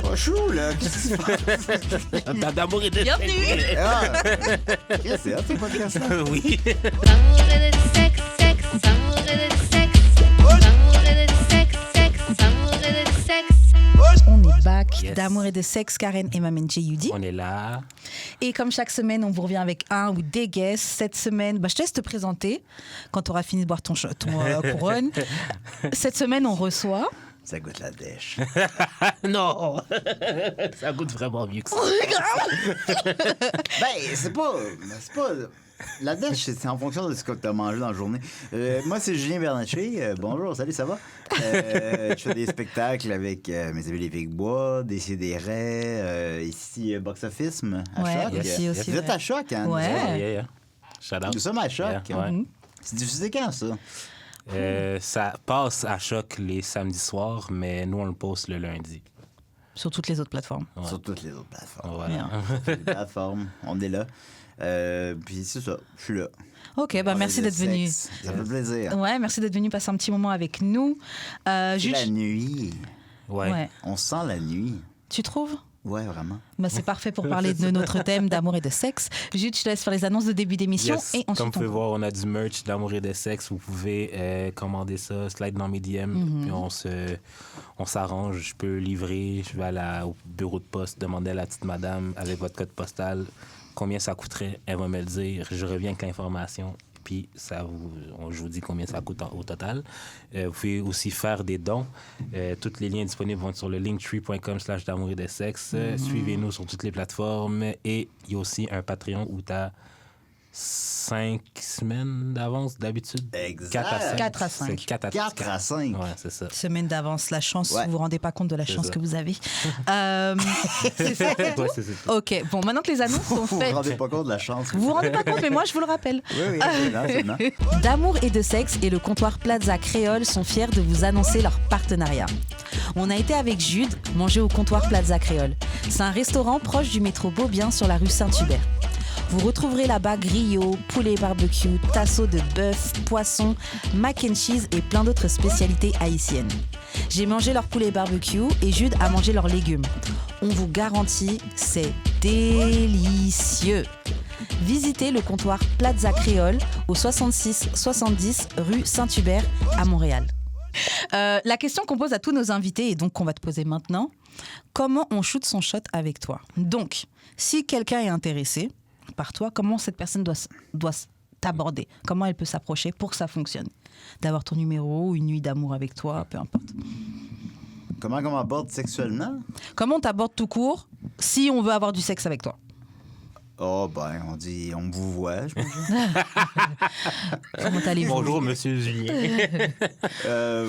Pas chou, là. Qu'est-ce qui se passe? D'amour et de Bienvenue. Ah! Qu'est-ce que c'est, ce podcast-là? Oui. D'amour et de sexe, sexe, d'amour et de sexe. D'amour et de sexe, sexe, d'amour et de sexe. On est back Yes. d'amour et de sexe, Karen et Mamen Yudi. On est là. Et comme chaque semaine, on vous revient avec un ou des guests. Cette semaine, je te laisse te présenter quand tu auras fini de boire ton couronne. Cette semaine, on reçoit... Ça goûte la dèche. Non! Ça goûte vraiment mieux que ça. Ben, c'est pas... La dèche, c'est en fonction de ce que tu as mangé dans la journée. Moi, c'est Julien Bernatchez. Bonjour, salut, ça va? Je fais des spectacles avec mes amis les Picbois, Décideret, ici Box Office à Ouais, Choc. ici aussi, Vous êtes ouais. à Choc, hein? Ouais. Yeah. Shout out. Nous sommes à Choc. Yeah, ouais. C'est diffusé quand, ça? Ça passe à Choc les samedis soirs, mais nous, on le poste le lundi. Sur toutes les autres plateformes. Ouais. Sur toutes les autres plateformes. Voilà. Bien. Les plateformes, on est là. Puis c'est ça, je suis là. Ok, merci Le d'être venu. sexe, ça fait plaisir. Ouais, merci d'être venu passer un petit moment avec nous. C'est Juge, la nuit. ouais. On sent la nuit. Tu trouves? Ouais, vraiment. C'est parfait pour parler de notre thème d'amour et de sexe. Jude, je te laisse faire les annonces de début d'émission Yes. et Comme ensuite vous pouvez voir, on a du merch d'amour et de sexe. Vous pouvez commander ça, slide dans mes DM, puis on s'arrange. Je peux livrer, je vais au bureau de poste, demander à la petite madame avec votre code postal combien ça coûterait. Elle va me le dire. Je reviens avec l'information. Puis je vous dis combien ça coûte au total. Vous pouvez aussi faire des dons. Tous les liens disponibles vont être sur le linktree.com/d'amour et de sexe. Suivez-nous sur toutes les plateformes. Et il y a aussi un Patreon où tu as 5 semaines d'avance d'habitude. Exact. 4 à 5. C'est 4 4 à 5. Ouais, c'est ça. Semaine d'avance, la chance, Ouais. vous vous rendez pas compte de la C'est chance ça. que vous avez. C'est ça. Ouais, c'est ça. Ok, bon, maintenant que les annonces sont Vous ne faites, vous rendez pas compte de la chance. vous vous rendez pas compte, mais moi je vous le rappelle. Oui, absolument. D'amour et de sexe et le comptoir Plaza Créole sont fiers de vous annoncer leur partenariat. On a été avec Jude manger au comptoir Plaza Créole. C'est un restaurant proche du métro Beaubien sur la rue Saint-Hubert. Vous retrouverez là-bas griot, poulet barbecue, tasseau de bœuf, poisson, mac and cheese et plein d'autres spécialités haïtiennes. J'ai mangé leur poulet barbecue et Jude a mangé leurs légumes. On vous garantit, c'est délicieux. Visitez le comptoir Plaza Créole au 66-70 rue Saint-Hubert à Montréal. La question qu'on pose à tous nos invités et donc qu'on va te poser maintenant, comment on shoot son shot avec toi? Donc, si quelqu'un est intéressé par toi, comment cette personne doit t'aborder? Comment elle peut s'approcher pour que ça fonctionne? D'avoir ton numéro, une nuit d'amour avec toi, peu importe. Comment on m'aborde sexuellement? Comment on t'aborde tout court si on veut avoir du sexe avec toi? Oh, ben, on dit, on vous voit, je pense. Comment allez-vous? Bonjour, monsieur Julien.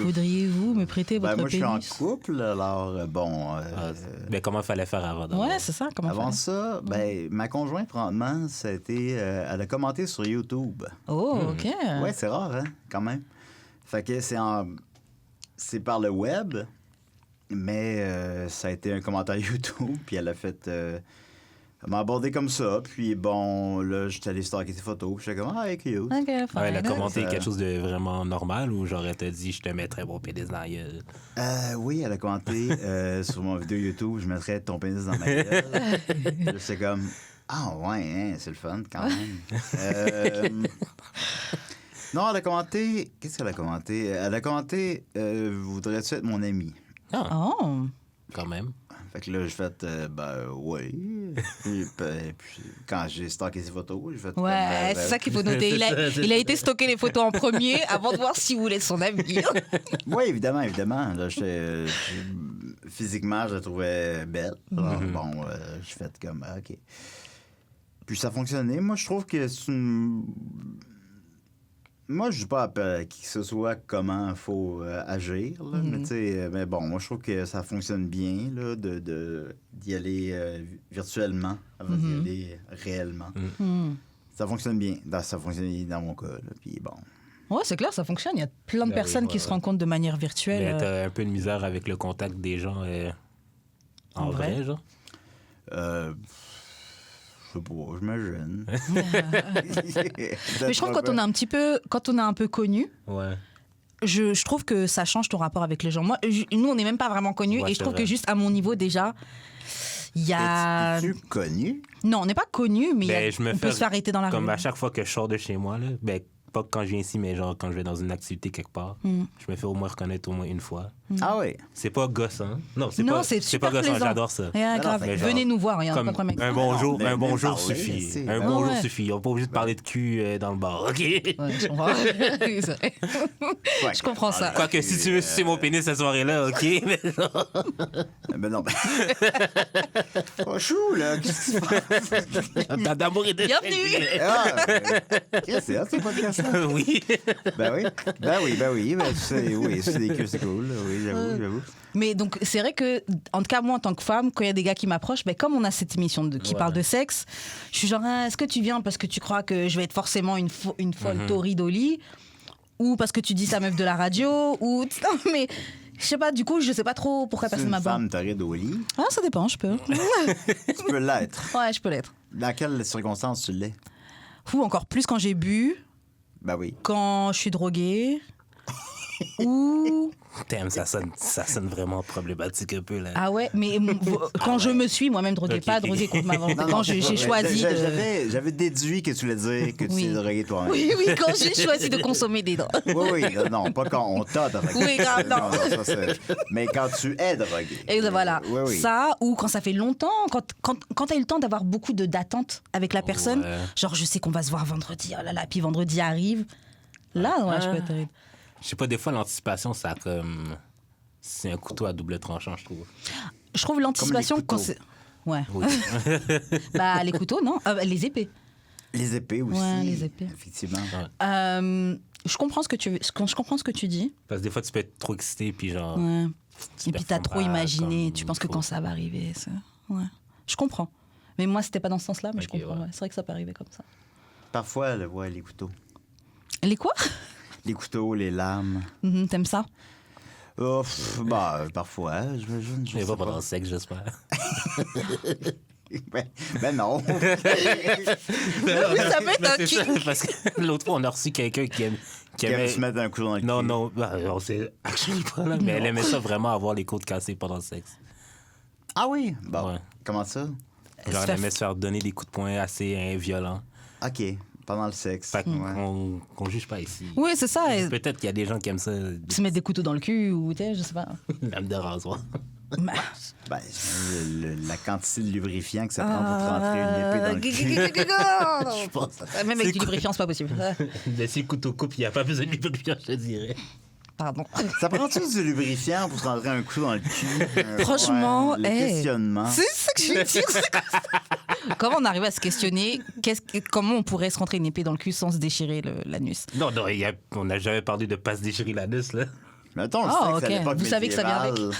Voudriez-vous me prêter votre Moi, je suis en pénis? couple, alors, Ben, comment il fallait faire avant d'abord? Ouais, c'est ça. Comment avant faire? ça, ma conjointe, probablement, ça a été... elle a commenté sur YouTube. Oh, OK. Ouais, c'est rare, hein, quand même. Fait que c'est par le web, mais ça a été un commentaire YouTube, puis elle a fait... elle m'a abordé comme ça, puis bon, là, j'étais allé stalker ses photos, puis j'étais comme, ah, cute. OK, Ouais, elle a fine. commenté Ça- quelque chose de vraiment normal ou genre elle t'a dit je te mettrais mon pénis dans la gueule. Oui, elle a commenté sur mon vidéo YouTube, je mettrais ton pénis dans ma gueule. Puis là, c'est comme, ah ouais, hein, c'est le fun quand même. Non, elle a commenté, qu'est-ce qu'elle a commenté? Elle a commenté, voudrais-tu être mon ami? Ah, Oh. quand même. Fait que là, j'ai fait, oui. Puis quand j'ai stalké ses photos, j'ai fait... Ouais, c'est ça qu'il faut noter. Il a été stocker les photos en premier avant de voir s'il voulait son ami. Oui, évidemment. Là, physiquement, je la trouvais belle. Alors, bon, j'ai fait comme, OK. Puis ça a fonctionné. Moi, je trouve que c'est une... Moi, je dis pas à qui que ce soit comment il faut agir, là, mais tu sais, mais bon, moi, je trouve que ça fonctionne bien, là, d'y aller virtuellement avant d'y aller réellement. Ça fonctionne bien. Ça fonctionne dans mon cas, là, puis bon. Ouais, c'est clair, ça fonctionne. Il y a plein de Ben personnes oui, qui se rencontrent de manière Mais virtuelle. t'as un peu de misère avec le contact des gens en vrai, genre. Je sais pas, j'imagine. Mais je trouve que quand on est un peu connu, Ouais. je trouve que ça change ton rapport avec les gens. Moi, nous, on n'est même pas vraiment connus. Ouais, et je trouve c'est vrai. que juste à mon niveau, déjà, il y a... Es-tu connu? Non, on n'est pas connus, mais Ben, je me on peut fais- se faire arrêter dans la Comme rue. à chaque fois que je sors de chez moi, là, ben, pas quand je viens ici, mais genre quand je vais dans une activité quelque part, je me fais au moins reconnaître au moins une fois. Ah oui. C'est pas gossant. Non, c'est Non, pas, c'est c'est super pas gossant, plaisant. j'adore ça. Yeah, Non, grave. mais genre, Venez nous voir, il y a pas de Comme problème. un bonjour, Non, un bonjour parler, suffit. c'est- Un Ah bonjour ouais. suffit. On n'est pas obligé de parler de cul dans le bar, OK? Ouais, je comprends. Oui, c'est vrai. Ouais. Je comprends ça. Quoique, si tu veux sucer mon pénis cette soirée-là, OK? Mais genre, Ben non, ben... Oh, chou, là, qu'est-ce qui se passe? d'amour et de Bienvenue. Ah, c'est ça, c'est pas de ça. Oui. Ben oui, c'est des queues, c'est cool, oui, j'avoue. Mais donc, c'est vrai que, en tout cas, moi, en tant que femme, quand il y a des gars qui m'approchent, ben, comme on a cette émission qui Ouais. parle de sexe, je suis genre, ah, est-ce que tu viens parce que tu crois que je vais être forcément une folle Tori Dolly, ou parce que tu dis ça meuf de la radio, ou... Non, mais je sais pas, du coup, je sais pas trop pourquoi C'est personne une m'aborde. femme torride au lit. Ah, ça dépend, je peux. Tu peux l'être. Ouais, je peux l'être. Dans quelles circonstances tu l'es? Ou encore plus quand j'ai bu, Ben oui. quand je suis droguée, ou... Damn, ça sonne vraiment problématique un peu, là. Ah ouais, mais quand je me suis moi-même droguée, Ok, pas ok. droguée contre ma volonté, Non, quand non, j'ai c'est pas vrai. choisi de... J'avais déduit que tu voulais dire que tu Oui. t'es drogué toi-même. Oui, quand j'ai choisi de consommer des drogues. Oui, non, pas quand on t'a drogué. Oui, grave, non. ça, mais quand tu es drogué. Et voilà, Oui. ça, ou quand ça fait longtemps, quand t'as eu le temps d'avoir beaucoup d'attentes avec la personne, Ouais. genre je sais qu'on va se voir vendredi, oh là là, puis vendredi arrive, là, ouais, je peux être terrible. Je sais pas, des fois, l'anticipation, ça comme... C'est un couteau à double tranchant, je trouve. Je trouve l'anticipation Comme quand les c'est... Ouais, Oui. bah les couteaux, non, les épées. Les épées aussi. Ouais, les épées. Effectivement. Je comprends ce que tu dis. Parce que des fois, tu peux être trop excité, puis genre... Ouais. tu Et puis t'as performes trop pas imaginé, comme tu penses que faut. quand ça va arriver, ça... Ouais. Je comprends. Mais moi, c'était pas dans ce sens-là, mais Ok, je comprends. ouais. Ouais. C'est vrai que ça peut arriver comme ça. Parfois, ouais, les couteaux. Les quoi? Les couteaux, les lames. T'aimes ça? Oh, parfois, j'imagine. Je Mais sais pas pendant le sexe, j'espère. Ben non. Oui, ça peut être un C'est ça, kick. parce que l'autre fois, on a reçu quelqu'un qui Qui aime aimait... se mettre un coup dans le Non, cul. non, on sait actually pas, là, mais elle aimait ça vraiment, avoir les côtes cassées pendant le sexe. Ah oui? Bon, Ouais. comment ça? Genre, elle aimait se faire donner des coups de poing assez violents. OK, pendant le sexe. Fait Ouais. qu'on juge pas ici. Oui, c'est ça. Et Peut-être qu'il y a des gens qui aiment ça, se mettre des couteaux dans le cul ou, tu sais, je sais pas. lame de rasoir. Bah, Ben, la quantité de lubrifiant que ça prend pour te rentrer une épée dans le cul. Je pense. Même C'est avec du quoi? lubrifiant, c'est pas possible. Mais si le couteau coupe, il n'y a pas besoin de lubrifiant, je te dirais. Pardon. Ça prend-tu du lubrifiant pour se rentrer un coup dans le cul? Franchement, ouais, le hey. questionnement. C'est ça que je veux dire. Comment on arrive à se questionner comment on pourrait se rentrer une épée dans le cul sans se déchirer l'anus? Non, on n'a jamais parlé de pas se déchirer l'anus, là. Mettons, le Ah, sexe à ok. l'époque Vous savez que ça vient avec. médiévale.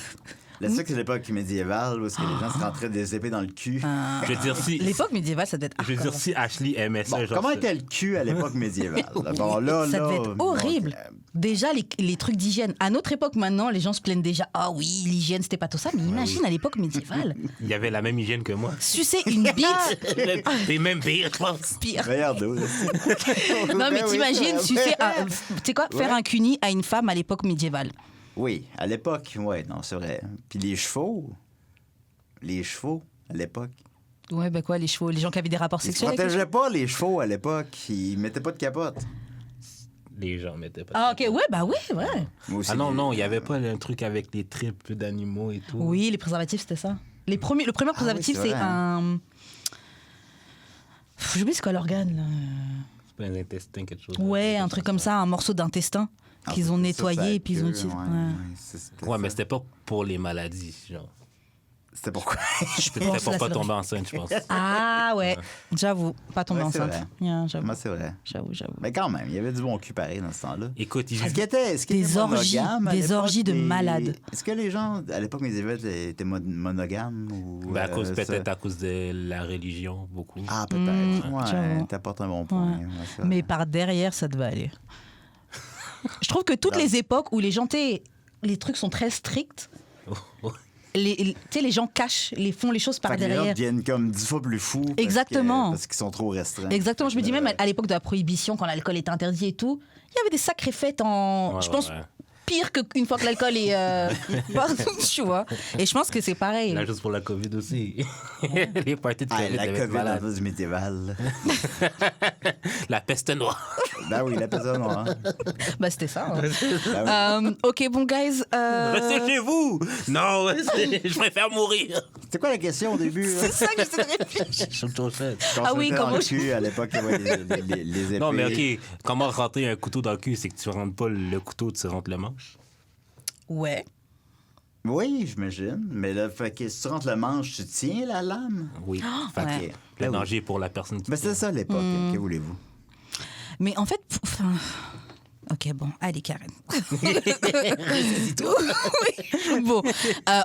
Le sexe à l'époque médiévale, où est-ce que les gens se rentraient des épées dans le cul. Je veux dire, si... L'époque médiévale, ça devait être Je veux dire, hardcore. si Ashley aimait ça, Bon, genre... comment ça- était le cul à l'époque médiévale? Bon, là, Ça là, devait être bon, horrible. Déjà, les trucs d'hygiène. À notre époque, maintenant, les gens se plaignent déjà. Ah oui, l'hygiène, c'était pas tout ça. Mais imagine à l'époque médiévale. Il y avait la même hygiène que moi. Sucer une bite, Et même pire, je pense. pire. Regarde, Non, mais t'imagines, sucer tu sais quoi, faire un cuni à une femme à l'époque médiévale. Oui, à l'époque, oui, non, c'est vrai. Puis les chevaux à l'époque. Ouais, ben quoi, les chevaux, les gens qui avaient des rapports Ils se sexuels. avec les protégeaient pas, les chevaux, à l'époque. Ils mettaient pas de capote. Les gens mettaient pas... Ah, ok, ouais, bah ouais, ouais. Moi aussi, Ah non, il n'y avait pas un truc avec les tripes d'animaux et tout. Oui, les préservatifs, c'était ça. Le premier préservatif, oui, c'est c'est vrai, un. J'oublie c'est quoi l'organe, là. C'est pas un intestin, quelque chose. Ouais, un truc comme ça, un morceau d'intestin qu'ils ont nettoyé et puis ils ont utilisé. utilisé. Ouais, mais c'était pas pour les maladies, genre. C'était pourquoi? C'était pense pour là, pas c'est tomber enceinte, je pense. Ah ouais, j'avoue, pas tomber Ouais, c'est enceinte. vrai. Yeah, j'avoue, Moi, c'est vrai. j'avoue. Mais quand même, il y avait du bon cul pareil dans ce temps-là. Écoute, Est-ce qu'il était Des orgies, monogame à des l'époque, orgies de malades. Est-ce que les gens, à l'époque médiévale, étaient monogames? Ou, à cause, ça? peut-être à cause de la religion, beaucoup. Ah, peut-être. Ouais, j'avoue. t'apportes un bon point. Ouais. Ouais, c'est vrai. Mais par derrière, ça devait aller. Je trouve que toutes les époques où les gens, les trucs sont très stricts, tu sais, les gens font les choses par Fait que les gens derrière. deviennent comme 10 fois plus fous. Exactement. Parce qu'ils sont trop restreints. Exactement, je me dis même à l'époque de la prohibition, quand l'alcool était interdit et tout, il y avait des sacrées fêtes en. Ouais, je pense, ouais. pire qu'une fois que l'alcool est partout, tu vois. Et je pense que c'est pareil. La chose pour la COVID aussi. Les parties de Ah, COVID la devaient être COVID en malades. face du médiéval. La peste noire. Ben oui, la personne noire. Bah, c'était ça. hein. Ben oui. Ok, bon, guys. Restez chez vous. Non, je préfère mourir. C'était quoi la question au début? C'est ça que j'essaie de réfléchir. Je suis trop fait. Ah oui, dans comment le je- cul à l'époque, ouais, les épées. Non, mais OK, comment rentrer un couteau dans le cul? C'est que tu rentres pas le couteau, tu rentres le manche. Ouais. Oui, j'imagine. Mais là, fait que si tu rentres le manche, tu tiens la lame? Oui. Fait que Ouais. le Ben oui. danger est pour la personne qui Ben c'est ça l'époque. Hmm. Que voulez-vous? Mais en fait, enfin... Ok, bon, allez, Karen. Oui. Bon,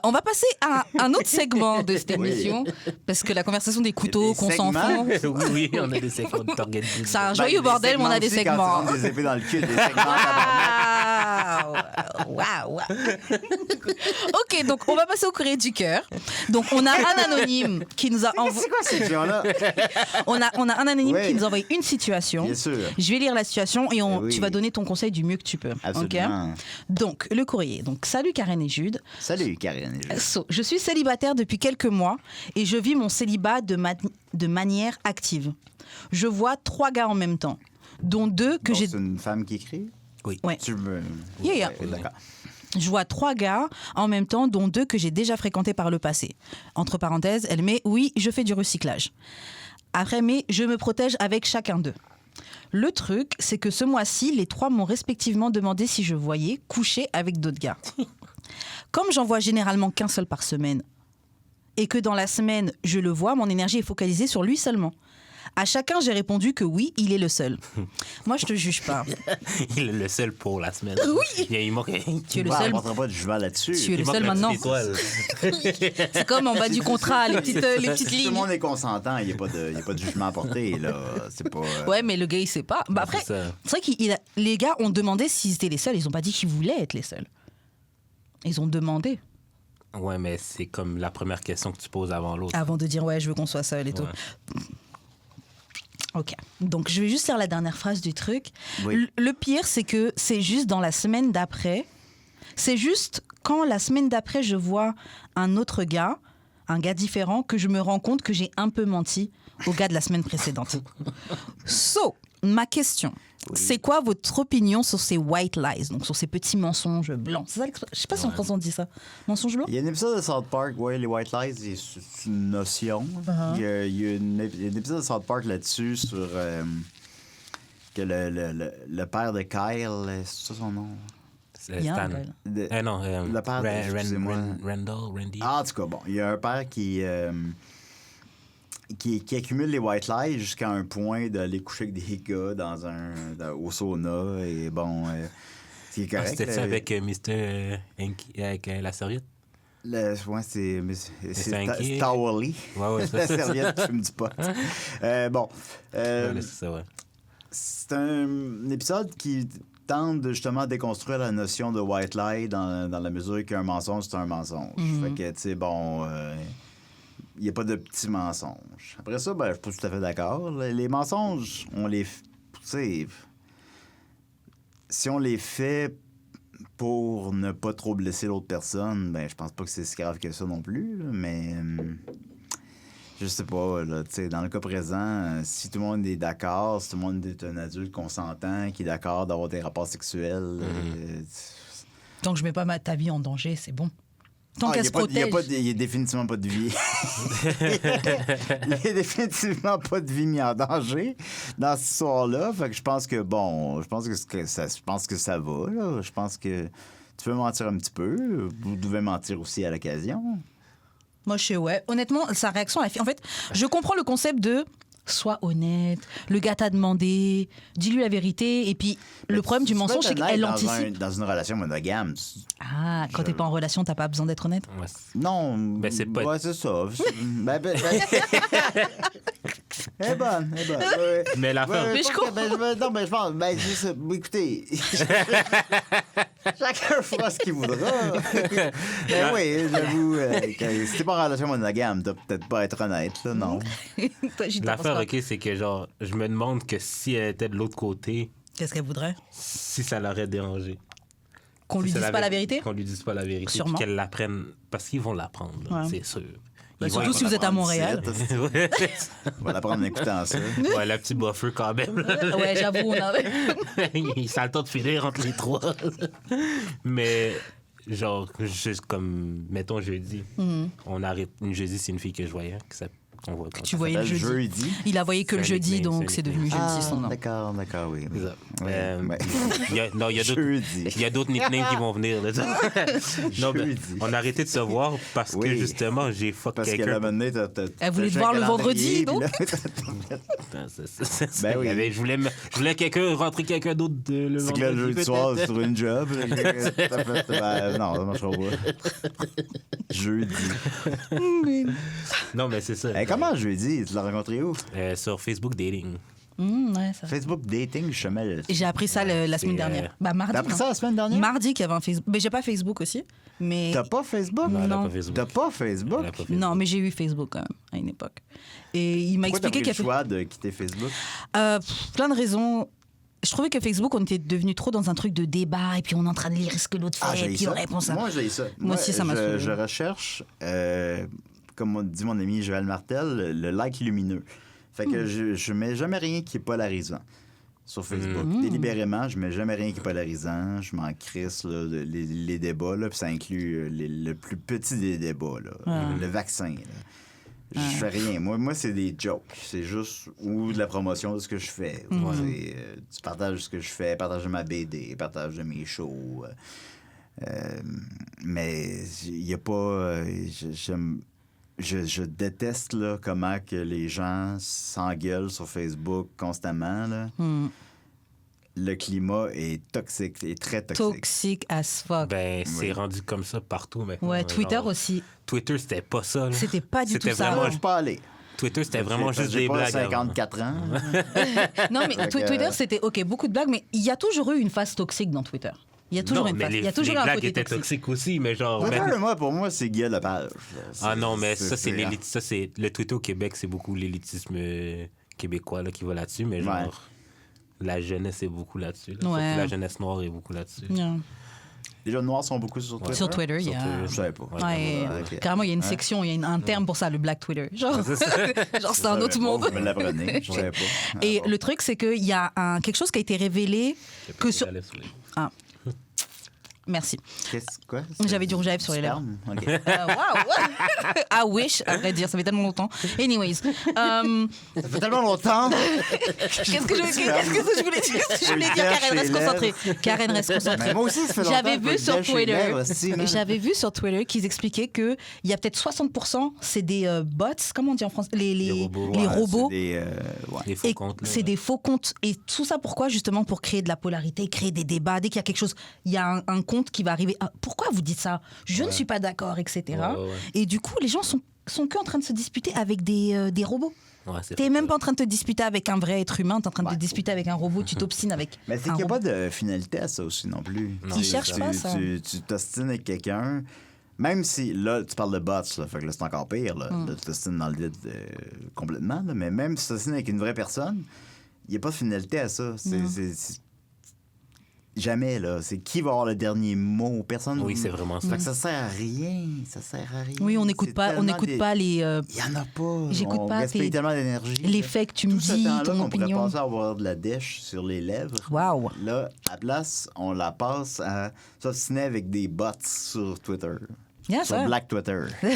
on va passer à un autre segment de cette Oui. émission, parce que la conversation des couteaux Des qu'on s'en segments? fout, Oui, on a des segments de Target. c'est un Ben, joyeux bordel, mais on a des aussi, quand tu segments. rentres des épées dans le cul, des segments. Waouh! Ok, donc on va passer au courrier du cœur. Donc on a un anonyme qui nous a envoyé. C'est quoi cette question-là? On a un anonyme Oui. qui nous a envoyé une situation. Bien sûr. Je vais lire la situation et Eh oui. tu vas donner ton conseil du mieux que tu peux. Absolument. Ok. Donc le courrier. Donc salut Karen et Jude. Salut, Karine. et Jules. So, je suis célibataire depuis quelques mois et je vis mon célibat de manière active. Je vois 3 gars en même temps, dont 2 que Donc, j'ai. c'est une femme qui écrit? Oui. Ouais. Tu veux... Yeah, yeah. Ouais, d'accord. Je vois 3 gars en même temps, dont 2 que j'ai déjà fréquentés par le passé. Entre parenthèses, elle met oui, je fais du recyclage. Après, mais je me protège avec chacun d'eux. Le truc, c'est que ce mois-ci, les 3 m'ont respectivement demandé si je voyais coucher avec d'autres gars. Comme j'en vois généralement qu'un seul par semaine, et que dans la semaine, je le vois, mon énergie est focalisée sur lui seulement. À chacun, j'ai répondu que oui, il est le seul. Moi, je te juge pas. Il est le seul pour la semaine. Oui. Il manque... Tu es le Ouais, seul. on ne portera pas de jugement là-dessus. Tu es le il manque seul la petite maintenant. étoile. C'est comme en bas du contrat, les petites Si tout le lignes. monde est consentant, il n'y a pas de jugement à porter. Là. C'est pas... Ouais, mais le gars, il sait pas. Bah après, C'est ça. c'est vrai que les gars ont demandé s'ils étaient les seuls. Ils ont pas dit qu'ils voulaient être les seuls. Ils ont demandé Ouais, mais c'est comme la première question que tu poses avant l'autre. avant de dire ouais, je veux qu'on soit seul et tout. Ouais. Ok. Donc, je vais juste lire la dernière phrase du truc. Oui. Le pire, c'est que c'est juste dans la semaine d'après. C'est juste quand la semaine d'après, je vois un autre gars, un gars différent, que je me rends compte que j'ai un peu menti au gars de la semaine précédente. So, ma question, c'est quoi votre opinion sur ces white lies, donc sur ces petits mensonges blancs? C'est ça je sais pas si en français on dit ça. Mensonges blancs? Il y a un épisode de South Park, ouais, les White Lies, c'est une notion. Uh-huh. Il y a un épisode de South Park là-dessus sur que le père de Kyle, c'est ça son nom? C'est Il y a un Stan. gars, là. De- Non, Le père de- excusez-moi. Randy. Ah, en tout cas, bon, il y a un père qui accumule les white lies jusqu'à un point d'aller coucher avec des gars au sauna et bon, c'est Ah, correct. c'était ça avec Mr. Hanky, avec la serviette? Ouais, c'est Hanky. c'est Towelie. Ouais, ouais, La c'est ça. serviette qui fume du pot. Bon, Ouais, c'est ça, ouais. c'est un épisode qui tente de justement déconstruire la notion de white lie dans la mesure qu'un mensonge, c'est un mensonge. Fait que, tu sais, bon, il n'y a pas de petits mensonges. Après ça, ben, je suis pas tout à fait d'accord. Les mensonges, on les... Tu sais, si on les fait pour ne pas trop blesser l'autre personne, ben, je pense pas que c'est si grave que ça non plus, là, mais... je sais pas, là, tu sais, dans le cas présent, si tout le monde est d'accord, si tout le monde est un adulte consentant, qui est d'accord d'avoir des rapports sexuels... Tant que je mets pas ta vie en danger, c'est bon. Tant qu'elle se protège. Il n'y a définitivement pas de vie. Il n'y a définitivement pas de vie mise en danger dans cette histoire-là. Fait que je pense que, bon, je pense que ça va, là. Je pense que tu peux mentir un petit peu. Vous devez mentir aussi à l'occasion. Moi, je sais, ouais. Honnêtement, sa réaction, en fait, je comprends le concept de sois honnête, le gars t'a demandé, dis-lui la vérité. Et puis, le problème du mensonge, c'est qu'elle anticipe. Dans une relation monogame. Ah, quand t'es pas en relation, t'as pas besoin d'être honnête. Ouais, Non. Ben, c'est pas- Ouais, c'est ça. Elle est bonne, elle est bonne. Ouais. Mais l'affaire... Mais je comprends. Non, mais je pense. Ben, c'est ça. Écoutez. Chacun fera ce qu'il voudra. Mais oui, j'avoue. Que si t'es pas en relation monogame, t'as peut-être pas à être honnête, là, non. Toi, j'y L'affaire, pense pas. OK, c'est que, genre, je me demande que si elle était de l'autre côté, Qu'est-ce qu'elle voudrait? si ça l'aurait dérangé. Qu'on lui C'est dise pas la vérité? Qu'on lui dise pas la vérité. Sûrement. Qu'elle l'apprenne. Parce qu'ils vont l'apprendre, là, Ouais. c'est sûr. Bah, Ils vont surtout si vous êtes à Montréal. Ouais. On va l'apprendre en écoutant ça. Ouais, le petit buffer quand même. là. Ouais, j'avoue, on a... Ça a le temps de finir entre les trois. Mais, genre, juste comme, mettons jeudi. On arrête. Une jeudi, c'est une fille que je voyais. Qu'on voit Tu voyais le Le jeudi. jeudi. Il a voyé que le C'est un jeudi, nickname, donc c'est c'est un devenu jeudi Ah, son nom. d'accord, oui. C'est ça. Ouais. Non, il y a d'autres. Jeudi. Il y a d'autres nicknames qui vont venir. Là. Non, mais Jeudi. on a arrêté de se voir parce que Oui. justement, j'ai fuck Parce qu'à quelqu'un. un moment donné, Elle voulait te voir le vendredi, donc? Ben oui. Je voulais rentrer quelqu'un d'autre le C'est que là, le jeudi peut-être. soir, sur une job. Non, ça marchera pas. Jeudi. Non, mais c'est ça. Hey, comment jeudi? Tu l'as rencontré où? Sur Facebook Dating. Ouais, ça. Facebook Dating, je mêle. Et j'ai appris ça la semaine dernière. Bah, mardi. T'as appris non? ça la semaine dernière? Mardi qu'il y avait un Facebook. Mais j'ai pas Facebook aussi. Mais... T'as pas Facebook? Non, elle a Non. pas Facebook. T'as pas Facebook? Elle a pas Facebook. Non, mais j'ai eu Facebook quand même, à une époque. Et il m'a Pourquoi t'as expliqué pris qu'il le y a choix de quitter Facebook? plein de raisons. Je trouvais que Facebook, on était devenu trop dans un truc de débat, et puis on est en train de lire ce que l'autre fait, j'ai et puis on ça. répond ça. Moi, j'ai ça. Moi aussi, ça m'a je, saoulé. je recherche, comme dit mon ami Joël Martel, le like lumineux. Fait que je mets jamais rien qui est polarisant sur Facebook. Délibérément, je mets jamais rien qui est polarisant. Je m'en crisse là, les débats, là, puis ça inclut le plus petit des débats, là, le vaccin. Là. Je fais rien. Moi, c'est des jokes. C'est juste ou de la promotion de ce que je fais. Ou c'est du partage de ce que je fais, partage de ma BD, partage de mes shows. Mais il n'y a pas... Je déteste là, comment que les gens s'engueulent sur Facebook constamment. Là. Le climat est toxique, est très toxique. Toxique as fuck. Ben, c'est rendu comme ça partout maintenant. Ouais, Twitter Genre, aussi. Twitter, c'était pas ça. là. C'était pas du tout C'était ça. vraiment- Je suis pas allé. Twitter, c'était vraiment juste J'ai des pas blagues. avant. 54 ans. Non, mais Fait que- Twitter, c'était OK, beaucoup de blagues, mais il y a toujours eu une phase toxique dans Twitter. Il y a toujours Non, une mais phase. les, Il y a toujours les un blagues côté étaient toxique. toxiques aussi, mais genre... Twitter, maintenant- moi, pour moi, c'est Guy Lepage. Ah non, mais ça, c'est l'élite. Ça, c'est... Le Twitter au Québec, c'est beaucoup l'élitisme québécois là, qui va là-dessus, mais genre... Ouais. La jeunesse est beaucoup là-dessus. Là. Ouais. Surtout la jeunesse noire est beaucoup là-dessus. Yeah. Les jeunes noirs sont beaucoup sur Twitter. Sur Twitter, il y Sur a... Twitter. Je savais pas. Ouais, Ok. carrément, il y a une section, il y a un terme pour ça, le Black Twitter. Genre, genre c'est un autre monde. Vous me l'apprenez, je savais pas. Et Ah, bon. le truc, c'est qu'il y a quelque chose qui a été révélé que sur... Ah. Merci. Quoi? J'avais du rouge à lèvres sur les lèvres. Sperme? OK. Waouh! I wish, à vrai dire, ça fait tellement longtemps. Anyways. Ça fait tellement longtemps. Qu'est-ce que je voulais dire? Qu'est-ce que je voulais dire? Karen, reste concentrée. Karen, reste Mais concentrée. moi aussi, ça fait longtemps. J'avais que vu je sur lèche les Twitter, lèvres, aussi, man. j'avais vu sur Twitter qu'ils expliquaient qu'il y a peut-être 60%, c'est des bots, comment on dit en français? Les robots. les Ouais, robots. C'est des, ouais. Les faux Et comptes. là. c'est des faux comptes. Et tout ça, pourquoi? Justement, pour créer de la polarité, créer des débats. Dès qu'il y a quelque chose, il y a un compte qui va arriver. Ah, pourquoi vous dites ça? Je ne suis pas d'accord, etc. Ouais, ouais, ouais. Et du coup, les gens sont que en train de se disputer avec des robots. Ouais, c'est T'es faux, même ça. pas en train de te disputer avec un vrai être humain, t'es en train de te disputer avec un robot, tu t'obstines avec Mais c'est un qu'il n'y a robot. pas de finalité à ça aussi non plus. Non, Ils c'est cherchent ça. pas ça. Tu t'ostines avec quelqu'un, même si, là, tu parles de bots, là, fait que là, c'est encore pire, là, Mm. de t'ostiner dans le vide complètement, là, mais même si tu t'ostines avec une vraie personne, il n'y a pas de finalité à ça. C'est jamais, là. C'est qui va avoir le dernier mot? Personne. Oui, c'est vraiment ça. Fait que ça sert à rien. Ça sert à rien. Oui, on n'écoute C'est pas, tellement des- les Il n'y en a pas. J'écoute on pas gaspille tes- tellement d'énergie. les là. faits que tu me Tout ce dis, temps-là ton qu'on pourrait opinion. passer à avoir de la dèche sur les lèvres. Waouh. Là, à la place, on la passe à s'obstiner avec des bots sur Twitter. Bien Sur ça. Black Twitter. Non,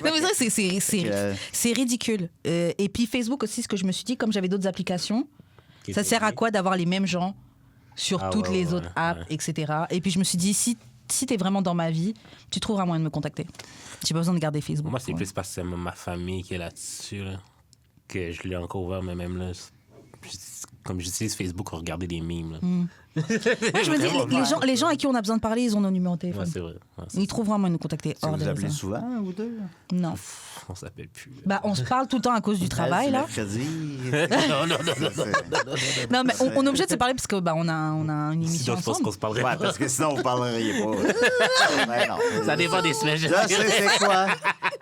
mais c'est vrai, c'est ridicule. Et puis Facebook aussi, ce que je me suis dit, comme j'avais d'autres applications, Qui ça était sert à lié. quoi d'avoir les mêmes gens sur Ah toutes ouais, les ouais, autres apps, ouais. etc. Et puis je me suis dit, si t'es vraiment dans ma vie, tu trouveras moyen de me contacter. J'ai pas besoin de garder Facebook. Moi, c'est Ouais. plus parce que c'est ma famille qui est là-dessus, là, que je l'ai encore ouvert, mais même là, comme j'utilise Facebook pour regarder des mimes. Là. Moi, je me dis, les gens à qui on a besoin de parler, ils ont nos numéros de Ouais, téléphone. c'est vrai. Ouais, Ils trouveront moyen de nous contacter Si hors vous de appelez ça. souvent, ou deux? Non. on s'appelle plus. là. Bah, on se parle tout le temps à cause du travail, là. Mercredi. non. Non, mais on est obligé de se parler parce que bah, on a une émission Sinon, je pense ensemble. qu'on se parlerait Ouais, pas. parce que sinon, vous parleriez pas. Ben non. Ça dépend des semaines. Je sais c'est quoi.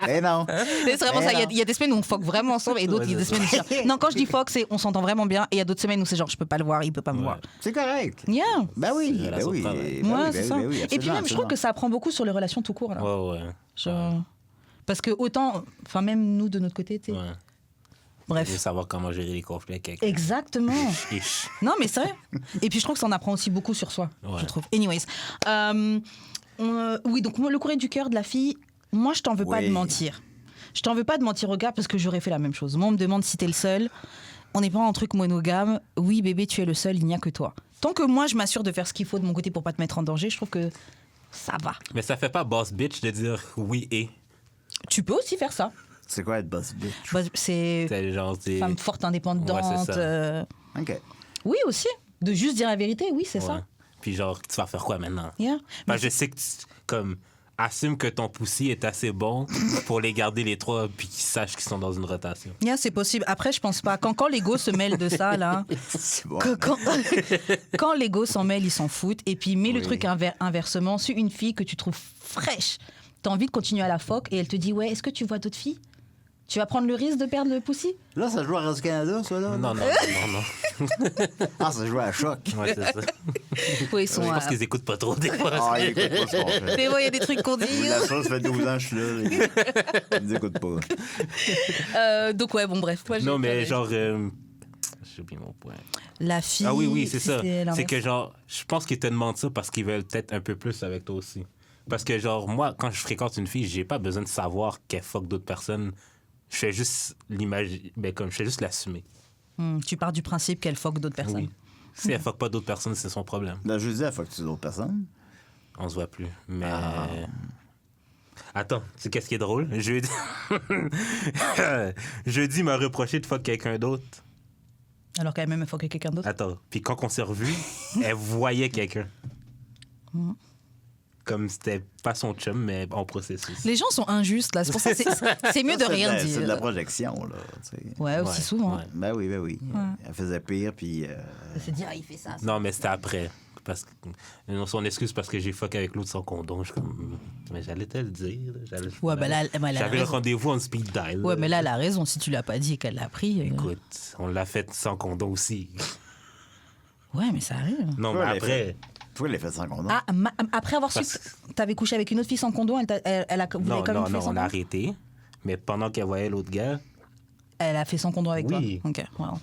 Mais non. C'est vraiment Mais ça. non. Il y a des semaines où on fuck vraiment ensemble et d'autres, il y a des semaines où c'est genre- Non, quand je dis fuck, c'est on s'entend vraiment bien. Et il y a d'autres semaines où c'est genre, je peux pas le voir, il peut pas me voir. C'est correct. Yeah. Ben oui, C'est ben relation de oui. travail. Ben Ouais, oui, c'est ben ça. oui, ben oui, Et puis absolument, même, je trouve que ça apprend beaucoup sur les relations tout court. Là. Ouais. Genre, parce que autant, enfin même nous de notre côté, tu sais. Ouais. Bref. Je veux savoir comment gérer les conflits avec quelqu'un. Exactement. Ish. Non, mais c'est vrai. Et puis je trouve que ça en apprend aussi beaucoup sur soi, Ouais. je trouve. Anyways. Oui, donc moi, le courrier du cœur de la fille, moi, je t'en veux pas Oui. de mentir. Je t'en veux pas de mentir au gars parce que j'aurais fait la même chose. Moi, on me demande si t'es le seul. On n'est pas en truc monogame. Oui, bébé, tu es le seul, il n'y a que toi. Tant que moi, je m'assure de faire ce qu'il faut de mon côté pour pas te mettre en danger, je trouve que ça va. Mais ça fait pas boss bitch de dire oui et. Tu peux aussi faire ça. C'est quoi être boss bitch? Bah, c'est C'est genre, c'est. femme forte, indépendante. Ouais, c'est ça. OK. Oui, aussi. De juste dire la vérité, oui, c'est Ouais. ça. Puis genre, tu vas faire quoi maintenant? Yeah. Ben, je sais que comme assume que ton poussi est assez bon pour les garder les trois puis qu'ils sachent qu'ils sont dans une rotation. Yeah, c'est possible. Après, je pense pas. Quand l'ego se mêle de ça, là, C'est bon. quand l'ego s'en mêle, ils s'en foutent. Et puis, mets le Oui. truc inversement. Sur une fille que tu trouves fraîche, t'as envie de continuer à la foque et elle te dit, ouais, est-ce que tu vois d'autres filles? Tu vas prendre le risque de perdre le poussi? Là, ça joue à Radio-Canada, ça, là? Non. Ah, ça joue à Choc. Ouais, c'est ça. Oui, ils Je sont. pense qu'ils écoutent pas trop des fois. Ah, ils écoutent pas ce qu'on fait. Des fois, il y a des trucs qu'on dit. La chose, ça fait 12 ans que je suis là. Ils écoutent pas. Donc, ouais, bon, bref. Moi, j'ai Non, pas mais les- genre. J'ai oublié mon point. La fille. Ah oui, c'est ça. c'était l'inverse. C'est que genre, je pense qu'ils te demandent ça parce qu'ils veulent peut-être un peu plus avec toi aussi. Parce que genre, moi, quand je fréquente une fille, j'ai pas besoin de savoir qu'elle fuck d'autres personnes. Je fais juste l'imaginer. Ben, comme je fais juste l'assumer. Tu pars du principe qu'elle foque d'autres personnes. Oui. Si elle fuck pas d'autres personnes, c'est son problème. Là, jeudi, elle fuck d'autres personnes. On se voit plus. Mais. Attends, tu sais qu'est-ce qui est drôle? Jeudi. Jeudi m'a reproché de fuck quelqu'un d'autre. Alors qu'elle même foque quelqu'un d'autre. Attends. Puis quand on s'est revus, elle voyait quelqu'un. Comme c'était pas son chum, mais en processus. Les gens sont injustes, là. C'est pour ça que c'est mieux de Ça, rien C'est de la dire. projection, là. Tu sais. Ouais, aussi Ouais, souvent. ouais. Ben oui, ben oui. Elle faisait pire, puis... Elle se dit, ah, il fait ça. Non, mais c'était après. Parce que, non, son excuse parce que j'ai fuck avec l'autre sans condom. Je suis comme, mais j'allais te le dire. Ouais, ben là, elle a J'avais le raison. rendez-vous en speed dial. Ouais, mais là, elle a raison. Si tu l'as pas dit et qu'elle l'a pris. Écoute, on l'a fait sans condom aussi. Ouais, mais ça arrive. Non, Toi, mais elle après. Toi, elle l'a fait sans condom. Ah, après avoir su Parce- que t'avais couché avec une autre fille sans condom, elle a voulu Non, quand même non, fait non, sans on a condom. arrêté. Mais pendant qu'elle voyait l'autre gars, Elle a fait sans condom avec Oui. toi. Ok, wow.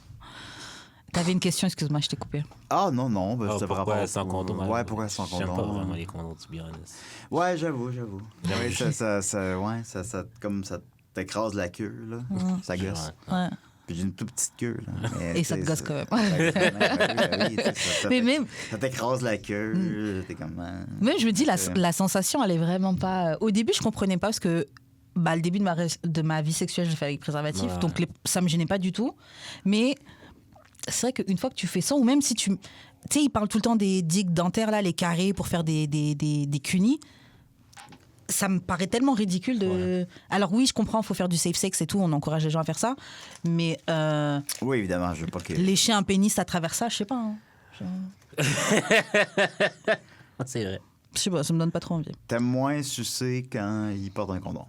T'avais une question, excuse-moi, je t'ai coupé. Ah, non, non. Ben, oh, c'était par pourquoi rapport sans au- condom? Ouais, pourquoi sans condom? J'aime pas vraiment les condoms, to be honest. Ouais, j'avoue. Ouais, ça t'écrase la queue, là. Ça gosse. Ouais. Ouais. Puis j'ai une toute petite queue, là. Mais, Et ça te tu sais, gosse quand même. Oui, tu sais, Mais même, ça t'écrase la queue, t'es comme... même, je me dis, la sensation, elle est vraiment pas. Au début, je comprenais pas parce que le début de ma vie sexuelle, je l'ai fait avec préservatif, Ouais. donc ça me gênait pas du tout. Mais c'est vrai qu'une fois que tu fais ça, ou même si tu sais, ils parlent tout le temps des digues dentaires, là, les carrés pour faire des cunis. Ça me paraît tellement ridicule de. Alors oui, je comprends, il faut faire du safe sex et tout, on encourage les gens à faire ça. Mais Oui, évidemment, je veux pas que... lécher un pénis à travers ça, je sais pas. Hein. C'est vrai. Je sais pas, ça me donne pas trop envie. T'aimes moins sucer quand il porte un condom.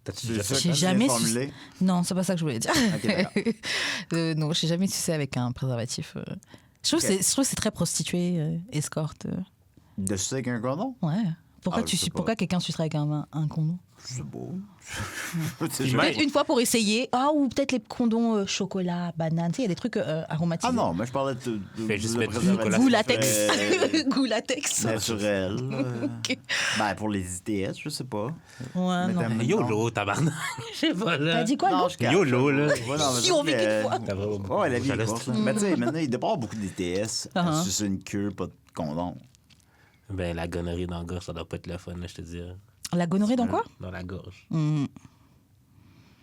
T'as-tu C'est déjà ça fait? J'ai quand tu viens jamais de formuler? Non, c'est pas ça que je voulais dire. Ok, d'accord. Non, j'ai jamais sucé avec un préservatif. Je trouve Ok. que c'est très prostitué, escorte. De sucer avec un condom? Ouais. Pourquoi, Ah, je sais pas. pourquoi quelqu'un sucerait avec un condom? C'est beau. Peut-être une fois pour essayer. Ah, ou peut-être les condoms chocolat, banane. Tu sais, il y a des trucs aromatisés. Ah non, mais je parlais de Fais juste de mettre du préservatif, chocolat Goût latex. euh, Goût latex. naturel. Ok. Ben, pour les ITS, je sais pas. Ouais, Mais non. t'aimes- YOLO, tabarnak. Je sais pas, là. T'as dit quoi, Non, Lou? je cache. YOLO, là. Ouais, non, mais Yo, ça, mais mais, une fois. T'as vraiment- Ouais, la vie est J'allais- courte, là. Mais tu sais, maintenant, il doit y avoir beaucoup d'ITS à Uh-huh. sucer une queue, pas de condom. Ben, la gonorrhée dans la gorge, ça doit pas être le fun, là, je te dirais. La gonorrhée dans quoi? Dans la gorge.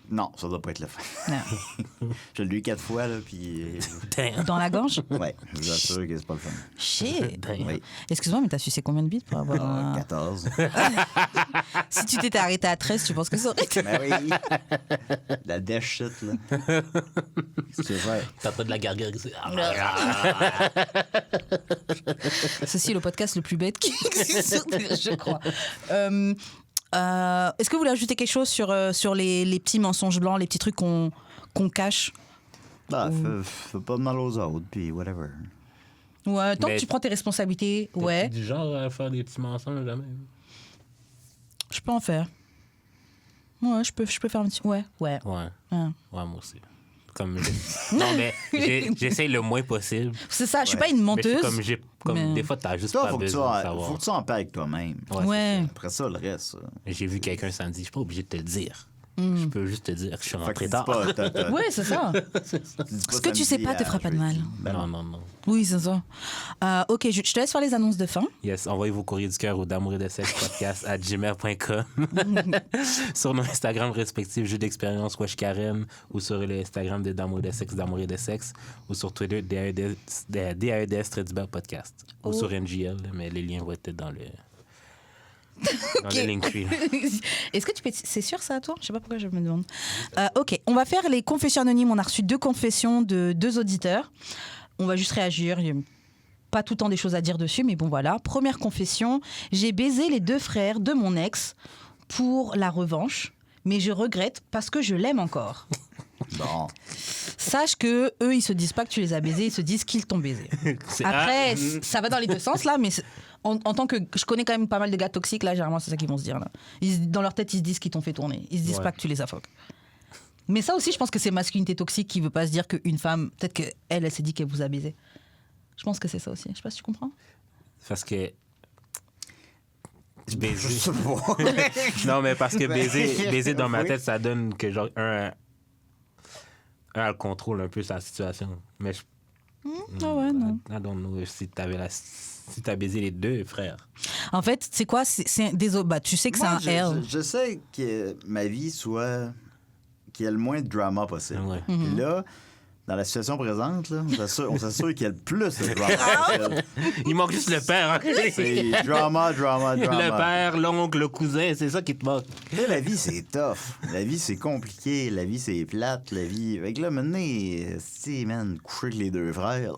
Non, ça doit pas être le fun. Non. Je l'ai eu 4 fois, là, puis... Damn. Dans la gorge? Ouais, je vous assure que c'est pas le fun. Shit. Damn. Oui. Excuse-moi, mais t'as sucé combien de bites pour avoir un... 14. Si tu t'étais arrêté à 13, tu penses que ça aurait été... Ben oui. La dash shit, là. Qu'est-ce que tu veux faire? T'as pas de la gargarisée. Ceci est le podcast le plus bête qui existe sur Terre, je crois. Est-ce que vous voulez ajouter quelque chose sur les petits mensonges blancs, les petits trucs qu'on cache? Bah, fais pas de mal aux autres, puis whatever. Ouais, tant Mais- que tu prends tes responsabilités, ouais, T'es-tu du genre à faire des petits mensonges jamais? je peux en faire. Ouais, je peux faire un petit... Ouais. Ouais. Ouais. Ouais, moi aussi. Non, mais j'essaye le moins possible. C'est ça, je suis Ouais. pas une Mais je menteuse. suis comme mais- des fois, t'as juste Toi, pas besoin de savoir. faut que tu sois en paix avec toi-même. Ouais, Ouais. Après ça, le reste. J'ai vu quelqu'un samedi, je suis pas obligé de te le dire. Je peux juste te dire que je suis Fait que rentré tu dis tard. pas, Ouais, c'est ça. Ce que tu sais pas te fera pas de mal. Non, non, non. Oui, c'est ça. Ok, je te laisse faire les annonces de fin. Yes, envoyez vos courriers du cœur au d'amour et de sexe podcast à gmail.com. Sur nos Instagram respectifs, Jeux d'expérience Wesh Karen, ou sur le Instagram de d'amour et de sexe, ou sur Twitter DAEDS podcast, ou sur NGL, mais les liens vont être dans le Linktree. Est-ce que tu peux... C'est sûr ça, toi? Je sais pas pourquoi je me demande. Ok, on va faire les confessions anonymes. On a reçu 2 confessions de 2 auditeurs. On va juste réagir. Il y a pas tout le temps des choses à dire dessus, mais bon, voilà. Première confession. J'ai baisé les 2 frères de mon ex pour la revanche, mais je regrette parce que je l'aime encore. Bon. Sache que eux, ils se disent pas que tu les as baisés, ils se disent qu'ils t'ont baisé. Après, ça va dans les 2 sens, là, mais en tant que... Je connais quand même pas mal de gars toxiques, là, généralement, c'est ça qu'ils vont se dire, là. Dans leur tête, ils se disent qu'ils t'ont fait tourner. Ils se disent pas que tu les as fuck. Mais ça aussi, je pense que c'est masculinité toxique qui veut pas se dire qu'une femme... Peut-être qu'elle, elle s'est dit qu'elle vous a baisé. Je pense que c'est ça aussi. Je sais pas si tu comprends. Parce que... Je Baiser... sais pas. Non, mais parce que baiser dans ma Oui. tête, ça donne que genre un elle contrôle un peu sa situation. Mais je... Ah ouais, non. I don't know si t'as baisé les 2 frères. En fait, c'est quoi? C'est bah, tu sais que Moi, c'est un L. je sais que ma vie soit... qu'il y ait le moins de drama possible. Ouais. Puis là, dans la situation présente, là, on s'assure qu'il y ait le plus de drama possible. Il manque juste le père. Hein? C'est drama. Le père, l'oncle, le cousin, c'est ça qui te manque. Tu sais, la vie, c'est tough. La vie, c'est compliqué. La vie, c'est plate. La vie... Fait que là, maintenant, si, man, coucher avec les 2 frères.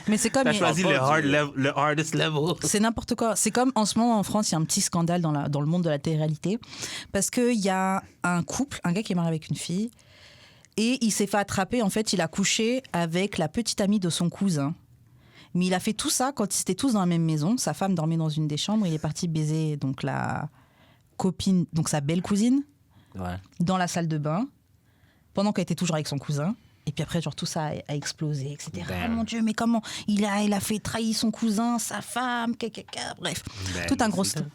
Mais c'est comme... T'as choisi pas le hardest level. C'est n'importe quoi. C'est comme en ce moment en France, il y a un petit scandale dans le monde de la télé-réalité. Parce qu'il y a un couple, un gars qui est marié avec une fille, et il s'est fait attraper. En fait, il a couché avec la petite amie de son cousin. Mais il a fait tout ça quand ils étaient tous dans la même maison. Sa femme dormait dans une des chambres. Il est parti baiser donc la copine, donc sa belle cousine, Ouais. dans la salle de bain, pendant qu'elle était toujours avec son cousin. Et puis après, genre, tout ça a explosé, etc. Ben. Oh mon Dieu, mais comment il a fait trahir son cousin, sa femme, bref. Ben, Tout un gros c'est ça.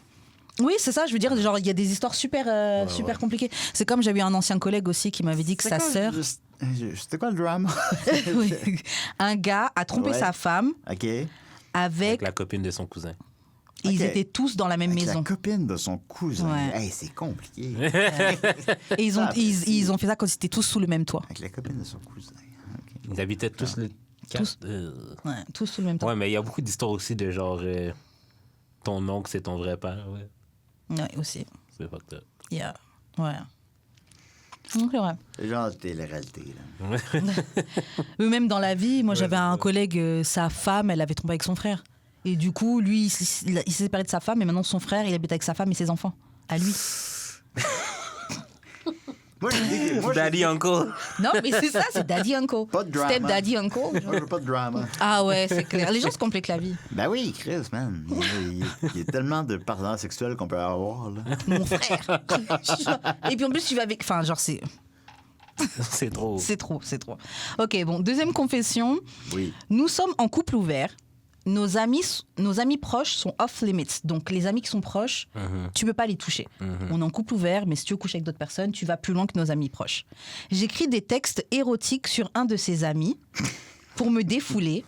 Oui, c'est ça, je veux dire, genre, il y a des histoires super compliquées. C'est comme j'avais eu un ancien collègue aussi qui m'avait dit que sa sœur, C'était quoi le drama? oui, un gars a trompé Ouais. sa femme OK. Avec avec... La copine de son cousin. et ils Ok. étaient tous dans la même maison. la copine de son cousin. Ouais. Hey, c'est compliqué. Et ils ont, Ah, ben, si. ils ont fait ça quand ils étaient tous sous le même toit. Avec la copine de son cousin. OK. Ils habitaient tous le... Tous. Ouais, tous sous le même toit. Ouais, mais il y a beaucoup d'histoires aussi de genre... ton oncle, c'est ton vrai père. Ouais. Ouais, aussi. C'est fucked up. Yeah. Ouais. Donc, c'est vrai. C'est genre de télé-réalité, là. Eux-mêmes dans la vie, moi j'avais un collègue, sa femme, elle avait trompé avec son frère. Et du coup, lui, il s'est séparé de sa femme et maintenant son frère, il habite avec sa femme et ses enfants. À lui. Moi, je dis Daddy uncle. Non, mais c'est ça, c'est daddy uncle. Pas de drama. Step daddy uncle. moi, je veux pas de drama. Ah ouais, c'est clair. Les gens se compliquent la vie. Ben oui, Chris, man. Il y a tellement de partenaires sexuels qu'on peut avoir, là. Mon frère. Et puis en plus, tu vas avec. Enfin, genre, c'est C'est trop. trop. Ok, bon, deuxième confession. Oui. Nous sommes en couple ouvert. Nos amis proches sont off limits. Donc, les amis qui sont proches, tu peux pas les toucher. On est en couple ouvert, mais si tu veux coucher avec d'autres personnes, tu vas plus loin que nos amis proches. J'écris des textes érotiques sur un de ses amis pour me défouler,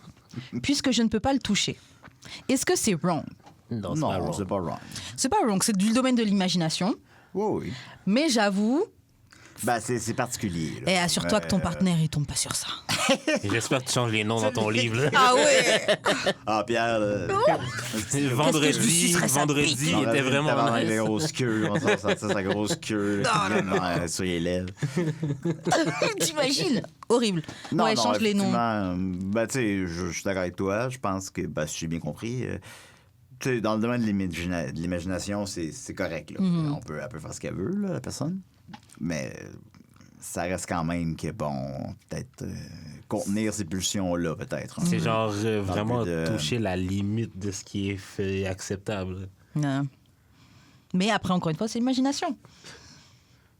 puisque je ne peux pas le toucher. Est-ce que c'est wrong? Non, c'est pas Non, wrong. c'est pas wrong. C'est pas wrong, c'est du domaine de l'imagination. Oui, oui. Mais j'avoue, Ben, c'est particulier, là. et assure-toi que ton partenaire, il tombe pas sur ça. Et j'espère que tu changes les noms dans ton livre. là. Ah ouais! Ah, Pierre, Vendredi, sucerais sa vendredi, bite? il était vraiment avec nice. la grosse queue. On s'en sortait sa grosse queue. Sur les lèvres. T'imagines? Horrible. Ouais, change les noms. effectivement, Ben, tu sais, je suis d'accord avec toi. Je pense que, ben, si j'ai bien compris, tu sais, dans le domaine de l'imagination, c'est correct. Là. Mm-hmm. Elle peut faire ce qu'elle veut, là, la personne. Mais ça reste quand même que, bon, peut-être contenir ces pulsions-là, peut-être. C'est genre vraiment but de- toucher la limite de ce qui est fait acceptable. Non. Mais après, encore une fois, c'est l'imagination.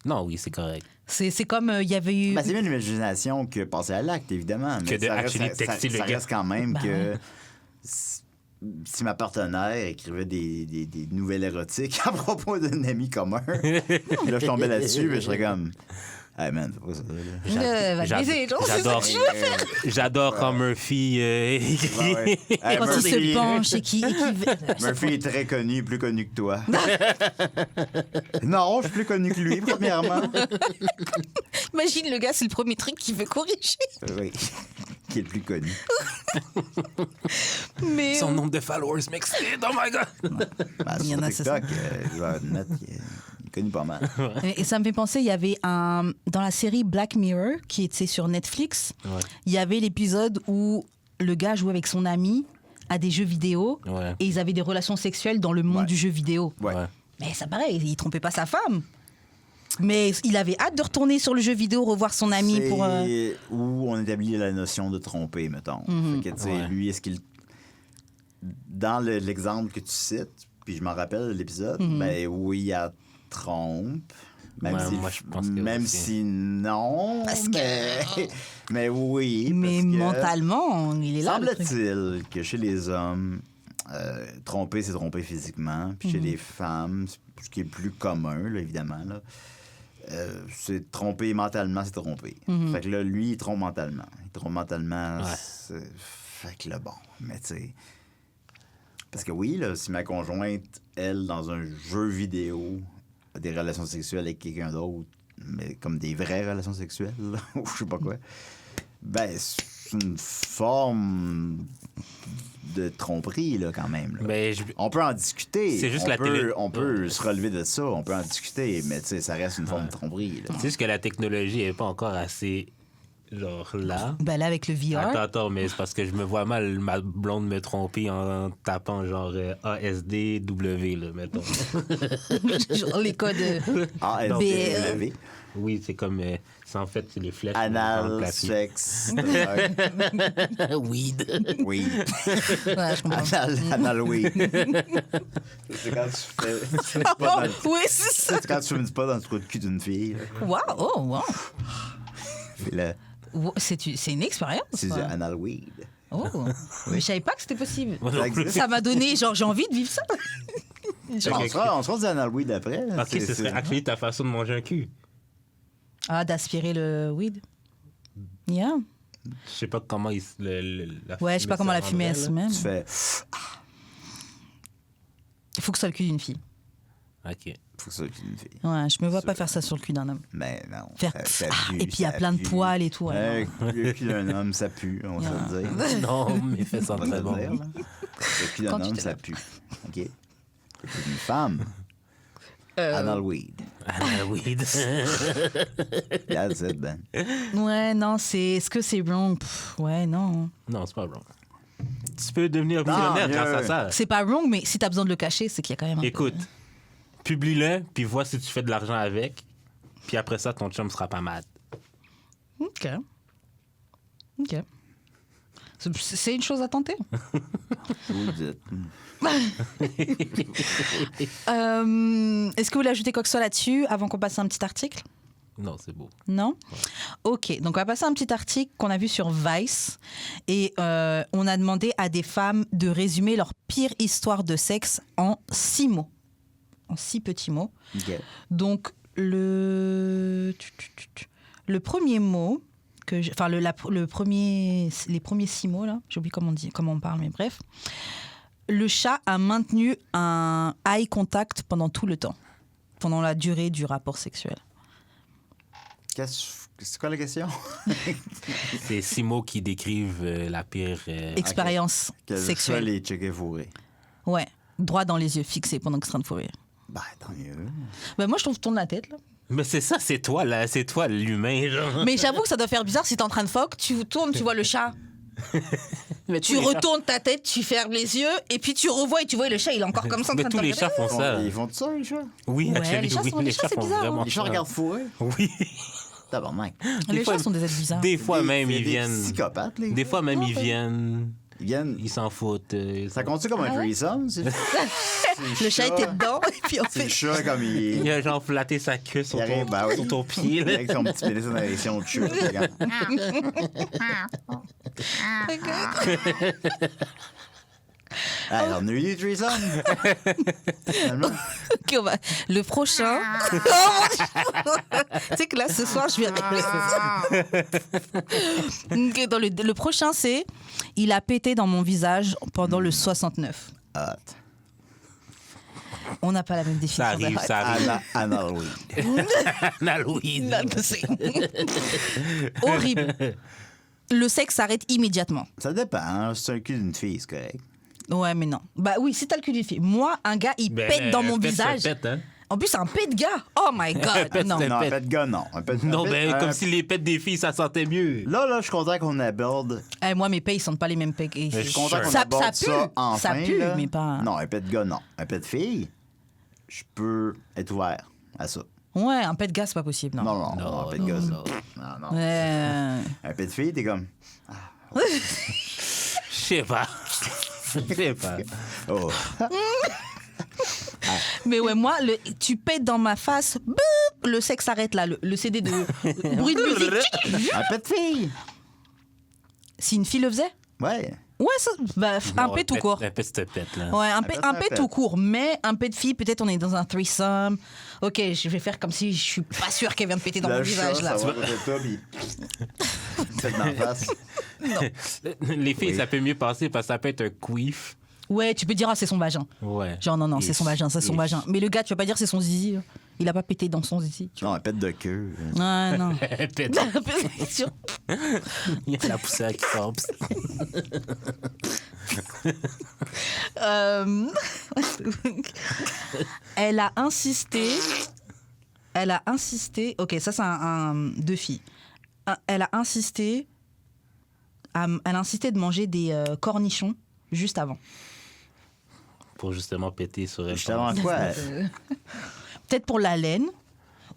Non, oui, c'est correct. C'est comme il y avait eu. Ben, c'est bien l'imagination que passer à l'acte, évidemment. Que Mais de ça reste, actually texter le ça gars. reste quand même Ben que ouais. si ma partenaire écrivait des nouvelles érotiques à propos d'un ami commun, puis là, je tombais là-dessus, mais je serais comme... Hey man, c'est pas ça. Là. Va te J'a- baiser, genre, c'est J'adore, ça. j'adore quand Murphy écrit. Ouais, ouais. Hey, Quand il Murphy, se penche et qui Murphy est très connu, plus connu que toi. Non, je suis plus connu que lui, premièrement. Imagine le gars, c'est le premier truc qu'il veut corriger. Oui, qui est le plus connu. Mais Son nombre de followers m'excite, oh my god! Ben, Il y en sur a, c'est TikTok, je vais admettre qu'il est connu pas mal. Et ça me fait penser, il y avait dans la série Black Mirror, qui était sur Netflix, Ouais. il y avait l'épisode où le gars jouait avec son ami à des jeux vidéo Ouais. et ils avaient des relations sexuelles dans le monde Ouais. du jeu vidéo. Ouais. Mais ça pareil, il trompait pas sa femme. Mais il avait hâte de retourner sur le jeu vidéo, revoir son ami C'est pour... où on établit la notion de tromper, mettons. Fait que, tu sais, Ouais. lui, est-ce qu'il... Dans l'exemple que tu cites, puis je m'en rappelle de l'épisode, ben oui, elle trompe. Même, Ouais, si, moi, je pense que même aussi. si non, Parce que- mais oui. Mais parce que mentalement, il est là. le truc. semble-t-il que chez les hommes, tromper, c'est tromper physiquement. Puis chez les femmes, ce qui est plus commun, là, évidemment, là, c'est tromper mentalement, c'est tromper. Fait que là, lui, il trompe mentalement. Il trompe mentalement. Ouais. Fait que là, bon, mais tu sais... Parce que oui, là, si ma conjointe, elle, dans un jeu vidéo, a des relations sexuelles avec quelqu'un d'autre, mais comme des vraies relations sexuelles, là, ou je sais pas quoi, ben, c'est une forme de tromperie, là, quand même. Là. Mais On peut en discuter. C'est juste on la peut, télé- On peut se relever de ça, on peut en discuter, mais tu sais, ça reste une forme de tromperie. Là. c'est juste que la technologie n'est pas encore assez, genre, là. Ben là, avec le VR, Attends, mais c'est parce que je me vois mal ma blonde me tromper en tapant genre ASDW, là, mettons. genre les codes... ASDW. Oui, c'est comme... c'est en fait, c'est les flèches. Anal, sexe, drogue, Weed. oui. Ouais, je comprends. Anal, oui. C'est quand tu fais... Oh, oui, c'est ça. C'est quand tu fumes pas dans le trou de cul d'une fille. Là. Wow, oh, wow. Puis là, C'est une expérience. c'est du quoi. anal weed. Oh. Mais je savais pas que c'était possible. Moi non Ça plus. existe. Ça m'a donné, genre, j'ai envie de vivre ça. On se fera du anal weed après. là. Ok, ce serait actually ta façon de manger un cul. Ah, d'aspirer le weed. Yeah. Je sais pas comment la Ouais, je sais pas comment la fumée elle se rendrait, met. Tu fais... Il faut que ce soit le cul d'une fille. là. Ok. Faut que ça soit une fille. Ouais, je me vois pas faire ça sur le cul d'un homme. Mais non. Faire ça ah, pue, et puis il y a ça plein de pue. poils et tout. Ouais, non. Le cul d'un homme, ça pue, on va se le dire. Non, mais fais ça On va se très le bon. dire, là. Le cul Quand d'un tu homme, te ça pue. OK? Le cul d'une femme, anal weed. Ah, weed. That's it, Ben. Ouais, non, c'est. Est-ce que c'est wrong? Pff, ouais, non. Non, c'est pas wrong. Tu peux devenir Non, millionnaire mieux. grâce à ça. C'est pas wrong, mais si t'as besoin de le cacher, c'est qu'il y a quand même un Écoute, publie-le, puis vois si tu fais de l'argent avec. Puis après ça, ton chum sera pas mad. peu. OK. OK. C'est une chose à tenter. Je vous le dis. Est-ce que vous voulez ajouter quoi que ce soit là-dessus avant qu'on passe à un petit article? Non, c'est beau. Non? OK. Donc, on va passer à un petit article qu'on a vu sur Vice. Et on a demandé à des femmes de résumer leur pire histoire de sexe en 6 mots. En 6 petits mots. OK. Donc, le premier mot, enfin, les premiers 6 mots, là, j'ai oublié comment on parle, mais bref. Le chat a maintenu un eye contact pendant tout le temps, pendant la durée du rapport sexuel. C'est quoi la question? C'est 6 mots qui décrivent la pire... Expérience Que le chat sexuelle. les checker fourrés. Ouais, droit dans les yeux, fixé pendant que c'est en train de fourrer. Ben, tant mieux. Ben, moi, je trouve tourne la tête, là. Mais c'est ça, c'est toi, là. C'est toi, l'humain, genre. Mais j'avoue que ça doit faire bizarre si t'es en train de fuck, tu tournes, tu vois le chat. Mais Tu retournes ta tête, tu fermes les yeux, et puis tu revois et tu vois le chat, il est encore comme ça en Mais train de tous te les regarder. chats font ça. Ils font ça, les chats? Oui, Ouais, actually, les chats oui, sont- les chats, c'est font bizarre, hein. vraiment Les chats ça. regardent fourrés. Oui. Tabarnak. Les fois, chats sont des êtres bizarres. Des fois même, Il y a ils des viennent. psychopathes, les Des gars. fois même, ils viennent. Ils viennent. Ils s'en foutent. Ça compte comme un threesome? Le chat était dedans, et puis on C'est le fait. chat comme il... Il a genre flatté sa queue sur Il arrive, ton, ben oui. sur ton pied. Là. Avec son petit pénis en érection de chat. c'est comme- Ah, alors, on a eu des threesomes. Finalement. Ok, le prochain. Oh mon Dieu. Tu sais que là, ce soir, je vais. Ok, dans le prochain, c'est il a pété dans mon visage pendant le 69. Hot. On n'a pas la même Ça définition. arrive, d'arrêt. ça arrive. Halloween. Halloween. C'est horrible. Le sexe s'arrête immédiatement. Ça dépend. Hein? C'est un cul d'une fille, c'est correct. Ouais, mais non. Bah oui, c'est t'as le cul des filles. Moi, un gars, il Ben, pète dans mon pète, visage. ça pète, hein. En plus, c'est un pet de gars. Oh my God. Pète, Non. c'est- Non, un pète. pet de gars, non. Un pet- Non, un pet- ben, un- comme si les pètes des filles, ça sentait mieux. Là, je suis content qu'on aborde. Eh, moi, mes pets, ils sentent pas les mêmes pets. Je suis content Sure. qu'on Ça aborde pue. ça enfin. Ça pue, là. mais pas- Non, un pet de gars, non. Un pet de fille, je peux être ouvert à ça. Ouais, un pet de gars, c'est pas possible. Non. Non, un pet de gars, non. non. Un pet de fille, t'es comme... Je sais pas. Je sais pas. Oh. Mais ouais, moi, tu pètes dans ma face, boop, le sexe s'arrête là. Le CD de bruit de musique. Un pet de fille. Si une fille le faisait? Ouais. Ouais, ça, bah, un Non, pet tout court. Un pet, c'est un pet, là. Ouais, un pet, pet un tout pet. court, mais un pet de fille, peut-être on est dans un threesome. Ok, je vais faire comme si je suis pas sûre qu'elle vient de péter dans mon Le chat, visage là. ça va côté de toi, puis... Faites dans la face. Les filles, Oui. ça peut mieux passer parce que ça peut être un queef. Ouais, tu peux dire, ah, c'est son vagin. Ouais. Genre, non, c'est son vagin, c'est son Ish. vagin. Mais le gars, tu vas pas dire c'est son zizi. Il a pas pété dans son zizi. Non, un pet de queue. Ouais, non. Un pet. Il y a la poussière qui sort. Elle a insisté. Ok, ça, c'est deux filles. Elle a insisté. Elle a insisté de manger des cornichons juste avant. Pour justement péter sur elle. Juste avant quoi? Peut-être pour la laine.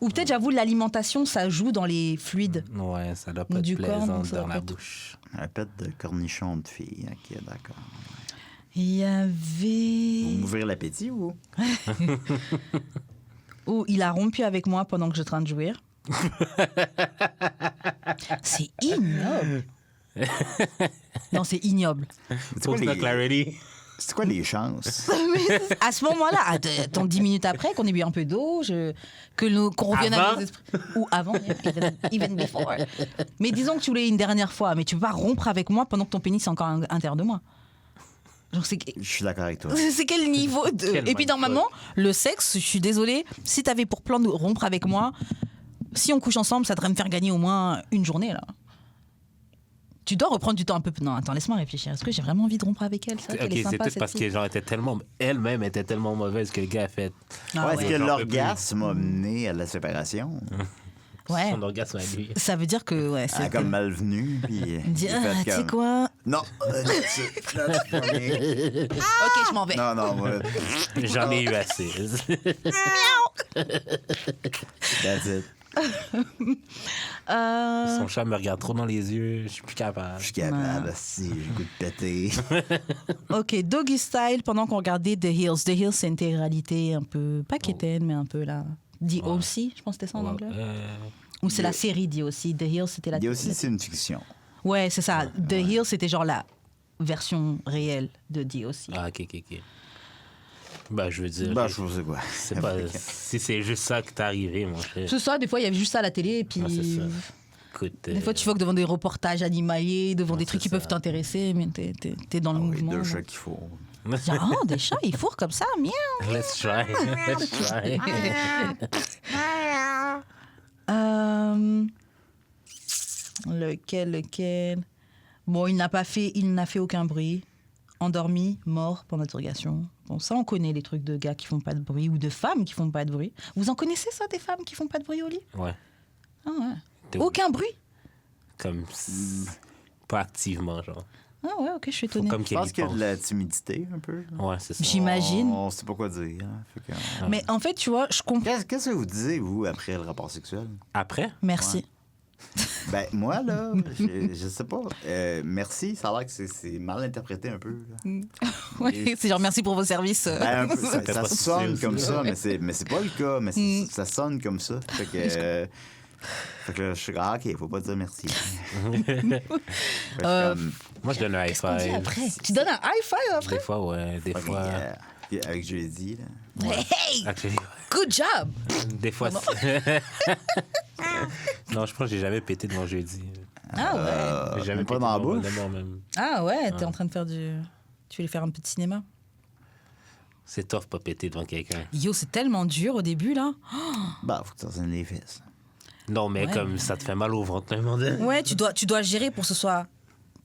Ou peut-être, j'avoue, l'alimentation, ça joue dans les fluides. Ouais, ça doit pas être Du corps, plaisant donc ça dans doit la pas être- bouche. Un pet de cornichon de fille. OK, d'accord. Il y Vous avait... m'ouvrir l'appétit ou? Oh, il a rompu avec moi pendant que j'étais en train de jouir. C'est ignoble. Non, c'est ignoble. C'est quoi, Post the les... clarity. c'est quoi les chances? À ce moment-là, attends 10 minutes après, qu'on ait bu un peu d'eau, qu'on revienne à Avant? nos esprits. Ou avant, even before. Mais disons que tu voulais une dernière fois, mais tu peux pas rompre avec moi pendant que ton pénis est encore à l'intérieur de moi. Genre, Je suis d'accord avec toi. c'est quel niveau de... Quel Et puis mindfuck. normalement, le sexe, je suis désolée, si t'avais pour plan de rompre avec moi, si on couche ensemble, ça devrait me faire gagner au moins une journée, là. Tu dois reprendre du temps un peu... Non, attends, laisse-moi réfléchir. Est-ce que j'ai vraiment envie de rompre avec elle? C'est vrai Ok, qu'elle est c'est sympa, peut-être cette parce fille. que genre elle-même était tellement mauvaise que le gars a fait Ah Ouais, ouais. est-ce que J'en peux plus. l'orgasme a mené à la séparation? Ouais. son orgasme à lui. Ça veut dire que... Ouais, Elle a c'est comme malvenu, puis... Dis, il a fait tu sais comme- quoi? Non, that's not funny. Ok, je m'en vais. Non, non, moi, J'en ai eu assez. that's it. Son chat me regarde trop dans les yeux, je suis plus capable. Je suis capable, si j'ai le goût de péter. Ok, Doggy Style, pendant qu'on regardait The Hills. The Hills, c'est une télé-réalité un peu... Pas quétaine, mais un peu là... The O.C., je pense que c'était ça en anglais. Ou c'est la série The O.C. The Hills, c'était la... Il y a aussi, c'est une fiction. Ouais, c'est ça. The Hills, c'était genre la version réelle de The O.C. Ah, ok. Ben, je veux dire, Bah, je sais quoi. c'est pas, si c'est juste ça qui t'est arrivé, mon cher. C'est ça, des fois, il y avait juste ça à la télé, et puis... Ah, c'est ça. Écoute, Des fois, tu vois que devant des reportages animaliers, devant des c'est trucs qui ça. peuvent t'intéresser, mais t'es dans le Oui, mouvement. deux là. chats qu'il faut. Ah, des chats, ils fourrent comme ça, miaou. Let's try. Let's try. Lequel Bon, il n'a fait aucun bruit. Endormi, mort, point d'interrogation. Bon, ça, on connaît les trucs de gars qui font pas de bruit ou de femmes qui font pas de bruit. Vous en connaissez ça, des femmes qui font pas de bruit au lit? Ouais. Ah ouais. T'es- Aucun bruit? Comme pas activement, genre. Ah ouais, ok, je suis Faut étonnée. comme Je qu'elle pense y qu'il y a pense. de la timidité, un peu. Ouais, c'est ça. J'imagine. On sait pas quoi dire. Hein. Fait que, Mais en fait, tu vois, je comprends. Qu'est-ce que vous disiez, vous, après le rapport sexuel? Après? Merci. Ben, moi, là, je sais pas. Merci, ça a l'air que c'est mal interprété un peu. Là. Ouais, c'est genre merci pour vos services. Ben, un peu, ça pas sonne difficile, comme ça. ça, mais c'est pas le cas. Mais ça sonne comme ça. Fait que là, je suis ok, faut pas dire merci. Fait que je suis comme, Moi, je donne un high Qu'est-ce qu'on dit five. après? Tu donnes un high five après? Des fois, ouais. Des ok, fois. puis avec jeudi, là. Hey! Actually, Good job! des fois. Non, je pense que j'ai jamais pété de mon jeudi. Ah ouais. J'ai jamais même pas pété dans la de mon bouche. Voldemort, même. Ah ouais, t'es en train de faire du... Tu veux faire un peu de cinéma? C'est tough pas péter devant quelqu'un. Yo, c'est tellement dur au début, là. Bah, faut que tu enseignes les fesses. Non, mais Ouais. comme ça te fait mal au ventre, le monde. Ouais, tu dois gérer pour que ce soit...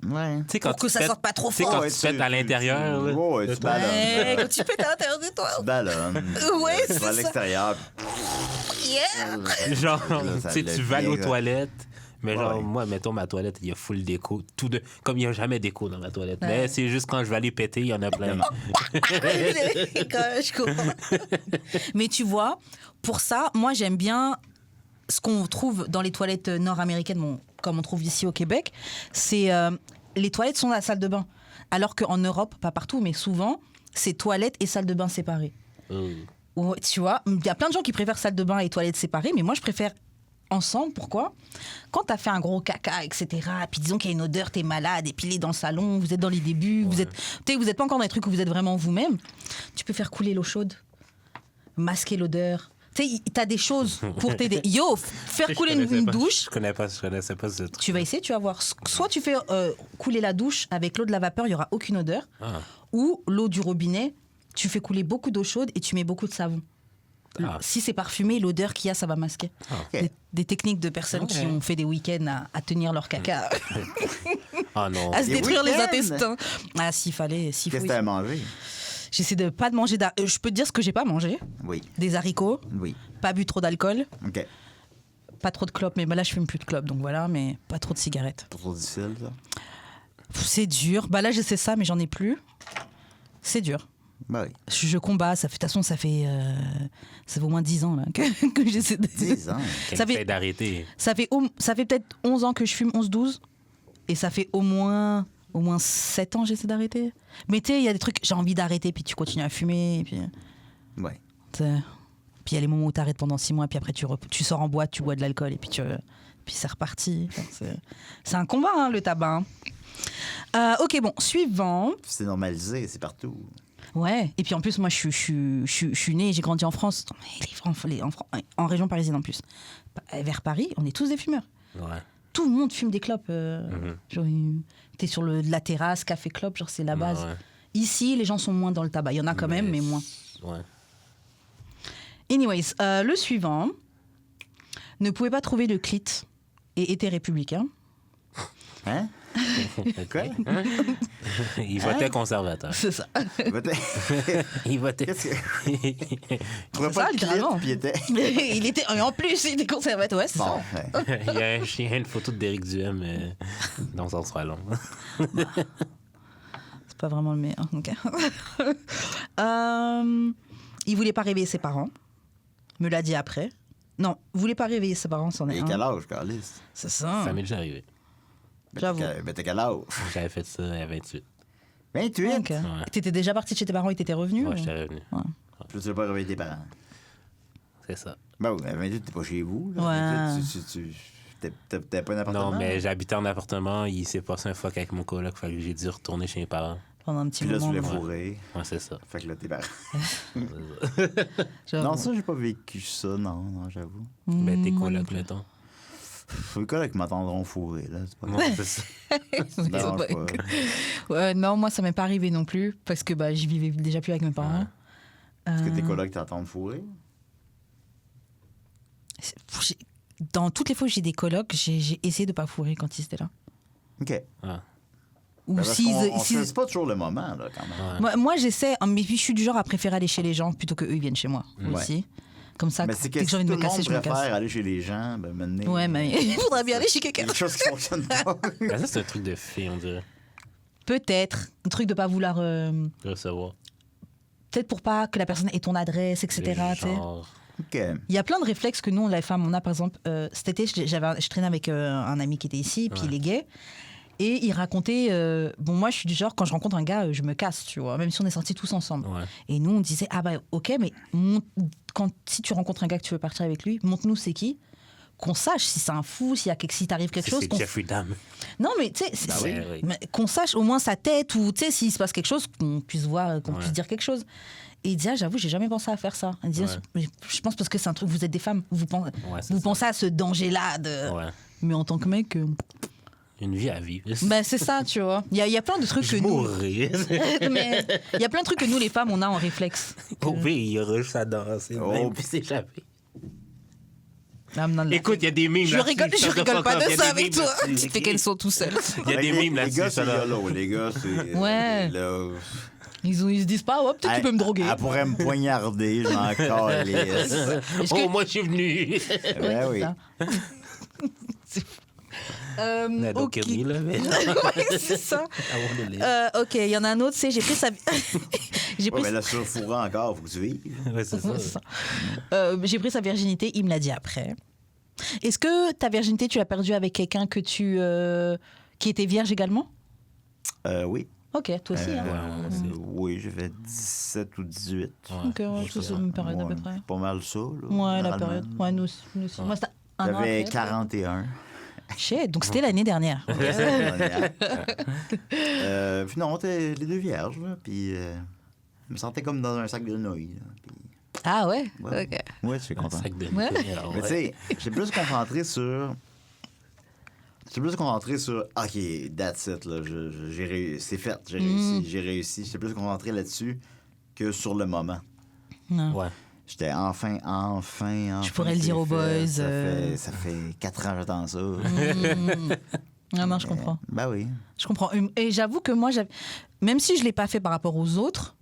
Ouais. Tu sais, quand Pour que tu ça pètes- sorte pas trop Tu sais, fort. quand Ouais, tu pètes à l'intérieur. là. Ouais, tu ballonnes. Ouais, quand tu pètes à l'intérieur de toi. Tu ballonnes. Ouais, Tu c'est vas à ça. l'extérieur. Yeah! Genre, ça tu sais, tu vas aller aux devient- toilettes. Mais genre, Ouais. moi, mettons, ma toilette, il y a full d'écho. Comme il n'y a jamais d'écho dans ma toilette. Ouais. Mais c'est juste quand je vais aller péter, il y en a plein. Je comprends. Mais tu vois, pour ça, moi, j'aime bien ce qu'on trouve dans les toilettes nord-américaines, bon, comme on trouve ici au Québec, c'est les toilettes sont dans la salle de bain. Alors qu'en Europe, pas partout, mais souvent, c'est toilettes et salle de bain séparées. Ouais, tu vois, il y a plein de gens qui préfèrent salle de bain et toilettes séparées, mais moi, je préfère ensemble. Pourquoi? Quand t'as fait un gros caca, etc., puis disons qu'il y a une odeur, t'es malade, épilé dans le salon, vous êtes dans les débuts, vous êtes pas encore dans les trucs où vous êtes vraiment vous-même, tu peux faire couler l'eau chaude, masquer l'odeur. Tu sais, t'as des choses pour t'aider. Yo, faire couler une douche. Je connaissais pas ce truc. Tu vas essayer, tu vas voir. Soit tu fais couler la douche avec l'eau de la vapeur, il n'y aura aucune odeur. Ah. Ou l'eau du robinet, tu fais couler beaucoup d'eau chaude et tu mets beaucoup de savon. Ah. Si c'est parfumé, l'odeur qu'il y a, ça va masquer. Ok. Des techniques de personnes qui ont fait des week-ends à tenir leur caca, Ah non. à se Des détruire les week-ends? intestins. Ah, s'il fallait. Qu'est-ce que t'as mangé? J'essaie de pas de manger. Je peux te dire ce que j'ai pas mangé. Oui. Des haricots, Oui. pas bu trop d'alcool, OK. pas trop de clopes. Mais bah là, je fume plus de clopes, donc voilà. Mais pas trop de cigarettes. Pas trop difficile, ça? C'est dur. Bah là, je sais ça, mais j'en ai plus. C'est dur. Ben oui. Je combats. De toute façon, ça fait au moins 10 ans là, que j'essaie de... 10 ans. Ça Ça fait- fait d'arrêter. Ça fait peut-être 11 ans que je fume, 11-12. Et ça fait au moins 7 ans que j'essaie d'arrêter. Mais tu sais, il y a des trucs, j'ai envie d'arrêter, puis tu continues à fumer. Et puis Ouais. il y a les moments où tu arrêtes pendant 6 mois, puis après tu sors en boîte, tu bois de l'alcool, et puis c'est reparti. Enfin, c'est un combat, hein, le tabac. Ok, bon, suivant. C'est normalisé, c'est partout. Ouais, et puis en plus, moi, je suis née, j'ai grandi en France, mais en région parisienne en plus. Vers Paris, on est tous des fumeurs. Ouais. Tout le monde fume des clopes. Genre, t'es sur la terrasse, café clope, genre c'est la base. Ouais. Ici, les gens sont moins dans le tabac. Il y en a quand même, mais moins. Ouais. Anyways, le suivant. Ne pouvez pas trouver de clit et était républicain. Hein? Quoi? Il votait conservateur. C'est ça. Il votait. Qu'est-ce que... Il trouvait C'est pas ça, de littéralement. clip, puis il était... En plus, il était conservateur. Ouais, c'est Bon, ça. ouais. Il y a un chien, une photo d'Éric Duhem dans son salon. C'est pas vraiment le meilleur. Ok. Il voulait pas réveiller ses parents. Me l'a dit après. Non, il voulait pas réveiller ses parents, c'en est Et un. quel âge, Carlis? C'est ça. Ça m'est déjà arrivé. J'avoue. Ben, t'as quel âge? J'avais fait ça à 28. 28? Ok. T'étais déjà parti de chez tes parents et t'étais revenu? Ouais, ou- j'étais revenu. Puis tu l'as pas réveillé tes parents. C'est ça. Ben oui, à 28, t'es pas chez vous. Là. Ouais. 28, t'as pas un appartement? Non, mais j'habitais en appartement. Il s'est passé un fuck avec mon coloc. Fait que j'ai dû retourner chez mes parents. Pendant un petit Puis là, tu moment. l'as ouais. fourré. Ouais, c'est ça. Fait que là, tes parents... J'avoue. Non, ça, j'ai pas vécu ça, non, j'avoue. Ben, tes moi non colocs, plus. mettons. Faut le cas qui m'attendront fourré, là. C'est pas Ouais, c'est ça. Ça me dérange Ouais. pas. Ouais, non, moi, ça m'est pas arrivé non plus, parce que bah, j'y vivais déjà plus avec mes parents. Est-ce que tes colocs t'attendent fourré? Dans toutes les fois où j'ai des colocs, j'ai essayé de pas fourrer quand ils étaient là. OK. Ah. Ou Ben, parce s'ils... qu'on s'ils- choisit pas toujours le moment, là, quand même. Ouais. Moi, j'essaie, mais puis je suis du genre à préférer aller chez les gens plutôt qu'eux, ils viennent chez moi aussi. Comme ça, Mais c'est dès que que si j'ai envie tout de le me casser, monde je me préfère casse. aller chez les gens, ben maintenant... Ouais, mais il faudrait bien aller chez quelqu'un. Quelque chose qui fonctionne pas. Ben, ça, c'est un truc de fille, on dirait. Peut-être. Un truc de pas vouloir... De recevoir. peut-être pour pas que la personne ait ton adresse, etc. tu sais. Genre, OK. Il y a plein de réflexes que nous, les femmes, on a. Par exemple, cet été, je traînais avec un ami qui était ici, puis il est gay. Et il racontait... bon, moi, je suis du genre, quand je rencontre un gars, je me casse, tu vois. Même si on est sortis tous ensemble. Ouais. Et nous, on disait, ah bah, OK, mais si tu rencontres un gars que tu veux partir avec lui, montre-nous c'est qui. Qu'on sache si c'est un fou, si t'arrive quelque chose. C'est Jeffrey Dahmer. Non, mais tu sais, oui. mais qu'on sache au moins sa tête ou tu sais, s'il se passe quelque chose, qu'on puisse voir, qu'on puisse dire quelque chose. Et il disait, j'avoue, j'ai jamais pensé à faire ça. Il disait, je pense parce que c'est un truc, vous êtes des femmes, vous pensez à ce danger-là. Ouais. Mais en tant que mec. Une vie à vivre. Ben, c'est ça, tu vois. Il y a plein de trucs que nous. Mourrais. Mais il y a plein de trucs que nous, les femmes, on a en réflexe. Oh oui, il y aura juste à danser. Oh. Même puis s'échapper. Écoute, Écoute, il y a des mimes je rigole pas de ça avec toi. Tu Tu fais qu'elles sont tout seuls. Il y a des mimes Les là-dessus. gars, ça, c'est là. yolo. Les gars, c'est... Ouais. là, Ils se disent pas, ouais, peut-être tu peux me droguer. Elle pourrait me poignarder, je m'en calisse. Est-ce que- Oh, moi, je suis venu. Ouais, oui. C'est fou. Don't Ok. kill me, là. Mais... Ouais, c'est ça. I wanna live. Ok, il y en a un autre, c'est j'ai pris sa. j'ai Ouais, pris... mais là, sur le fourrant encore, faut que tu vives. Ouais, c'est ça. C'est ça. J'ai pris sa virginité, il me l'a dit après. Est-ce que ta virginité, tu l'as perdue avec quelqu'un que qui était vierge également? Oui. Ok, toi aussi. Hein? Oui, j'ai fait 17 ou 18. Ouais. Ok, ouais, ça, c'est une période à peu près. Pas mal ça, là. Ouais, la généralement. période. Ouais, nous aussi. Moi, c'était un an J'avais après. 41. Shit, donc c'était l'année dernière. Puis non, t'es les deux vierges, là, puis je me sentais comme dans un sac de nouilles. Là, puis... Ah ouais? Ouais. Ok. Ouais, je suis Un content. sac de Ouais. Alors, Mais tu sais, j'ai plus concentré sur... OK, that's it, là. J'ai réussi. C'est fait, j'ai réussi. J'étais plus concentré là-dessus que sur le moment. Non. Ouais. J'étais enfin. Je pourrais le c'est dire aux fait. boys, Ça fait 4 ans que j'attends ça. Non, je comprends. Ben oui. Je comprends. Et j'avoue que moi, même si je ne l'ai pas fait par rapport aux autres,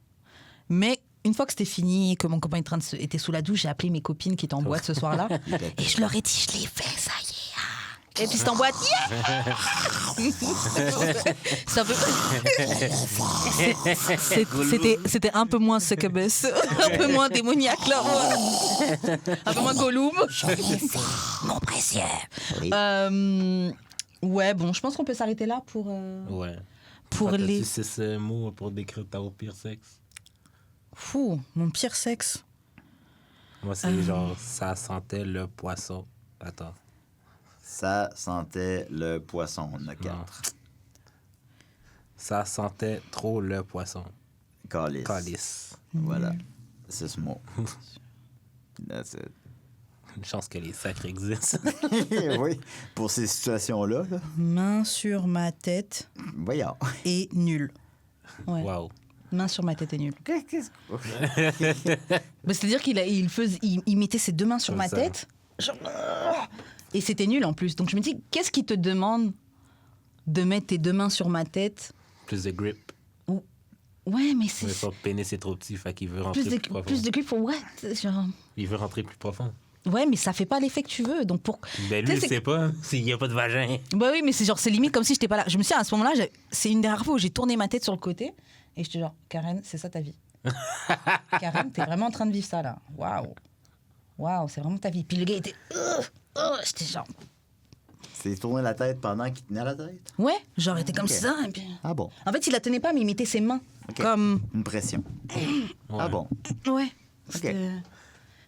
mais une fois que c'était fini, que mon copain était sous la douche, j'ai appelé mes copines qui étaient en boîte ce soir-là. Et je leur ai dit, je l'ai fait, ça y est. Et puis c'est en boîte. Yeah. Ça peut... C'était un peu moins succubus, un peu moins démoniaque là, un peu moins Gollum. Mon précieux. Oui. Ouais, bon, je pense qu'on peut s'arrêter là pour Ouais. les. C'est ce mot pour décrire ta pire sexe. Fou, mon pire sexe. Moi, c'est genre, ça sentait le poisson. Attends. Ça sentait le poisson. On a 4. Ça sentait trop le poisson. Calice. Calice. Voilà. C'est ce mot. That's it. Une chance que les sacres existent. Oui, pour ces situations-là. Là. Main sur ma tête Voyons. et nul. Ouais. Wow. Main sur ma tête et nul. C'est-à-dire il mettait ses deux mains sur Comme ma ça. tête. Genre, et c'était nul en plus. Donc je me dis, qu'est-ce qui te demande de mettre tes deux mains sur ma tête? Plus de grip. Ouais, mais c'est... Mais son pénis est trop petit, fait qu'il veut rentrer Plus plus, de, profond. plus de grip pour what? Genre... Il veut rentrer plus profond. Ouais, mais ça fait pas l'effet que tu veux. Donc pour... Ben Tu lui, sais, il sait pas s'il n'y a pas de vagin. Bah oui, mais c'est genre, c'est limite comme si j'étais pas là. Je me suis dit, à ce moment-là, c'est une des rares fois où j'ai tourné ma tête sur le côté et j'étais genre, Karen, c'est ça ta vie. Karen, t'es vraiment en train de vivre ça là. Waouh. Waouh, c'est vraiment ta vie. Puis le gars était. J'étais genre. C'est tourné la tête pendant qu'il tenait la tête? Ouais, genre, il était comme Ok. ça. Et puis... Ah bon? En fait, il la tenait pas, mais il mettait ses mains. Ok. Comme. Une pression. Ah bon? Ouais. C'était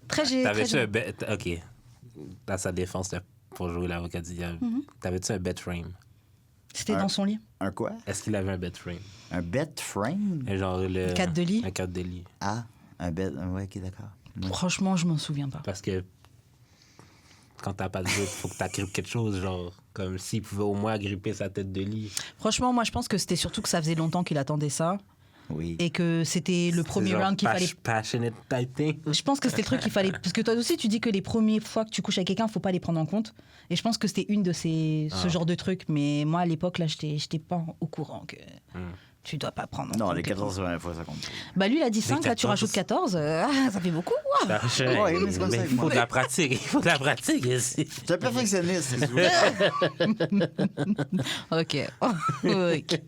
très T'avais-tu un bet... OK. Dans sa défense, là, pour jouer l'avocat du diable, t'avais-tu un bed frame? C'était dans son lit. Un quoi? Est-ce qu'il avait un bed frame? Un bed frame? Un genre le... Un cadre de lit? Un cadre de lit. Ah, un bed... Ouais, OK, d'accord. Ouais. Franchement, je m'en souviens pas. Parce que quand t'as pas de doute, faut que t'agrippes quelque chose, genre comme s'il pouvait au moins agripper sa tête de lit. Franchement, moi, je pense que c'était surtout que ça faisait longtemps qu'il attendait ça Oui. et que c'était le premier C'est genre round qu'il fallait. Passionate type thing. Je pense que c'était le truc qu'il fallait. Parce que toi aussi, tu dis que les premières fois que tu couches avec quelqu'un, faut pas les prendre en compte. Et je pense que c'était une de ce genre de trucs. Mais moi, à l'époque, là, j'étais pas au courant que tu dois pas prendre en Non, compte. les quelque 14 chose. premières fois, ça compte pas. Bah, lui, il a dit 5, là, tu 14. rajoutes 14. Ça fait beaucoup. Wow. Ouais, mais c'est comme ça Mais avec il faut moi. de la pratique. Il faut de la pratique ici. Je suis un perfectionniste, c'est sûr. Ok. Ok.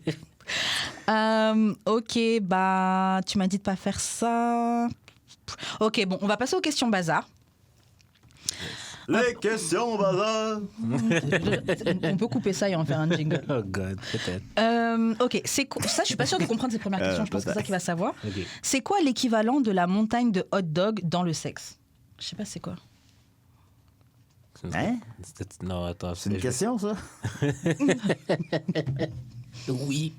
Ok, bah, tu m'as dit de pas faire ça. Ok, bon, on va passer aux questions bazar. Les questions au bazar. On peut couper ça et en faire un jingle. Oh God, peut-être. Ok, ça, je suis pas sûre de comprendre cette première question. Je pense que c'est ça qu'il va savoir. Ok. C'est quoi l'équivalent de la montagne de hot dog dans le sexe? Je sais pas c'est quoi. Hein? Non, attends. C'est une question, ça? Oui.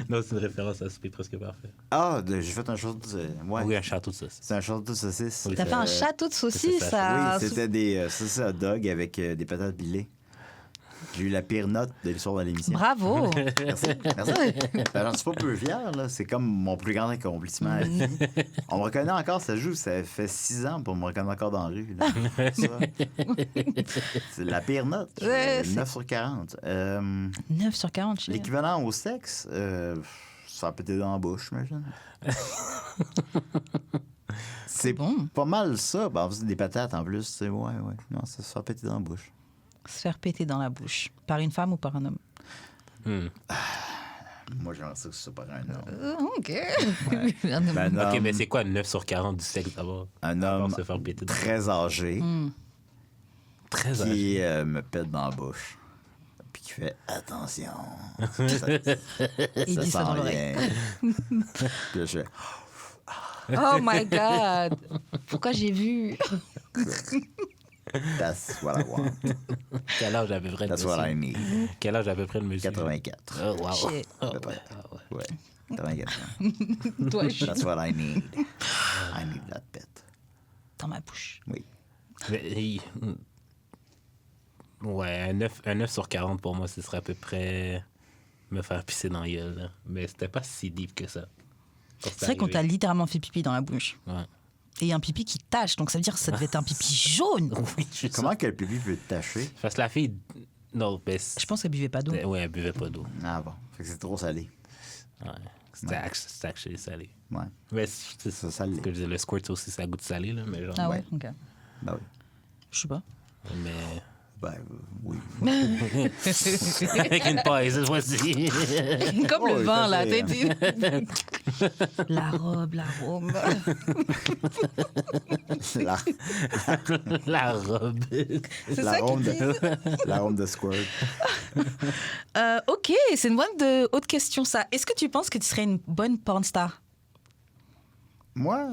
Non, c'est une référence à Souper Presque Parfait. Ah, j'ai fait un château de... Ouais. Oui, un château de sauce. C'est un château de saucisse. Oui, T'as fait un château de saucisses, c'est ça. Oui, c'était des saucisses hot dog avec des patates pilées. J'ai eu la pire note de l'histoire de l'émission. Bravo. Merci. Merci. Ben, j'en suis pas peu fier, là. C'est comme mon plus grand accomplissement à vie. On me reconnaît encore, ça joue. Ça fait 6 ans pour me reconnaître encore dans la rue. Là. Ça. C'est la pire note. Ouais, 9 sur 40. 9 sur 40, chérie. L'équivalent au sexe, ça a pété dans la bouche, j'imagine. C'est bon. pas mal ça. Ben, c'est des patates en plus. C'est ouais. Non, ça a pété dans la bouche. Se faire péter dans la bouche. Par une femme ou par un homme? Moi, j'aimerais ça que ce soit par un homme. Ok. Ben, un Ok, homme, mais c'est quoi 9 sur 40 du sexe d'abord? un À part homme se faire péter dans- très âgé Très âgé. qui me pète dans la bouche. Puis qui fait attention. Il dit ça dans sent l'oreille. bien. Puis là, je fais Oh my God. Pourquoi j'ai vu? that's what I want. Quel âge à peu près le That's what I monsieur? need. Quel âge à peu près le monsieur? 84. Oh, wow. Shit. Oh, À peu près. ouais. Ouais. 84 ans. Toi, je suis That's what I need. I need that pet. dans ma bouche. Oui. Mais, ouais, un 9 sur 40 pour moi, ce serait à peu près me faire pisser dans la gueule. Là. Mais c'était pas si deep que ça. C'est vrai qu'on t'a littéralement fait pipi dans la bouche. Ouais. Et un pipi qui tache, donc ça veut dire que ça devait être un pipi jaune. Oui, je Comment que le pipi peut te tacher? Parce que la fille. Non, mais. Je pense qu'elle buvait pas d'eau. Ouais, elle buvait pas d'eau. Ah bon. Fait que c'est trop salé. Ouais. C'était actually salé. Ouais. Mais c'est Ça, ça l'est. ce que je disais, le squirt aussi, ça goûte salé, là. Mais genre. Ah ouais, Ouais. ok. Ben oui. Je sais pas. Mais. Ben oui. Avec une paille, cette fois-ci. Comme Oh, le oui, vin, ça, là. c'est, La robe. La, La robe. C'est la ça ronde qu'ils disent. la ronde de squirt. Ok, c'est une bonne haute question, ça. Est-ce que tu penses que tu serais une bonne porn star? Moi,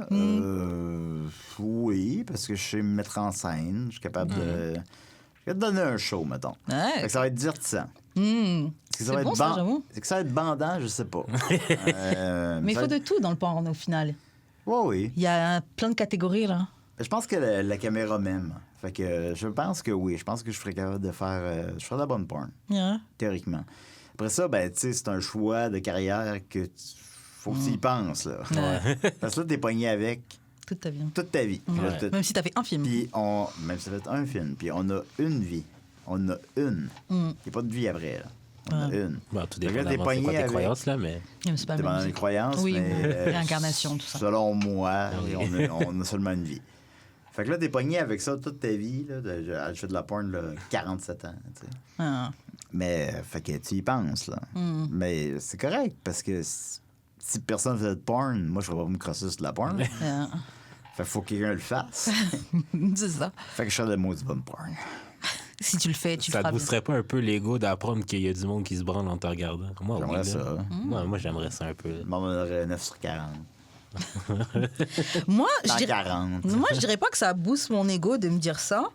oui, parce que je sais me mettre en scène. Je suis capable de... Je vais te donner un show, mettons. Fait Ouais. que ça va être divertissant. Hmm. Est-ce que C'est bon, ça, j'avoue. C'est que ça va être bandant, je sais pas. Mais il ça faut va de tout dans le porn, au final. Oui. Il y a plein de catégories, là. Je pense que la caméra m'aime. Fait que je pense que oui. Je pense que je serais capable de faire... je ferais de la bonne porn, Yeah. théoriquement. Après ça, ben, tu sais, c'est un choix de carrière que faut que tu y penses, là. Ouais. Parce que là, t'es pogné avec Toute ta vie. toute ta vie. Puis là, Ouais. Même si t'as fait un film. Puis même si ça fait un film, puis on a une vie. On a une. Il n'y a pas de vie après, là. On a une. Bon, tout Fait que dépend là, t'es c'est pogné quoi tes avec- croyances, là, mais. Mais c'est pas T'es le même dans les musique. croyances, Oui, mais... bon, réincarnation, tout ça. Selon moi, on a seulement une vie. Fait que là, t'es pogné avec ça toute ta vie. Là, je fais de la porn, là, 47 ans, tu sais. Ah. Mais, fait que tu y penses, là. Mais c'est correct, parce que si personne faisait de porn, moi, je ne ferais pas me crosser sur de la porn. Ah. Fait qu'il faut que quelqu'un le fasse. C'est ça. Fait que je ferais de maudit bonne porn. Si tu le fais, tu le Ça feras te bien. boosterait pas un peu l'ego d'apprendre qu'il y a du monde qui se branle en te regardant? Moi, oui, J'aimerais là. ça. Moi, j'aimerais ça un peu. Je m'en donnerais 9 sur 40. Moi, je Dans dirais... 40. Moi, je dirais pas que ça booste mon ego de me dire ça.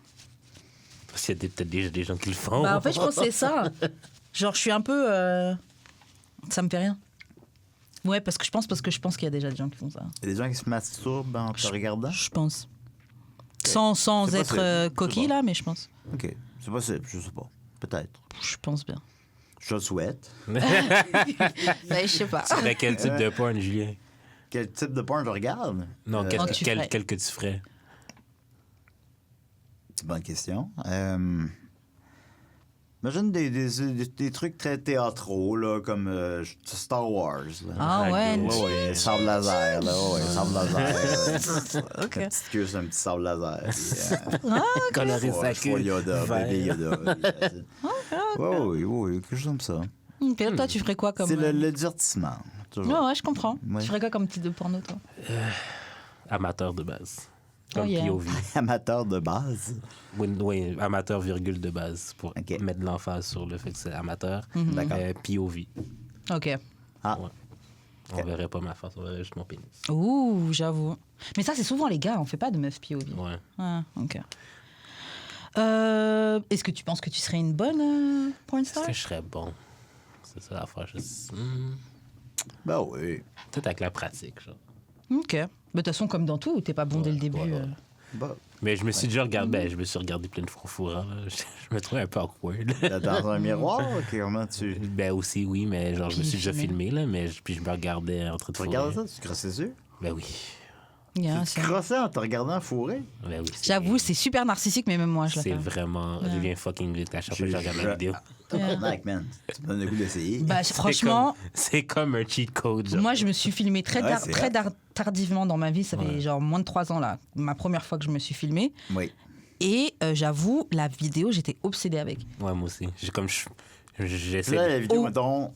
Parce qu'il y a peut-être des gens qui le font. Bah, en fait, je pense que c'est ça. Genre, je suis un peu... Ça me fait rien. Ouais, parce que je pense qu'il y a déjà des gens qui font ça. Il y a des gens qui se masturbent en te regardant? Je pense. Sans C'est être possible. C'est coquille, bon. là, mais je pense. OK. C'est possible, je sais pas. Peut-être. Je pense bien. Je te le souhaite. Bah, je sais pas. Tu ferais quel type de porn, Julien? Quel type de porn je regarde? Non, Oh, tu ferais. quel que tu ferais? C'est une bonne question. Imagine des trucs très théâtraux, là, comme Star Wars. Là. Ah ouais. Ouais, sable laser, là. Ouais, sable laser. Ok. La petite queue sur un petit sable laser. Colorer sa Je vois queue. Yoda, vert. bébé Yoda. Oui, quelque chose comme ça. Ok, toi, tu ferais quoi comme... C'est le divertissement. Toujours. Ouais, je comprends. Ouais. Tu ferais quoi comme type de porno, toi? Amateur de base. Comme Oh, yeah. POV. Amateur de base. Oui, amateur virgule de base pour Ok. mettre de l'emphase sur le fait que c'est amateur. D'accord. POV. Ok. Ah, Ouais. On verrait pas ma face, on verrait juste mon pénis. Ouh, j'avoue. Mais ça, c'est souvent les gars, on fait pas de meuf POV. Ouais. Ah, ok. Est-ce que tu penses que tu serais une bonne porn Est-ce star? que je serais bon? C'est ça l'affaire. ben oui. Peut-être avec la pratique, genre. Ok. Mais de toute façon, comme dans tout, t'es pas bon dès le début. ouais. Bah, Mais je me suis déjà regardé, je me suis regardé plein de fois fourrants, là. Je me trouvais un peu awkward. dans un miroir, comment tu... Ben aussi, oui, mais genre, je me Puis suis déjà filmé. filmé, là, mais puis je me regardais en train de Tu fourrer. regardes ça, tu crosses dessus? Ben oui. Yeah, Tu c'est- crossais en te regardant fourrer? Ben oui. J'avoue, c'est super narcissique, mais même moi, je le C'est fais. vraiment... Je viens fucking vite à chaque fois que je regarde la vidéo. Tabarnak, man. Tu me donnes le goût d'essayer. Bah, franchement, C'est comme un cheat code, genre. moi, je me suis filmée très, Ouais, c'est vrai. tardivement dans ma vie. Ça fait Ouais. genre moins de 3 ans, là. Ma première fois que je me suis filmée. Oui. Et j'avoue, la vidéo, j'étais obsédée avec. Ouais, moi aussi. J'ai comme... Puis J'essaie... là, la vidéo, Oh. mettons...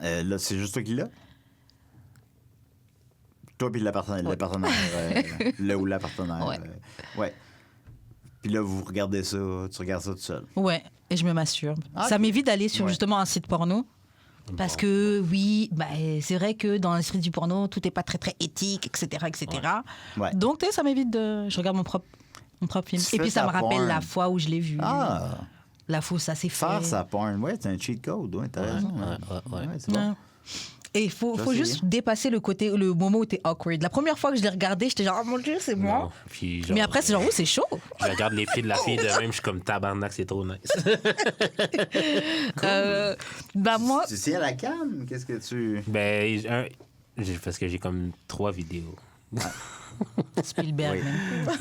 là, c'est juste toi qui l'as? Toi puis le partenaire, le ou la partenaire. Ouais. Ouais. Puis là, vous regardez ça, tu regardes ça tout seul. Ouais, et je me masturbe. Ah, Ça ok. m'évite d'aller sur Ouais. justement un site porno. Parce que oui, bah, c'est vrai que dans l'industrie du porno, tout n'est pas très très éthique, etc. etc. Ouais. Donc tu sais, ça m'évite de... Je regarde mon propre film. Tu Et fais puis ça ta me rappelle porn. la fois où je l'ai vu. Ah! La fois où ça s'est fait. Faire sa porn, ouais, c'est un cheat code, ouais, t'as raison. ouais. C'est bon. Ouais. Et il faut Ça, c'est juste dépasser le moment où t'es awkward. La première fois que je l'ai regardé, j'étais genre, oh mon Dieu, c'est moi. Non. Puis, genre, Mais après, c'est genre, oui, c'est chaud. Je regarde les pieds de la fille de même, je suis comme tabarnak, c'est trop nice. Bah moi, Tu sais à la cam, qu'est-ce que tu... Ben, parce que j'ai comme 3 vidéos. Spielberg. Oui.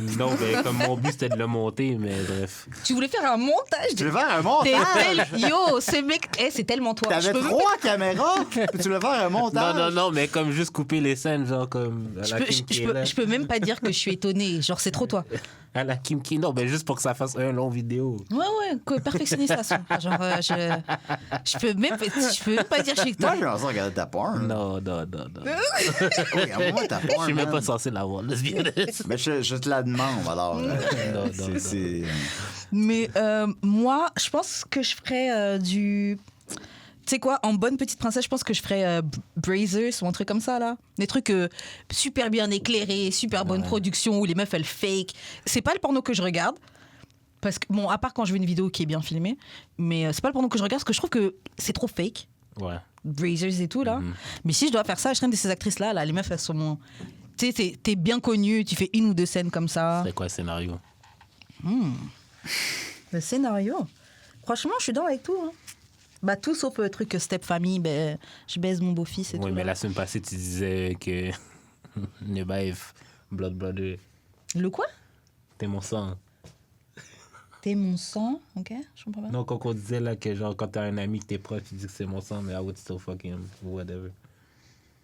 man. Non, ben, comme mon but, c'était de le monter, mais bref. Tu voulais faire un montage Tu veux de... faire un T'es montage? Yo, ce mec, c'est tellement toi. Je T'avais peux même 3 caméras, puis tu voulais faire un montage? Non, mais comme juste couper les scènes, genre comme à Je la peux, Kim K, là. je peux même pas dire que je suis étonnée. Genre, c'est trop toi. À la Kim K, non, ben juste pour que ça fasse un long vidéo. Ouais, perfectionniste à son. Genre, je peux même pas dire que je suis Moi, étonnée. j'ai envie de regarder ta porn. Non. Oui, regarde-moi ta Je porn, suis même man. pas censé l'avoir, let's be honest. Mais je te la demande, alors. Non. c'est... Mais moi, je pense que je ferais du... Tu sais quoi, en bonne petite princesse, je pense que je ferais Brazers ou un truc comme ça, là. Des trucs super bien éclairés, super bonne production, où les meufs, elles fake. C'est pas le porno que je regarde. Parce que, bon, à part quand je veux une vidéo qui est bien filmée, mais c'est pas le porno que je regarde parce que je trouve que c'est trop fake. Ouais. Brazers et tout, là. Mais si je dois faire ça, je serais une de ces actrices-là, là. Les meufs, elles sont... Tu sais, t'es bien connue, tu fais 1 ou 2 scènes comme ça. C'est quoi le scénario? Le scénario. Franchement, je suis dans avec tout. Hein. Bah, tout sauf le truc Step Family, ben, je baise mon beau-fils et tout. Oui, mais là. la semaine passée, tu disais que Nebaïf, Blood Brother, Le quoi? t'es mon sang. T'es mon sang, ok? Je comprends pas. Non, quand on disait là que genre quand t'as un ami que t'es proche, tu dis que c'est mon sang, mais I would still fuck him, ou whatever.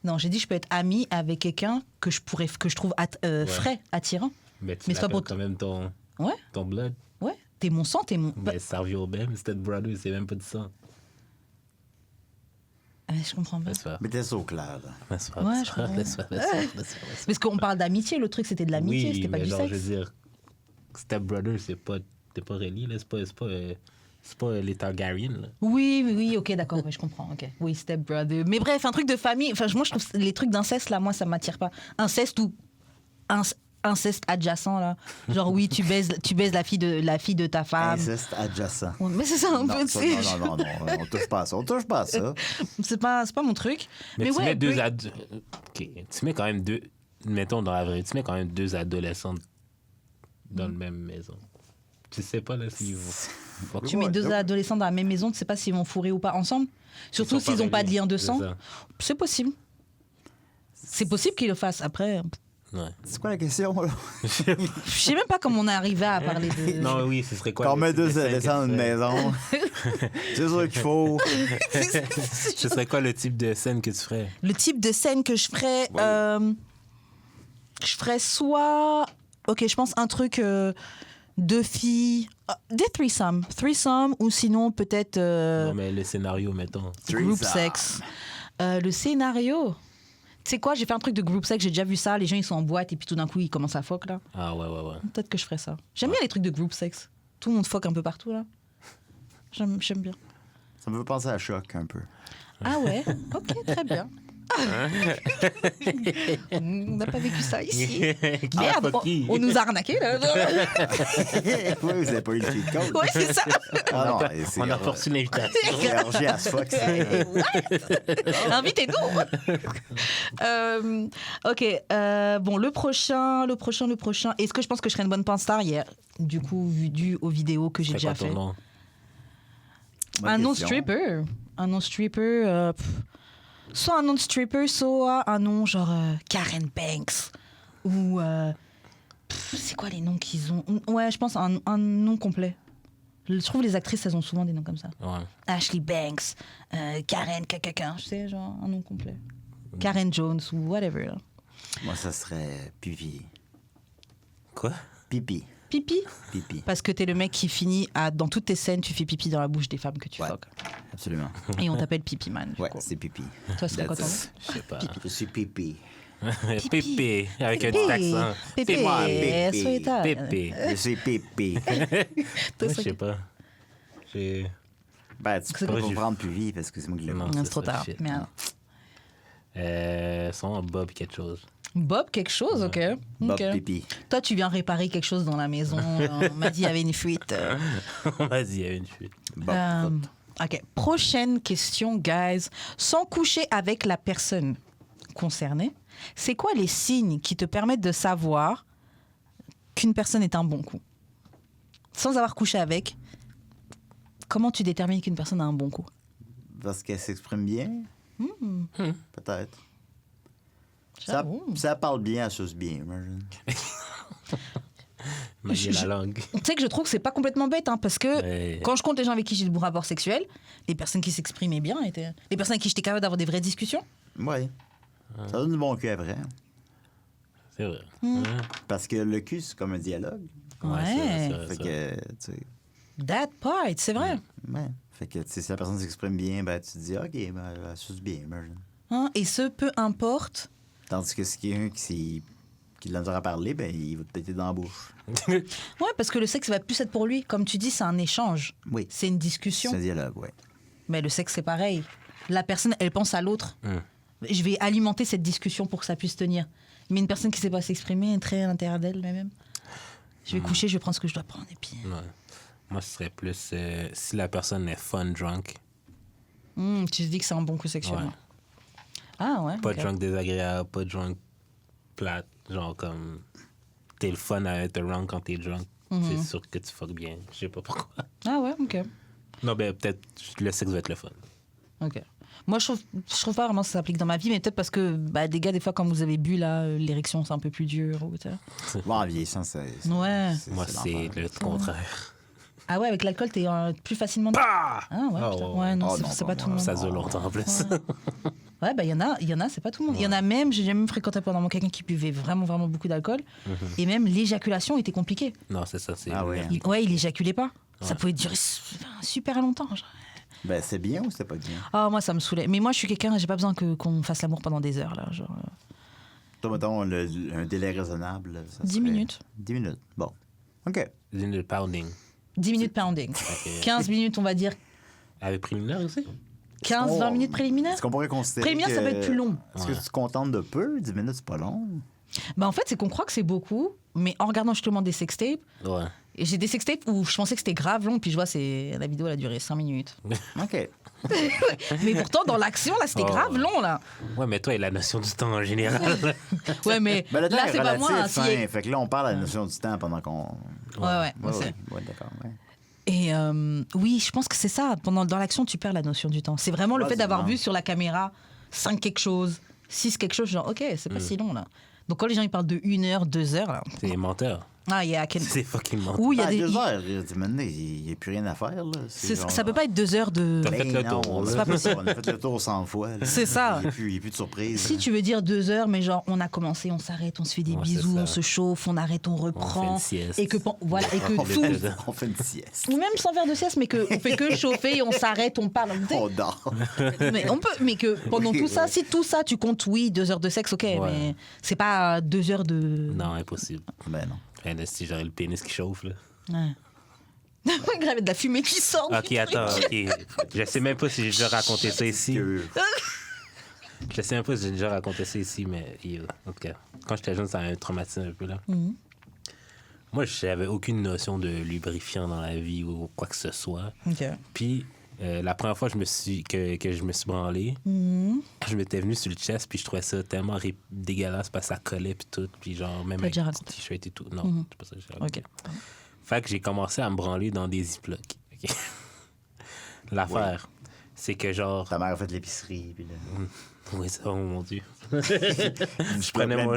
Non, j'ai dit je peux être amie avec quelqu'un que je trouve frais, attirant. Mais tu Mais c'est pas l'appelles pour quand même ton Ouais, blood. ouais. T'es mon sang, t'es mon... Bah, Mais Savio Ben, c'était de brother, c'est même pas du sang. je comprends pas. Laisse faire. Mais t'es au clair, là. Laisse faire. Ouais, laisse je faire, comprends. laisse faire. Parce qu'on parle d'amitié, le truc c'était de l'amitié, Oui, c'était pas mais du genre, sexe. je veux dire, Step Brother, t'es pas relié, là, c'est pas les Targaryen, là. Oui, ok, d'accord, ouais, je comprends. Ok. Oui, Step Brother. Mais bref, un truc de famille. Enfin, moi, je trouve les trucs d'inceste, là, moi, ça m'attire pas. Inceste ou inceste adjacent, là. Genre, oui, tu baises la fille de ta femme. Inceste adjacent. Ouais, mais c'est ça un peu, Non, tu ça, sais. non, on touche pas à ça. On touche pas à ça. C'est pas mon truc. Mais tu ouais, mets deux Bri- OK. Tu mets quand même deux... Mettons, dans la vraie, tu mets quand même 2 adolescentes dans la même maison. Tu sais pas, là, s'ils vont... Tu mets 2 adolescents dans la même maison, tu sais pas s'ils vont fourrer ou pas ensemble. Surtout s'ils n'ont pas de lien de sang. C'est possible. C'est possible qu'ils le fassent. Après, Ouais. C'est quoi la question, là? je sais même pas comment on est arrivé à parler de... Non, oui, ce serait quoi? Quand on met le type 2 de scène adolescents dans que une tu ferais? maison, c'est sûr qu'il faut... Ce serait quoi le type de scène que tu ferais? Le type de scène que je ferais, je ferais soit, ok, je pense un truc 2 filles, des threesome, ou sinon peut-être Non, mais le scénario, mettons. group Threesome. sex. Le scénario, sais quoi, j'ai fait un truc de group sex, j'ai déjà vu ça. Les gens, ils sont en boîte et puis tout d'un coup, ils commencent à fuck, là. Ah ouais. Peut-être que je ferais ça. J'aime bien les trucs de group sex. Tout le monde fuck un peu partout, là. J'aime bien. Ça me fait penser à Choc un peu. Ah ouais? Ok, très bien. On n'a pas vécu ça ici. Merde, on nous a arnaqués, là. Oui, vous n'avez pas eu le cheat code. Ouais, c'est ça. Ah non, On a reçu une invitation. Énergie à ce fuck, c'est... Invitez-nous. Ok. Bon, le prochain. Est-ce que je pense que je serais une bonne panstar hier? Du coup, dû aux vidéos que j'ai C'est déjà quoi ton fait. nom? Bonne Un question. non-stripper. Un non-stripper. Soit un non-stripper, soit un nom genre Karen Banks. Ou. C'est quoi les noms qu'ils ont? Ouais, je pense un nom complet. Je trouve les actrices, elles ont souvent des noms comme ça. Ouais. Ashley Banks, Karen Kakakin, je sais, genre un nom complet. Karen Jones ou whatever. Là. Moi, ça serait Pipi. Quoi? Pipi. Pipi? Pipi. Parce que t'es le mec qui finit dans toutes tes scènes, tu fais pipi dans la bouche des femmes que tu Ouais. fuck. Absolument. Et on t'appelle Pipi Man. du Ouais, coup. c'est Pipi. Toi, c'est quoi ton nom? Je sais pas. Je suis Pipi. Pépé, avec un petit accent. Pépé. C'est moi, Pépé. Soyez-ta. Pépé. Je suis Pipi. Toi, Moi, je c'est- sais pas. J'ai... Ben, tu C'est peux quoi? pas prendre Pipi parce que c'est moi qui l'ai Non. pris. Non, c'est trop ça, tard. shit. Merde. Son Bob quelque chose. Bob, quelque chose, ok. Bob Ok. Pipi. Toi, tu viens réparer quelque chose dans la maison. On m'a dit il y avait une fuite. Vas-y, il y a une fuite. Bob. Ok. Prochaine question, guys. Sans coucher avec la personne concernée, c'est quoi les signes qui te permettent de savoir qu'une personne est un bon coup? Sans avoir couché avec, comment tu détermines qu'une personne a un bon coup? Parce qu'elle s'exprime bien? Peut-être. Ça, J'avoue. ça parle bien, elle suce bien, imagine. Manier la langue. Tu sais que je trouve que c'est pas complètement bête, hein, parce que Ouais. quand je compte les gens avec qui j'ai de bons rapports sexuels, les personnes qui s'exprimaient bien étaient... Les personnes avec qui j'étais capable d'avoir des vraies discussions. Oui. Ça donne du bon cul après. C'est vrai. Parce que le cul, c'est comme un dialogue. Ouais. c'est vrai, Fait ça. que, tu sais, That part, c'est vrai. ouais. Fait que, tu sais, si la personne s'exprime bien, ben, tu te dis, OK, ben, elle suce bien, imagine. Hein, et ce, peu importe. Tandis que si quelqu'un qui a de la misère à parler, ben, il va te péter dans la bouche. Ouais, parce que le sexe va plus être pour lui. Comme tu dis, c'est un échange. Oui. C'est une discussion. C'est un dialogue, oui. Mais le sexe, c'est pareil. La personne, elle pense à l'autre. Mm. Je vais alimenter cette discussion pour que ça puisse tenir. Mais une personne qui ne sait pas s'exprimer est très à l'intérieur d'elle, même. Je vais coucher, je vais prendre ce que je dois prendre. Et puis... Ouais. Moi, ce serait plus si la personne est fun drunk. Tu te dis que c'est un bon coup sexuellement. Ouais. Ah ouais. Pas ok. drunk désagréable, pas drunk plate. Genre comme. T'es le fun à être drunk quand t'es drunk. C'est sûr que tu fuck bien. Je sais pas pourquoi. Ah ouais, ok. Non, ben peut-être le sexe va être le fun. Ok. Moi, je trouve pas vraiment que ça s'applique dans ma vie, mais peut-être parce que des gars, des fois, quand vous avez bu, là, l'érection, c'est un peu plus dur. Ou, tu sais. Bon, en vieillissant, c'est Ouais. Moi, c'est l'enfer. le contraire. Ah ouais, avec l'alcool, t'es plus facilement... Ah ouais, Ah putain. ouais. Ouais, non, Oh c'est non, c'est pas non, tout le monde. Ça dure longtemps en plus. Ouais, il y en a, c'est pas tout le monde. Il y en a même, j'ai même fréquenté pendant mon quelqu'un qui buvait vraiment, vraiment beaucoup d'alcool. Et même l'éjaculation était compliquée. Non, c'est ça. C'est Ah ouais. Il éjaculait pas. Ça pouvait durer super longtemps. genre. Ben, c'est bien ou c'est pas bien? Ah, moi, ça me saoulait. Mais moi, je suis quelqu'un, j'ai pas besoin qu'on fasse l'amour pendant des heures, là. Genre, Toi, mettons, un délai raisonnable. là, ça 10 serait- minutes. 10 minutes. Bon. OK. le pounding. 10 minutes pounding. 15 minutes, on va dire. Avec préliminaire aussi? 15-20 minutes préliminaires. Est-ce qu'on pourrait considérer Préliminaire, ça que- peut être plus long. Est-ce que tu te contentes de peu? 10 minutes, c'est pas long. En fait, c'est qu'on croit que c'est beaucoup, mais en regardant justement des sextapes, Ouais. et j'ai des sextapes où je pensais que c'était grave long, puis je vois, la vidéo, elle a duré 5 minutes. OK. Mais pourtant, dans l'action, là, c'était Oh. grave long, là. Ouais, mais toi, il a la notion du temps en général. Ouais, mais Ben, le temps là, est c'est pas relatif, moi. hein. Fait que là, on parle à la notion du temps pendant qu'on... Ouais, Ouais, c'est- ouais, d'accord. Ouais. Et oui, je pense que c'est ça. Dans l'action, tu perds la notion du temps. C'est vraiment le Ouais, fait c'est d'avoir marrant. vu sur la caméra 5 quelque chose, 6 quelque chose, genre, OK, c'est pas si long, là. Donc quand les gens ils parlent de 1 heure, 2 heures, là, C'est des menteurs. Ah, il y a C'est fucking mental. Où il y a des. 2 heures, maintenant, il n'y a plus rien à faire. Là. Ça peut pas être 2 heures de. T'as fait le tour. C'est pas pas possible. On a fait le tour 100 fois. là. C'est ça. Il n'y a plus de surprise. Si tu veux dire 2 heures, mais genre on a commencé, on s'arrête, on se fait des Ouais, c'est bisous, ça. on se chauffe, on arrête, on reprend. On fait une sieste. Et que, voilà, et que on, tout. fait, on fait une sieste. Ou même sans faire de sieste, mais qu'on fait que chauffer, on s'arrête, on parle. Tu sais, On dort. mais on peut, mais que pendant tout ça, si tout ça, tu comptes, oui, 2 heures de sexe, ok, mais c'est pas 2 heures de. Non, impossible. Ben non. Si j'aurais le pénis qui chauffe, là. Ouais. Grave, de la fumée qui sort. Ok, du attends, truc. ok. Je sais même pas si j'ai déjà raconté ça ici. Que- Je sais même pas si j'ai déjà raconté ça ici, mais en tout cas, quand j'étais jeune, ça m'a traumatisé un peu, là. Mhm. Moi, j'avais aucune notion de lubrifiant dans la vie ou quoi que ce soit. Ok. Puis, la première fois que je me suis branlé, Mhm. je m'étais venu sur le chest, puis je trouvais ça tellement dégueulasse parce que ça collait, puis tout. Puis genre, même T'as avec déjà le raconté? t-shirt et tout. Non, Mhm. c'est pas ça que j'ai raconté. Ok. Fait que j'ai commencé à me branler dans des ziplocs. OK? L'affaire, c'est que genre... Ta mère a fait l'épicerie. Puis là, Oui, ça, oh mon Dieu. je prenais mon-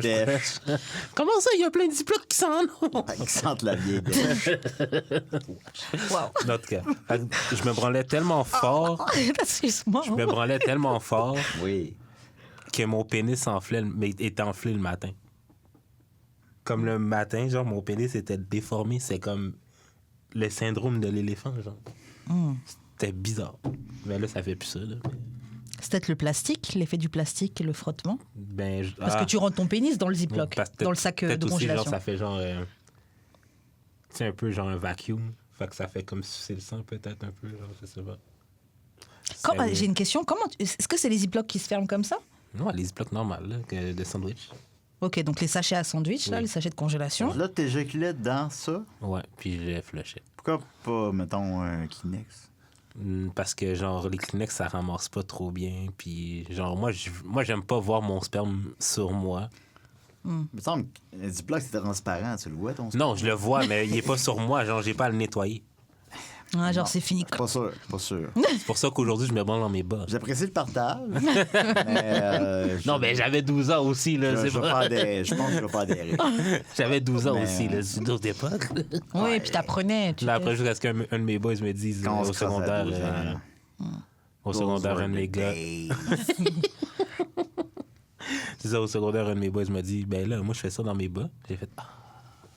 Comment ça, il y a plein de ziplocs qui s'en ont? Ils sentent la vieille dèche. Wow. En tout cas, fait que je me branlais tellement fort, Excuse-moi. je me branlais tellement fort Oui. que mon pénis était enflé le matin. Comme le matin, genre, mon pénis était déformé. C'est comme le syndrome de l'éléphant, genre. C'était bizarre. Mais là, ça fait plus ça, là. C'est peut-être le plastique, l'effet du plastique, le frottement. Ben, Parce que tu rentres ton pénis dans le ziploc, parce que dans le sac peut-être de aussi, congélation. genre, ça fait genre... c'est un peu genre un vacuum. Fait que ça fait comme sucer le sang, peut-être, un peu, genre, je sais pas. J'ai une question. Est-ce que c'est les ziplocs qui se ferment comme ça? Non, les ziplocs normales, là, de sandwich. Ok, donc les sachets à sandwich, là, Oui. les sachets de congélation. Là, t'éjaculais dans ça. Ouais, puis je les flushais. Pourquoi pas, mettons, un Kleenex? Parce que, genre, les Kleenex, ça ramasse pas trop bien. Puis, genre, moi j'aime pas voir mon sperme sur moi. Il me semble qu'un Ziploc, c'est transparent. Tu le vois, ton Non, je le vois, mais il est pas sur moi. Genre, j'ai pas à le nettoyer. Ah, genre, Non. c'est fini. Pas sûr, pas sûr. C'est pour ça qu'aujourd'hui, je me branle dans mes bas. J'apprécie le partage. Mais, Non, mais j'avais 12 ans aussi, là. je, C'est je, vais pas... pas adhérer. Je pense que je vais pas adhérer. J'avais 12 ans Mais, aussi, là. C'est d'autres époques. Oui, puis t'apprenais. Là, après, jusqu'à ce qu'un de mes boys me dise Quand on au se crosse à secondaire... 12 ans, là. Au secondaire, un de mes gars... C'est ça, au secondaire, un de mes boys m'a dit, ben là, moi, je fais ça dans mes bas. J'ai fait, ah.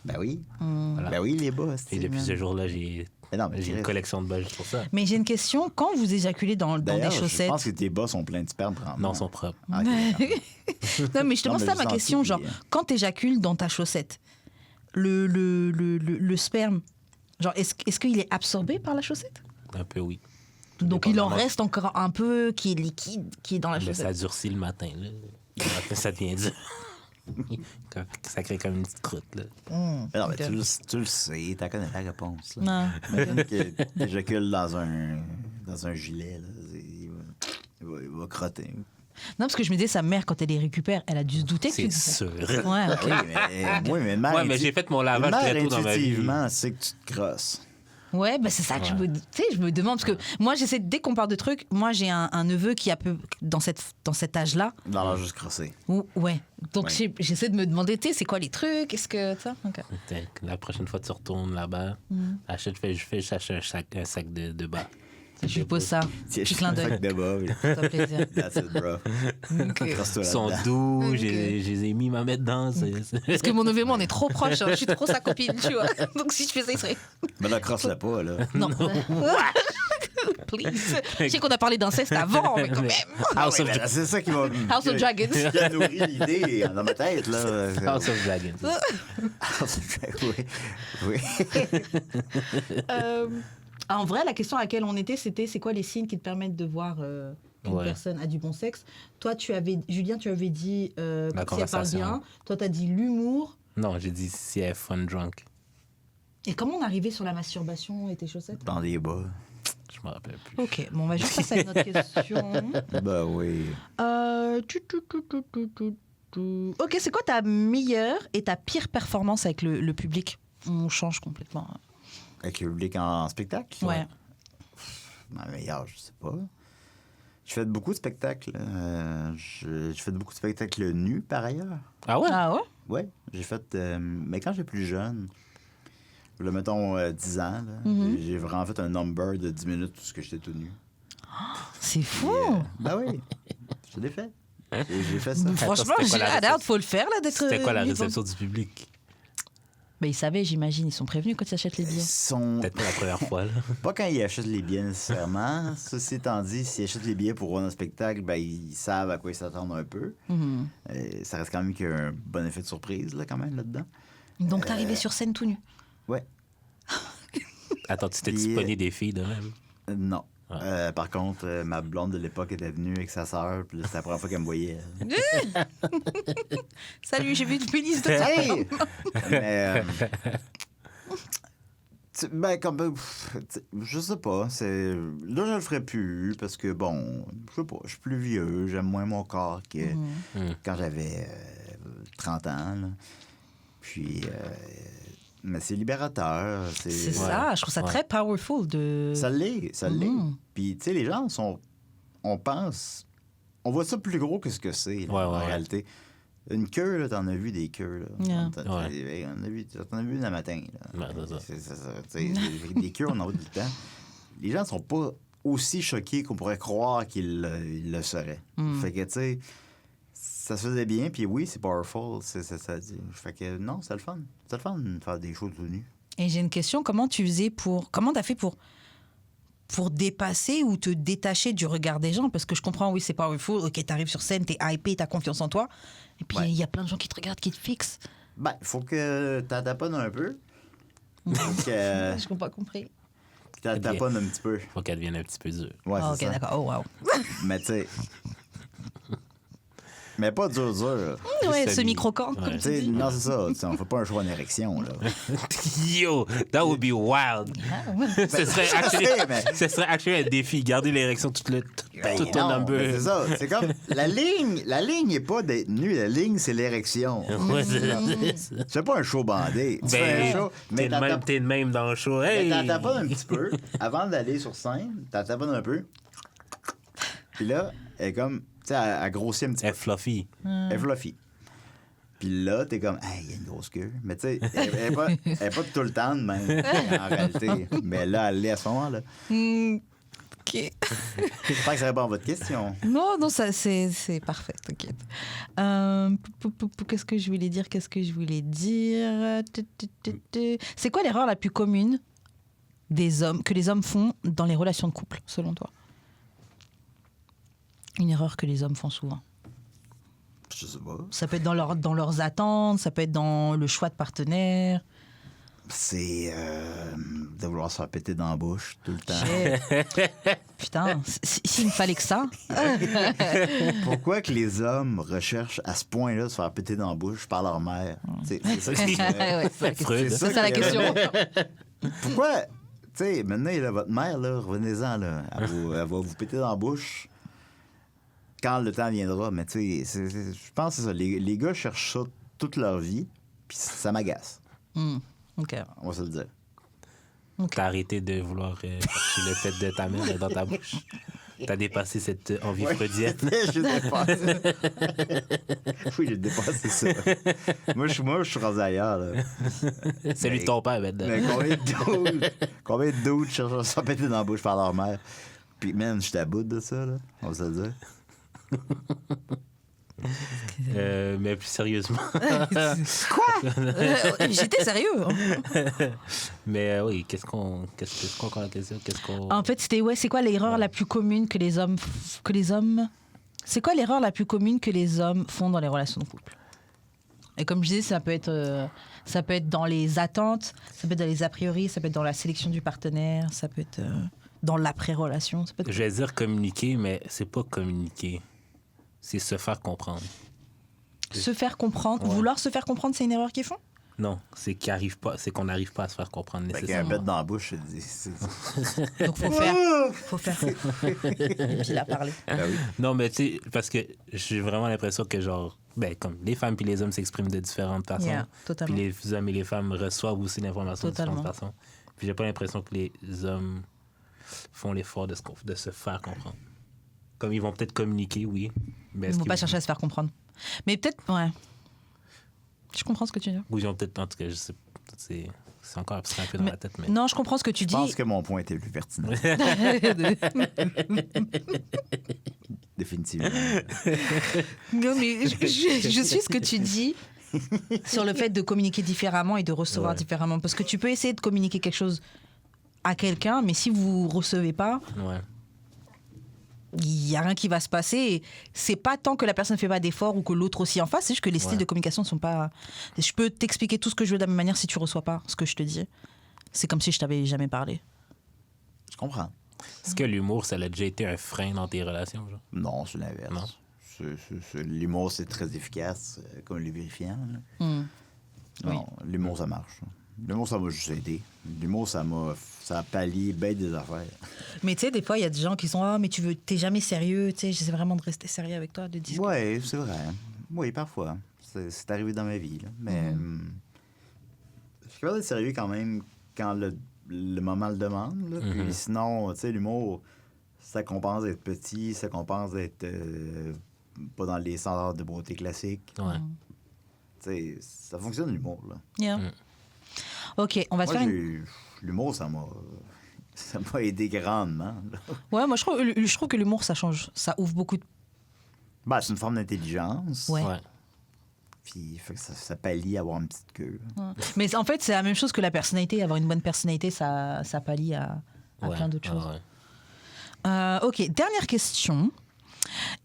Ben oui. Voilà. Ben oui, les bas. Et depuis ce jour-là, j'ai Mais non, mais une Chris. collection de bas juste pour ça. Mais j'ai une question. Quand vous éjaculez dans des D'ailleurs, je chaussettes... pense que tes bas sont pleins de sperme. Non, ils sont propres. Ah, ok. Non, mais je te Non, demande mais ça je ma sens question. tout, Genre, puis, quand t'éjacules dans ta chaussette, le sperme, genre, est-ce qu'il est absorbé par la chaussette? Un peu, oui. Donc dépend il en vraiment. reste encore un peu qui est liquide, qui est dans la Mais chaussette. ça durcit le matin, là. Le matin, ça devient dur. Ça crée comme une petite croûte, là. Mais non, mais Ok. tu le sais, t'as connais la réponse. Là. Non. Imagine que t'éjacules dans un gilet. Là. Il va crotter. Non, parce que je me disais, sa mère, quand elle les récupère, elle a dû se douter que C'est tu... sûr. Ouais, ok. Oui, mais une mère, Ouais, mais j'ai fait mon lavage une mère, très tôt dans ma vie. intuitivement, c'est que tu te crosses. Ouais, bah c'est ça que Ouais. tu sais, je me demande, parce que moi, j'essaie, dès qu'on parle de trucs, moi, j'ai un neveu qui a peu, dans cet âge-là, Dans l'âge de se crosser. où, ouais. Donc Ouais. j'essaie de me demander, tu sais, c'est quoi les trucs, est-ce que, ça, ok. La prochaine fois que tu retournes là-bas, je achète un sac de bas. Je lui pose ça. Tiens, Petit je clin fais d'œil. de bas. oui. Ça fait plaisir. That's it, bro. Crosse-toi Ils sont là-dedans. doux, Ok. je les ai mis ma mettre dedans. Parce que mon neveu et moi, on est trop proches, hein. Je suis trop sa copine, tu vois. Donc si je fais ça, il serait... Mais là, crosse-le pas, là. Non. Please. Je sais qu'on a parlé d'inceste avant, mais quand même. House of Oui, mais c'est ça qui va... House of Dragons. Qui a nourri l'idée dans ma tête, là. House of Dragons. House of Dragons, oui. En vrai, la question à laquelle on était, c'était c'est quoi les signes qui te permettent de voir qu'une Ouais. personne a du bon sexe. Toi, Julien, tu avais dit si elle parle conversation. bien. Toi, tu as dit l'humour. Non, j'ai dit si elle est fun drunk. Et comment on arrivait sur la masturbation et tes chaussettes? Dans des bas. Je me rappelle plus. Ok, bon, on va juste passer à une autre question. Ben oui. Ok, c'est quoi ta meilleure et ta pire performance avec le public? On change complètement. Avec le public en spectacle? Ouais. Ma meilleure, je sais pas. Je fais beaucoup de spectacles. Je fais beaucoup de spectacles nus, par ailleurs. Ah ouais? Ah ouais? Ouais, j'ai fait... mais quand j'étais plus jeune, là, mettons 10 ans, là, j'ai vraiment fait un number de 10 minutes tout ce que j'étais tout nu. C'est fou! Ben oui, je l'ai fait. J'ai fait ça. Franchement, c'était quoi j'ai la hâte, réception? faut le faire, là, d'être... C'était quoi la libre. réception du public? Ben, ils savaient, j'imagine. Ils sont prévenus quand ils achètent les Ils billets. sont... Peut-être pas la première fois, là. Pas quand ils achètent les billets nécessairement. Ceci étant dit, s'ils achètent les billets pour voir un spectacle, ben, ils savent à quoi ils s'attendent un peu. Mhm. Ça reste quand même qu'il y a un bon effet de surprise là, quand même là-dedans. Donc, t'arrivais sur scène tout nu. Ouais. Attends, tu t'es Puis, disponible des filles de même? Non. Ouais. Par contre, ma blonde de l'époque était venue avec sa sœur, puis là, c'était la première fois qu'elle me voyait. Salut, j'ai vu une pénis de Hey! Mais, ben, comme, je sais pas. Là, je le ferais plus parce que, bon, je sais pas, je suis plus vieux, j'aime moins mon corps que quand j'avais 30 ans. Là. Puis, mais c'est libérateur. C'est ça, je trouve ça très powerful de... Ça l'est. Puis, tu sais, les gens on pense... On voit ça plus gros que ce que c'est, là, en réalité. Une queue, là, t'en as vu des queues, là. Yeah. T'en as vu le matin, là. Ouais, c'est ça. C'est ça. Des queues, on en voit tout le temps. Les gens sont pas aussi choqués qu'on pourrait croire qu'ils le seraient. Fait que, tu sais, ça se faisait bien, puis oui, c'est powerful, ça dit. Fait que, non, c'est le fun. C'est le fun de faire des choses tout nues. Et j'ai une question, comment t'as fait pour dépasser ou te détacher du regard des gens? Parce que je comprends, oui, c'est powerful, ok, t'arrives sur scène, t'es hypé, t'as confiance en toi, et puis il y a plein de gens qui te regardent, qui te fixent. Ben, il faut que t'attaponnes un peu. Faut que Je n'ai pas compris. t'attaponnes un petit peu. Faut qu'elle devienne un petit peu dure. Ouais, Ah, c'est ok, ça. d'accord. Oh, wow. Mais tu sais... Mais pas dur. Ouais, semi. semi-croquant, Ouais. comme Tu tu sais, dis. non, c'est ça. T'sais, on fait pas un choix en érection, là. Yo, that would be wild. ce serait actually un défi. Garder l'érection tout ton Non, number. mais c'est ça. C'est comme... La ligne n'est pas d'être nu. La ligne, c'est l'érection. Ouais, c'est ça. C'est pas un show bandé. Tu fais un show, mais T'es de même dans le show. Hey! t'attaponnes un petit peu. Avant d'aller sur scène, t'attaponnes un peu. Puis là, elle est comme... Tu sais, elle grossit un petit peu. Elle est fluffy. Elle est fluffy. Puis là, t'es comme, hey, il y a une grosse queue. Mais tu sais, elle est pas tout le temps de même, en réalité. Mais là, elle l'est à ce moment-là. Ok. J'espère que ça répond à votre question. Non, ça, c'est parfait, t'inquiète. Qu'est-ce que je voulais dire? C'est quoi l'erreur la plus commune que les hommes font dans les relations de couple, selon toi? Une erreur que les hommes font souvent. Je sais pas. Ça peut être dans leurs attentes, ça peut être dans le choix de partenaire. C'est de vouloir se faire péter dans la bouche tout le temps. Putain, s'il me fallait que ça. Pourquoi que les hommes recherchent à ce point-là de se faire péter dans la bouche par leur mère? C'est ça qui Ouais, Freud. c'est ça la question. Pourquoi? Tu sais, maintenant, là, votre mère, là, revenez-en, là. Elle va vous péter dans la bouche quand le temps viendra. Mais tu sais, je pense que c'est ça. Les gars cherchent ça toute leur vie, puis ça m'agace. OK. On va se le dire. T'as arrêté de vouloir chercher le fait de ta mère dans ta bouche. T'as dépassé cette envie freudienne. J'ai dépassé. Oui, j'ai dépassé ça. Moi, je suis rendu ailleurs, là. C'est lui ton père maintenant. Mais combien de dudes cherchent à se faire péter dans la bouche par leur mère? Puis, man, je suis à bout de ça, là. On va se le dire. Mais plus sérieusement. Quoi? J'étais sérieux. Mais oui, qu'est-ce qu'on encore la question? En fait, c'était c'est quoi l'erreur la plus commune que les hommes C'est quoi l'erreur la plus commune que les hommes font dans les relations de couple? Et comme je disais, ça peut être dans les attentes, ça peut être dans les a priori, ça peut être dans la sélection du partenaire, ça peut être dans l'après-relation. Ça peut être... Je vais dire communiquer, mais c'est pas communiquer. C'est se faire comprendre. Se faire comprendre, Ouais. vouloir se faire comprendre, c'est une erreur qu'ils font? Non, c'est qu'on n'arrive pas à se faire comprendre Fait qu'un nécessairement. bête dans la bouche, Donc faut faire. Et puis la parler. Ben oui. Non, mais tu sais, parce que j'ai vraiment l'impression que, genre, comme les femmes puis les hommes s'expriment de différentes façons. Yeah, totalement. Puis les hommes et les femmes reçoivent aussi l'information de Totalement. différentes façons. Puis j'ai pas l'impression que les hommes font l'effort de se faire comprendre. Comme ils vont peut-être communiquer, oui. Mais Ils est-ce ne vont qu'ils pas chercher à se faire comprendre. Mais peut-être, ouais. Je comprends ce que tu dis. Ou ils ont peut-être, en tout cas, je sais, c'est encore abstrait un peu dans la tête, mais... Non, je comprends ce que tu Je dis. pense que mon point était plus pertinent. Définitivement. Non, mais je suis ce que tu dis sur le fait de communiquer différemment et de recevoir Ouais. différemment. Parce que tu peux essayer de communiquer quelque chose à quelqu'un, mais si vous ne recevez pas, Ouais. il n'y a rien qui va se passer. Et c'est pas tant que la personne ne fait pas d'efforts ou que l'autre aussi en fasse, c'est juste que les styles Ouais. de communication ne sont pas... Je peux t'expliquer tout ce que je veux de la même manière si tu ne reçois pas ce que je te dis. C'est comme si je t'avais jamais parlé. Je comprends. Est-ce que l'humour, ça a déjà été un frein dans tes relations, genre? Non, c'est l'inverse. Non. L'humour, c'est très efficace, comme les vérifiants. là. Hmm. Non, l'humour, ça marche. L'humour, ça m'a juste aidé. L'humour, ça a pallié bien des affaires. Mais tu sais, des fois, il y a des gens qui sont « Ah, mais t'es jamais sérieux, tu sais, j'essaie vraiment de rester sérieux avec toi, de discuter. Oui, c'est vrai. Oui, parfois. C'est arrivé dans ma vie. Là. Mais je suis capable d'être sérieux quand même quand le moment le demande. Là. Puis sinon, tu sais, l'humour, ça compense d'être petit, ça compense d'être pas dans les standards de beauté classiques. Ouais. Tu sais, ça fonctionne l'humour. Là. Yeah. OK, on va se Moi, faire une... l'humour, ça m'a aidé grandement. Là. Ouais, moi, je trouve que l'humour, ça change. Ça ouvre beaucoup de... Ben, c'est une forme d'intelligence. Ouais. Ouais. Puis fait que ça pallie à avoir une petite queue. là. Mais en fait, c'est la même chose que la personnalité. Avoir une bonne personnalité, ça pallie à Ouais. plein d'autres choses. Ouais. OK, dernière question.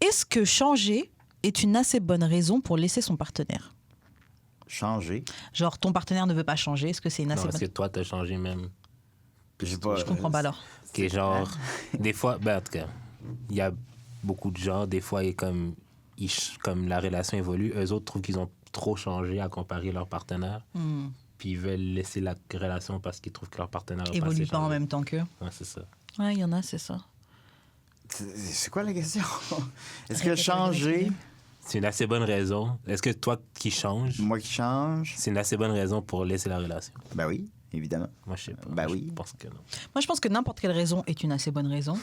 Est-ce que changer est une assez bonne raison pour laisser son partenaire? Changer. Genre, ton partenaire ne veut pas changer. Est-ce que c'est une assez Non, parce que bonne... toi, t'as changé même. J'ai pas, Je comprends pas alors. Qui est genre... des fois, ben en tout cas, il y a beaucoup de gens, des fois, comme la relation évolue, eux autres trouvent qu'ils ont trop changé à comparer leur partenaire. Puis ils veulent laisser la relation parce qu'ils trouvent que leur partenaire a pas Évolue assez pas en changé. même temps qu'eux. Ouais, c'est ça. Ouais, il y en a, c'est ça. C'est quoi la question? Est-ce que Répète-la, changer, répète-la. C'est une assez bonne raison. Est-ce que toi qui changes, moi qui change? c'est une assez bonne raison pour laisser la relation? Ben oui, évidemment. Moi, je sais pas. Ben Je oui. pense que non. Moi, je pense que n'importe quelle raison est une assez bonne raison.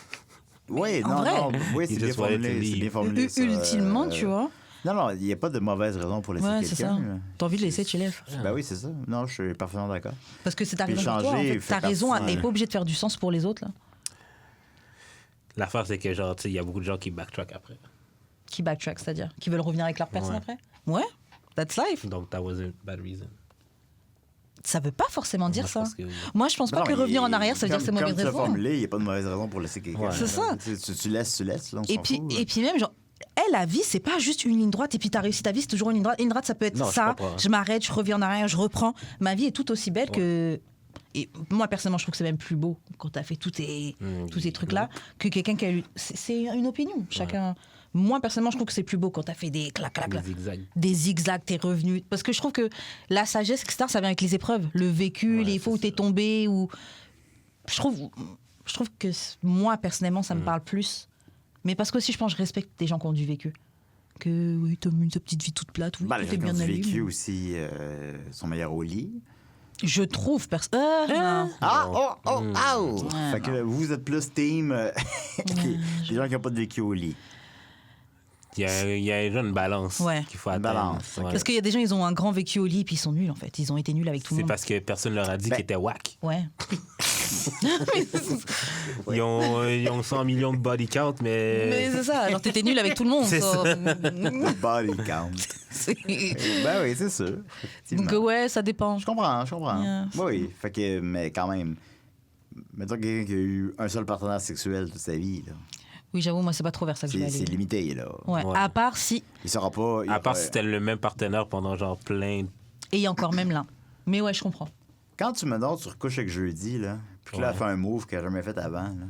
Oui, en non, vrai. non. Oui, c'est You bien just wanted to formulé. C'est leave. bien formulé. ça. Ultimement, tu vois. Non, non, il n'y a pas de mauvaise raison pour laisser Ouais, c'est ça. quelqu'un. là. T'as envie de laisser, tu lèves. Ben oui, c'est ça. Non, je suis parfaitement d'accord. Parce que c'est ta Puis raison pour toi. En changer fait. fait Ta raison partie- n'est pas obligée de faire du sens pour les autres. Là. L'affaire, c'est que, genre, tu sais, il y a beaucoup de gens qui backtrack après. Qui backtrack, c'est-à-dire qui veulent revenir avec leur personne Ouais. après. Ouais, that's life. Donc, that was a bad reason. Ça veut pas forcément dire Moi, je ça. pense que oui. Moi, je pense Ben pas non, que mais revenir en arrière, ça veut dire que c'est comme mauvaise tu l'as raison. formulé, il n'y a pas de mauvaise raison pour laisser quelqu'un. Ouais. C'est ça. Tu laisses, là, on Et s'en puis, fout, là. et puis même, genre, la vie, c'est pas juste une ligne droite et puis t'as réussi ta vie, c'est toujours une ligne droite. Une ligne droite, ça peut être Non, je ça. comprends. Je m'arrête, je reviens en arrière, je reprends. Ma vie est tout aussi belle que. Et moi, personnellement, je trouve que c'est même plus beau quand t'as fait tous tes trucs-là que quelqu'un qui a eu. C'est une opinion. Chacun. Moi, personnellement, je trouve que c'est plus beau quand t'as fait des clac, clac, Les clac. zigzags. Des zigzags, t'es revenu. Parce que je trouve que la sagesse, etc., ça vient avec les épreuves. Le vécu, Ouais, les c'est fois où t'es ça. tombé. Ou... Je trouve que moi, personnellement, ça me parle plus. Mais parce que aussi, je pense que je respecte des gens qui ont du vécu. Que oui, t'as mis ta petite vie toute plate, oui, Ben, les tout gens est qui ont bien du allé. vécu aussi sont meilleurs au lit. Je trouve... non. Ah, oh! Ouais, Fait que vous êtes plus team les gens qui n'ont pas de vécu au lit. Il y a déjà une balance Ouais. qu'il faut Une atteindre. balance, Ouais. Parce qu'il y a des gens, ils ont un grand vécu au lit, puis ils sont nuls, en fait. Ils ont été nuls avec tout le C'est monde. parce que personne leur a dit Ben- qu'ils étaient whack. Ouais. Ils ont 100 millions de body count, Mais mais... c'est ça, genre t'étais nul avec tout le monde. C'est ça. Body count. C'est- Ben oui, c'est sûr. Donc effectivement. ouais, ça dépend. Je comprends. Yeah. Oui, fait que, mais quand même, mettons quelqu'un qui a eu un seul partenaire sexuel toute sa vie, là. Oui, j'avoue, moi, c'est pas trop vers ça que je vais C'est aller. limité, là. Ouais. Ouais. À part si... Il saura pas. À part si c'était le même partenaire pendant genre plein... Et il y a encore même l'un. Mais ouais, je comprends. Quand tu me donnes, tu recouches avec jeudi, là, puis que là, elle Ouais. fait un move qu'elle n'a jamais fait avant, là.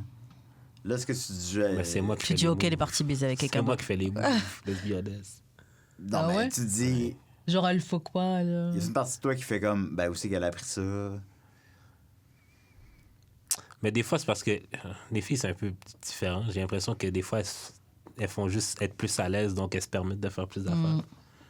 Là, est-ce que tu dis. Mais c'est moi qui Tu fais dis, les ok, elle est moves. partie baiser avec C'est quelqu'un moi d'autre. qui fais les moves. Let's be honest. Non, Ah mais ouais? tu dis. Genre, elle faut quoi, là? Il y a une partie de toi qui fait comme. Ben, où c'est qu'elle a appris ça? Mais des fois, c'est parce que les filles, c'est un peu différent. J'ai l'impression que des fois, elles font juste être plus à l'aise, donc elles se permettent de faire plus d'affaires.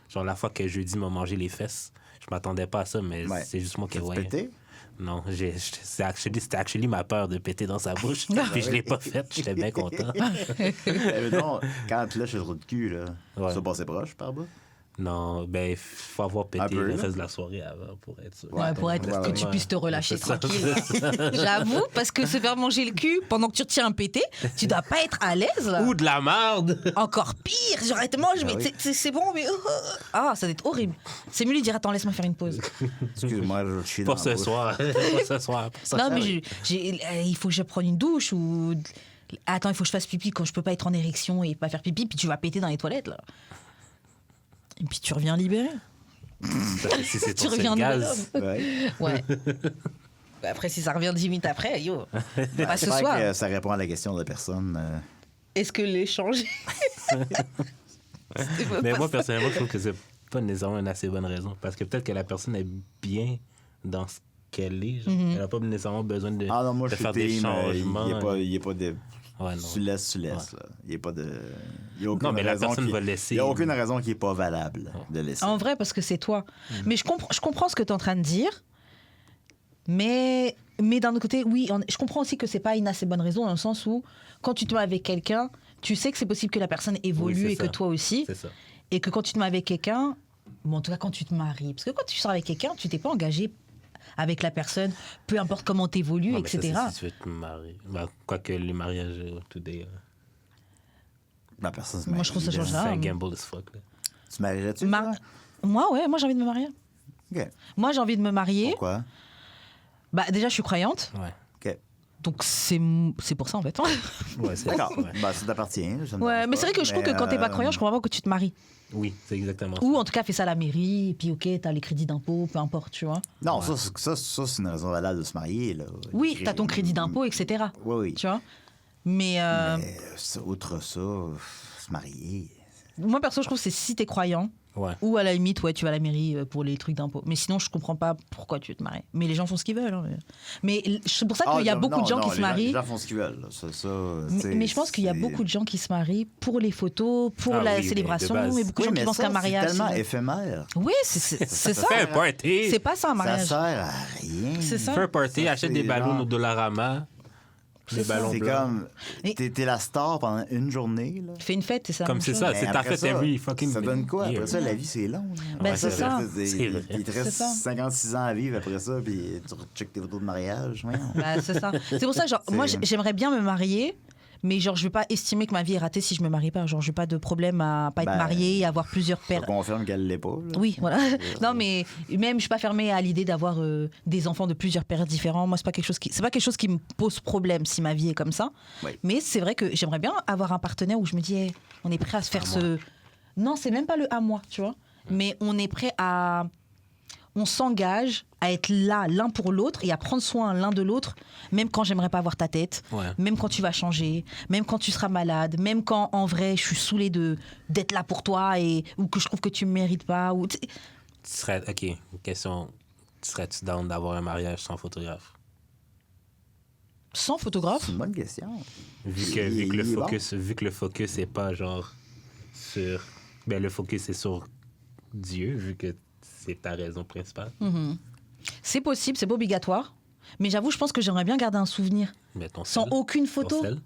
Genre, la fois que jeudi m'a mangé les fesses, je m'attendais pas à ça, mais Ouais. c'est juste moi qui T'as-tu voyais. pété? Non, c'était actually ma peur de péter dans sa bouche. Puis je l'ai pas fait, j'étais bien content. Eh, non, quand tu lâches le trou de cul, là, Ouais. ça passait proche par bas. Non, ben, il faut avoir pété Un peu, le là. reste de la soirée avant pour être sûr. Ouais, pour être ouais, que tu ouais. puisses te relâcher C'est ça, tranquille. c'est ça. J'avoue, parce que se faire manger le cul pendant que tu retiens un pété, tu dois pas être à l'aise là. Ou de la merde! Encore pire, genre arrête mange, mais oui. c'est bon, mais ah, ça doit être horrible. C'est mieux lui dire attends, laisse-moi faire une pause. Excuse-moi, je chie dans Pour la ce bouche. soir. Pour ce soir. Pour ce Non, soir. mais il faut que je prenne une douche ou attends, il faut que je fasse pipi quand je peux pas être en érection et pas faire pipi, puis tu vas péter dans les toilettes là. Et puis tu reviens libéré. Si c'est Tu pour reviens ce nouvel gaz. homme. Ouais. Ouais. Après, si ça revient 10 minutes après, yo, pas ce J'espère soir. que ça répond à la question de la personne. Est-ce que l'échange. Mais moi, personnellement, je trouve que c'est pas nécessairement une assez bonne raison. Parce que peut-être que la personne est bien dans ce qu'elle est. Genre. Elle n'a pas nécessairement besoin de, Ah non, moi, de je suis faire des team, changements. il n'y a pas de... Ouais, non. Tu laisses. Là. Il n'y a pas de... Il y a aucune Non, mais la raison personne qui- va laisser. Il n'y a aucune raison qui n'est pas valable de laisser. En vrai, parce que c'est toi. Mais je comprends ce que tu es en train de dire. Mais d'un autre côté, oui, je comprends aussi que c'est pas une assez bonne raison, dans le sens où, quand tu te mets avec quelqu'un, tu sais que c'est possible que la personne évolue Oui, c'est et que ça. toi aussi. C'est ça. Et que quand tu te mets avec quelqu'un, bon, en tout cas quand tu te maries, parce que quand tu sors avec quelqu'un, tu t'es pas engagé avec la personne, peu importe comment tu évolues, Non, mais ça, etc. c'est si tu veux te marier. Ben, quoique les mariages, today, La personne se Moi, je trouve ça marie, change là. c'est Ah, un mais- gamble as fuck. Là. Tu marierais-tu? Ma- toi? Moi, ouais, moi j'ai envie de me marier. OK. Moi, j'ai envie de me marier. Pourquoi? Bah, déjà, je suis croyante. Ouais. OK. Donc, c'est pour ça, en fait. Ouais, c'est D'accord. ouais. Ben, ça t'appartient. ça me Ouais, dérange mais c'est vrai pas, que je trouve que mais, quand t'es pas croyant, je comprends pas que tu te maries. Oui, c'est exactement ça. Ou en tout cas, fais ça à la mairie, et puis ok, t'as les crédits d'impôt, peu importe, tu vois. Non, ça, c'est une raison valable de se marier. Là. Oui, t'as ton crédit d'impôt, etc. Oui, oui. Tu vois. Mais Mais outre ça, se marier... moi, perso, je trouve que c'est si t'es croyant, Ouais. ou à la limite, ouais, tu vas à la mairie pour les trucs d'impôt. Mais sinon, je comprends pas pourquoi tu veux te marier. Mais les gens font ce qu'ils veulent. Hein. Mais c'est pour ça qu'il y a beaucoup de gens qui se marient. Les gens font ce qu'ils veulent. là. Mais je pense qu'il y a beaucoup de gens qui se marient pour les photos, pour Ah la oui, mais célébration, de base. et beaucoup de gens qui pensent qu'un mariage. C'est tellement c'est- éphémère. Oui, c'est ça. Fais un party. C'est pas ça un Ça mariage. sert à rien. C'est ça. Fais un party, Ça, achète c'est des ballons genre- au Dollarama. Des ça. ballons C'est blancs. comme... Et- T'es la star pendant une journée. Là. Fais une fête, c'est ça. la Comme même c'est chose. ça, Mais c'est ta après fête ça, every fucking Ça donne quoi? year. Après ça, la vie, c'est long. là. Ben, Ouais, c'est c'est ça. vrai. C'est vrai. Il te C'est reste ça. 56 ans à vivre après ça, puis tu checkes tes photos de mariage. Voyons. Bah, c'est ça. C'est pour ça, genre, moi, C'est- j'aimerais bien me marier, mais genre, je veux pas estimer que ma vie est ratée si je me marie pas. Genre, j'ai pas de problème à pas être Ben, mariée et avoir plusieurs Je pères. confirme qu'elle l'est pas. là. Oui, voilà. Non, mais même, je suis pas fermée à l'idée d'avoir des enfants de plusieurs pères différents. Moi, c'est pas quelque chose qui me pose problème si ma vie est comme ça. Oui. Mais c'est vrai que j'aimerais bien avoir un partenaire où je me dis, hey, on est prêt à se faire ce. Non, c'est même pas le à moi, tu vois. Mais on est prêt à. On s'engage à être là l'un pour l'autre et à prendre soin l'un de l'autre, même quand j'aimerais pas avoir ta tête, Ouais. même quand tu vas changer, même quand tu seras malade, même quand en vrai je suis saoulée d'être là pour toi ou que je trouve que tu me mérites pas. Ou, Tu serais, OK, une question. Serais-tu down d'avoir un mariage sans photographe? sans photographe. C'est une bonne question. Vu que Il est le focus est pas genre sur... Ben, le focus est sur Dieu, vu que c'est ta raison principale. C'est possible, c'est pas obligatoire. Mais j'avoue, je pense que j'aimerais bien garder un souvenir. Mais ton Sans sel, aucune ton photo. sel.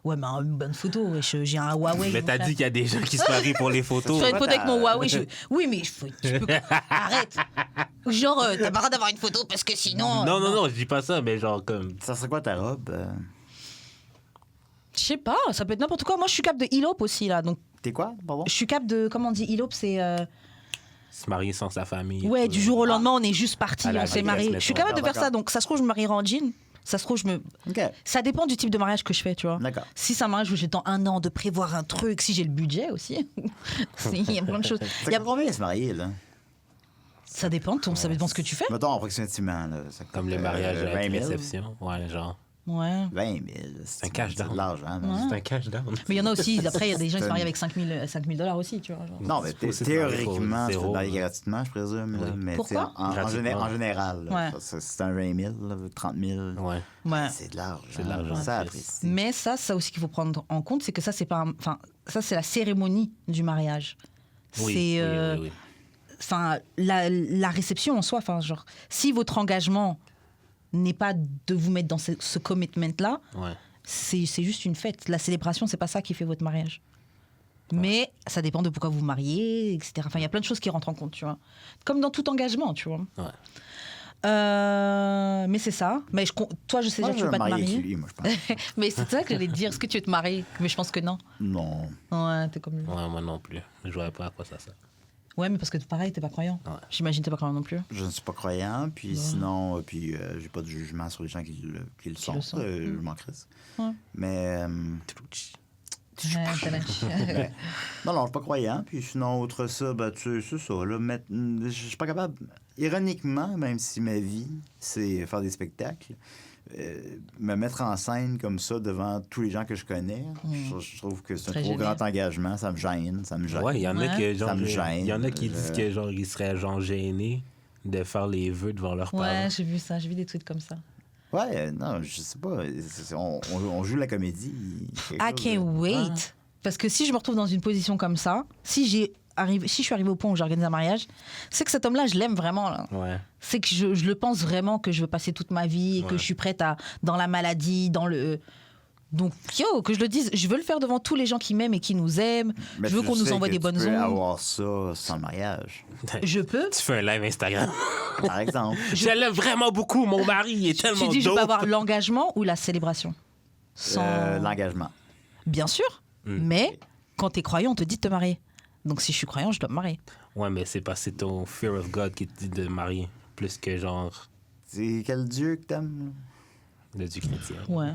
Ouais, mais une bonne photo, wesh, j'ai un Huawei. Mais mon t'as frère. dit qu'il y a des gens qui se marient pour les Je photos. ferais une photo avec mon t'as- Huawei. Oui, mais tu peux... Arrête. Genre, t'as pas le droit d'avoir une photo parce que sinon... Non, je dis pas ça, mais genre comme... Ça serait quoi ta robe? Je sais pas, ça peut être n'importe quoi. Moi, je suis cap de elope aussi, là. Donc, T'es quoi, pardon? je suis cap de... Comment on dit elope, c'est... Se marier sans sa famille. Ouais, du jour au lendemain, on est juste parti, À la on s'est Vegas, marié. Je suis capable de faire d'accord. ça. Donc, ça se trouve, je me marierai en jean. Ça se trouve, je me... OK, Ça dépend du type de mariage que je fais, tu vois. d'accord. Si c'est un mariage où j'ai dans un an de prévoir un truc, si j'ai le budget aussi, il y a plein de choses. Ça coûte combien se marier, là? Ça dépend, ça dépend ce que tu fais. Mettons approximativement, là. Ça coûte, Comme les mariages à 20 la 000. réception. Ouais, genre... Ouais. 20 000. C'est un cash c'est down. de l'argent. là. C'est un cash down. Mais il y en a aussi, après, il y a des gens qui se C'est marient un- avec 5 000 $ aussi, tu vois. genre. Non, mais Faut aussi se marier pour théoriquement, tu peux zéro, te marier là. gratuitement, je présume. là, Oui. mais Pourquoi? tu sais, en Gratuitement. général, là, Ouais. c'est un 20 000, là, 30 000. Ouais. Ouais. C'est de l'argent. C'est de l'argent, Ça Chris. apprécie. Mais ça aussi qu'il faut prendre en compte, c'est que ça, c'est pas, enfin, ça c'est la cérémonie du mariage. Oui, C'est, oui. enfin, la réception en soi. Enfin, genre, si votre engagement n'est pas de vous mettre dans ce commitment-là, Ouais. c'est juste une fête. La célébration, c'est pas ça qui fait votre mariage. Mais ça dépend de pourquoi vous vous mariez, etc. Enfin, il y a plein de choses qui rentrent en compte, tu vois. Comme dans tout engagement, tu vois. Ouais. Mais c'est ça. Mais toi, je sais Moi, déjà que je tu veux veux pas te me marier avec marier. lui, moi, je pense. Mais c'est ça que j'allais te dire. Est-ce que tu veux te marier? Mais je pense que non. Non. Ouais, t'es comme lui. Ouais, moi non plus. Je vois pas à quoi ça sert. Ouais, mais parce que pareil, t'es pas croyant. Ouais. J'imagine que t'es pas croyant non plus. Je ne suis pas croyant, puis sinon, j'ai pas de jugement sur les gens qui le sont. sont. Je m'en crisse. Ouais. Mais Ouais, t'as la- non, je suis pas croyant. Puis sinon, outre ça, ben, tu sais, c'est ça. Là, je suis pas capable. Ironiquement, même si ma vie, c'est faire des spectacles, me mettre en scène comme ça devant tous les gens que je connais, je trouve que c'est un Très trop gênant. grand engagement. Ça me gêne. Ça me gêne. Ouais, il y en a Ouais. que, genre, Ça me gêne. il y en a qui disent que, genre, ils seraient, genre, gênés de faire les vœux devant leurs Ouais, parents. j'ai vu ça. J'ai vu des tweets comme ça. Ouais, non, je sais pas. On joue la comédie. I can't wait. Parce que si je me retrouve dans une position comme ça, si je suis arrivée au point où j'organise un mariage, c'est que cet homme-là, je l'aime vraiment. Là. Ouais. C'est que je le pense vraiment que je veux passer toute ma vie et que Ouais. je suis prête à dans la maladie, dans le. Donc, que je le dise, je veux le faire devant tous les gens qui m'aiment et qui nous aiment. Mais je veux tu qu'on nous sais envoie que des tu bonnes peux ondes. avoir ça sans le mariage, Je peux. Tu fais un live Instagram. par exemple. Je l'aime vraiment beaucoup, mon mari, il est tellement Tu dis, je peux dope. avoir l'engagement ou la célébration sans... L'engagement. Bien sûr, mais quand t'es croyant, on te dit de te marier. Donc si je suis croyant, je dois me marier. Ouais, mais c'est parce que c'est ton fear of God qui te dit de marier, plus que, genre, C'est quel dieu que t'aimes? le Dieu chrétien. Ouais.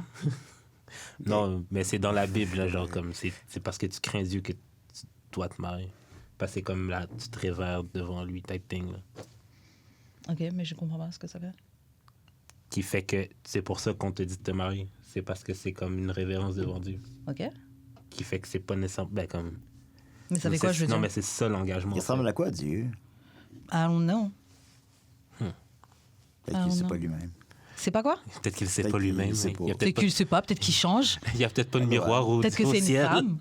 Non, mais c'est dans la Bible, là, genre, comme, c'est parce que tu crains Dieu que tu dois te marier. Parce que c'est comme là, tu te révères devant lui, type thing, là. Ok, mais je comprends pas ce que ça fait. Qui fait que c'est pour ça qu'on te dit de te marier. C'est parce que c'est comme une révérence devant Dieu. Ok. Qui fait que c'est pas nécessaire. Ben, comme. Mais ça fait quoi, je veux Non, dire? mais c'est ça l'engagement. Il en ressemble fait. à quoi, Dieu? I don't know. Peut-être qu'il sait pas lui-même. C'est pas quoi? Peut-être qu'il sait Peut-être pas qu'il lui-même. sait mais pas. Il y a Peut-être peut-être qu'il sait pas, peut-être qu'il change. il y a peut-être pas de miroir au, Peut-être que au c'est une ciel. femme.